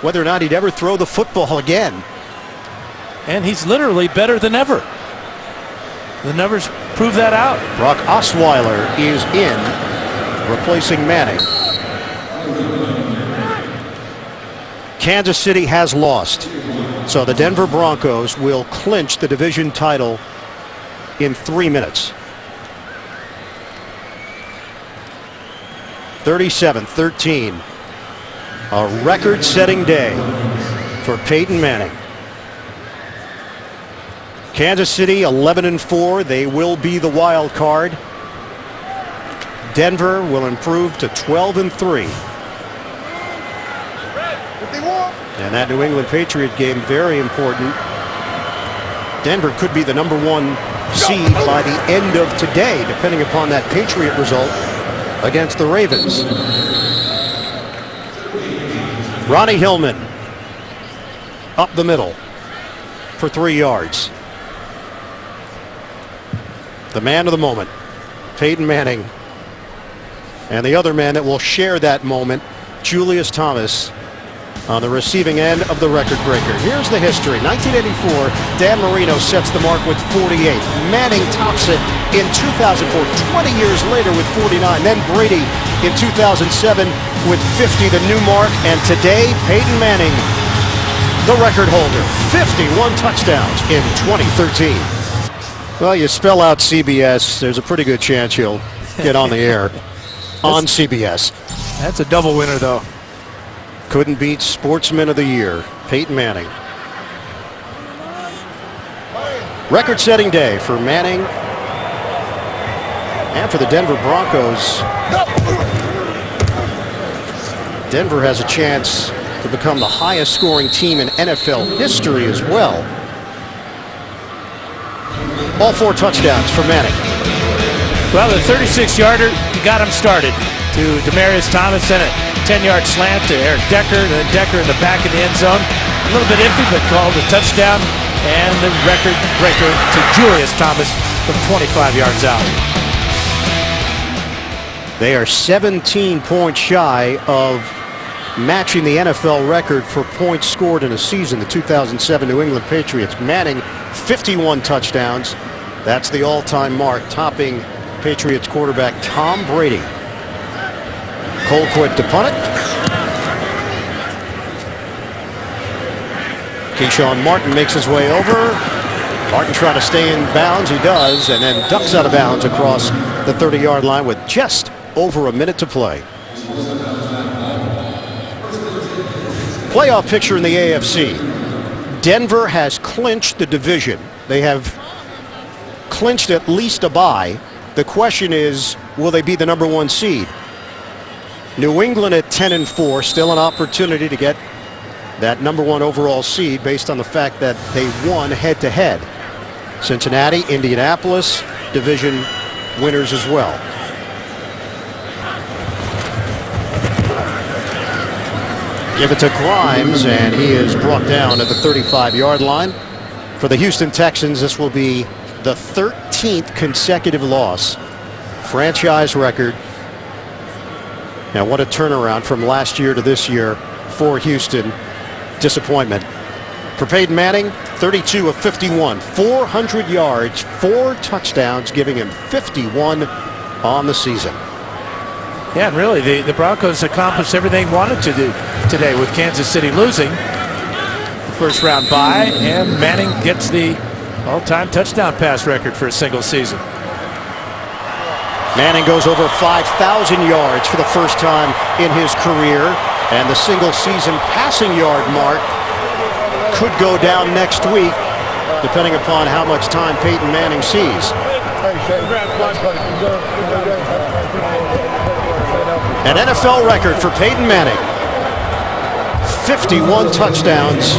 S1: whether or not he'd ever throw the football again.
S2: And he's literally better than ever. The numbers prove that out.
S1: Brock Osweiler is in, replacing Manning. Kansas City has lost, so the Denver Broncos will clinch the division title in 3 minutes. 37-13. A record-setting day for Peyton Manning. Kansas City 11-4. They will be the wild card. Denver will improve to 12-3. And that New England Patriot game, very important. Denver could be the #1 seed by the end of today, depending upon that Patriot result against the Ravens. Ronnie Hillman up the middle for 3 yards. The man of the moment, Peyton Manning. And the other man that will share that moment, Julius Thomas, on the receiving end of the record breaker. Here's the history. 1984, Dan Marino sets the mark with 48. Manning tops it in 2004, 20 years later with 49. Then Brady in 2007 with 50, the new mark. And today, Peyton Manning, the record holder, 51 touchdowns in 2013. Well, you spell out CBS, there's a pretty good chance you'll get on the air on CBS.
S2: That's a double winner, though.
S1: Couldn't beat Sportsman of the Year, Peyton Manning. Record-setting day for Manning and for the Denver Broncos. Denver has a chance to become the highest-scoring team in NFL history as well. All 4 touchdowns for Manning.
S2: Well, the 36-yarder got him started to Demaryius Thomas, and a 10-yard slant to Eric Decker, and then Decker in the back of the end zone. A little bit iffy, but called a touchdown, and the record breaker to Julius Thomas from 25 yards out.
S1: They are 17 points shy of matching the NFL record for points scored in a season, the 2007 New England Patriots. Manning, 51 touchdowns. That's the all-time mark, topping Patriots quarterback Tom Brady. Colquitt to punt it. Keyshawn Martin makes his way over. Martin trying to stay in bounds. He does, and then ducks out of bounds across the 30-yard line with just over a minute to play. Playoff picture in the AFC. Denver has clinched the division. They have clinched at least a bye. The question is, will they be the #1 seed? New England at 10-4, still an opportunity to get that #1 overall seed based on the fact that they won head-to-head. Cincinnati, Indianapolis, division winners as well. Give it to Grimes, and he is brought down at the 35-yard line. For the Houston Texans, this will be the 13th consecutive loss. Franchise record. Now, what a turnaround from last year to this year for Houston. Disappointment. For Peyton Manning, 32 of 51, 400 yards, 4 touchdowns, giving him 51 on the season.
S2: Yeah, and really, the Broncos accomplished everything they wanted to do today, with Kansas City losing the first round bye, and Manning gets the all-time touchdown pass record for a single season.
S1: Manning goes over 5,000 yards for the first time in his career, and the single season passing yard mark could go down next week, depending upon how much time Peyton Manning sees. An NFL record for Peyton Manning. 51 touchdowns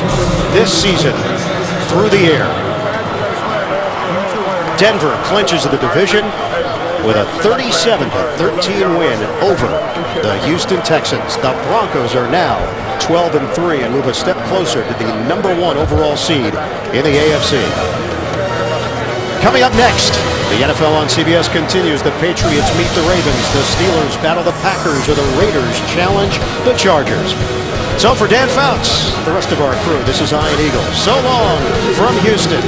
S1: this season through the air. Denver clinches the division with a 37-13 win over the Houston Texans. The Broncos are now 12-3 and move a step closer to the #1 overall seed in the AFC. Coming up next, the NFL on CBS continues. The Patriots meet the Ravens. The Steelers battle the Packers, or the Raiders challenge the Chargers. So for Dan Fouts, the rest of our crew, this is Ian Eagle. So long from Houston.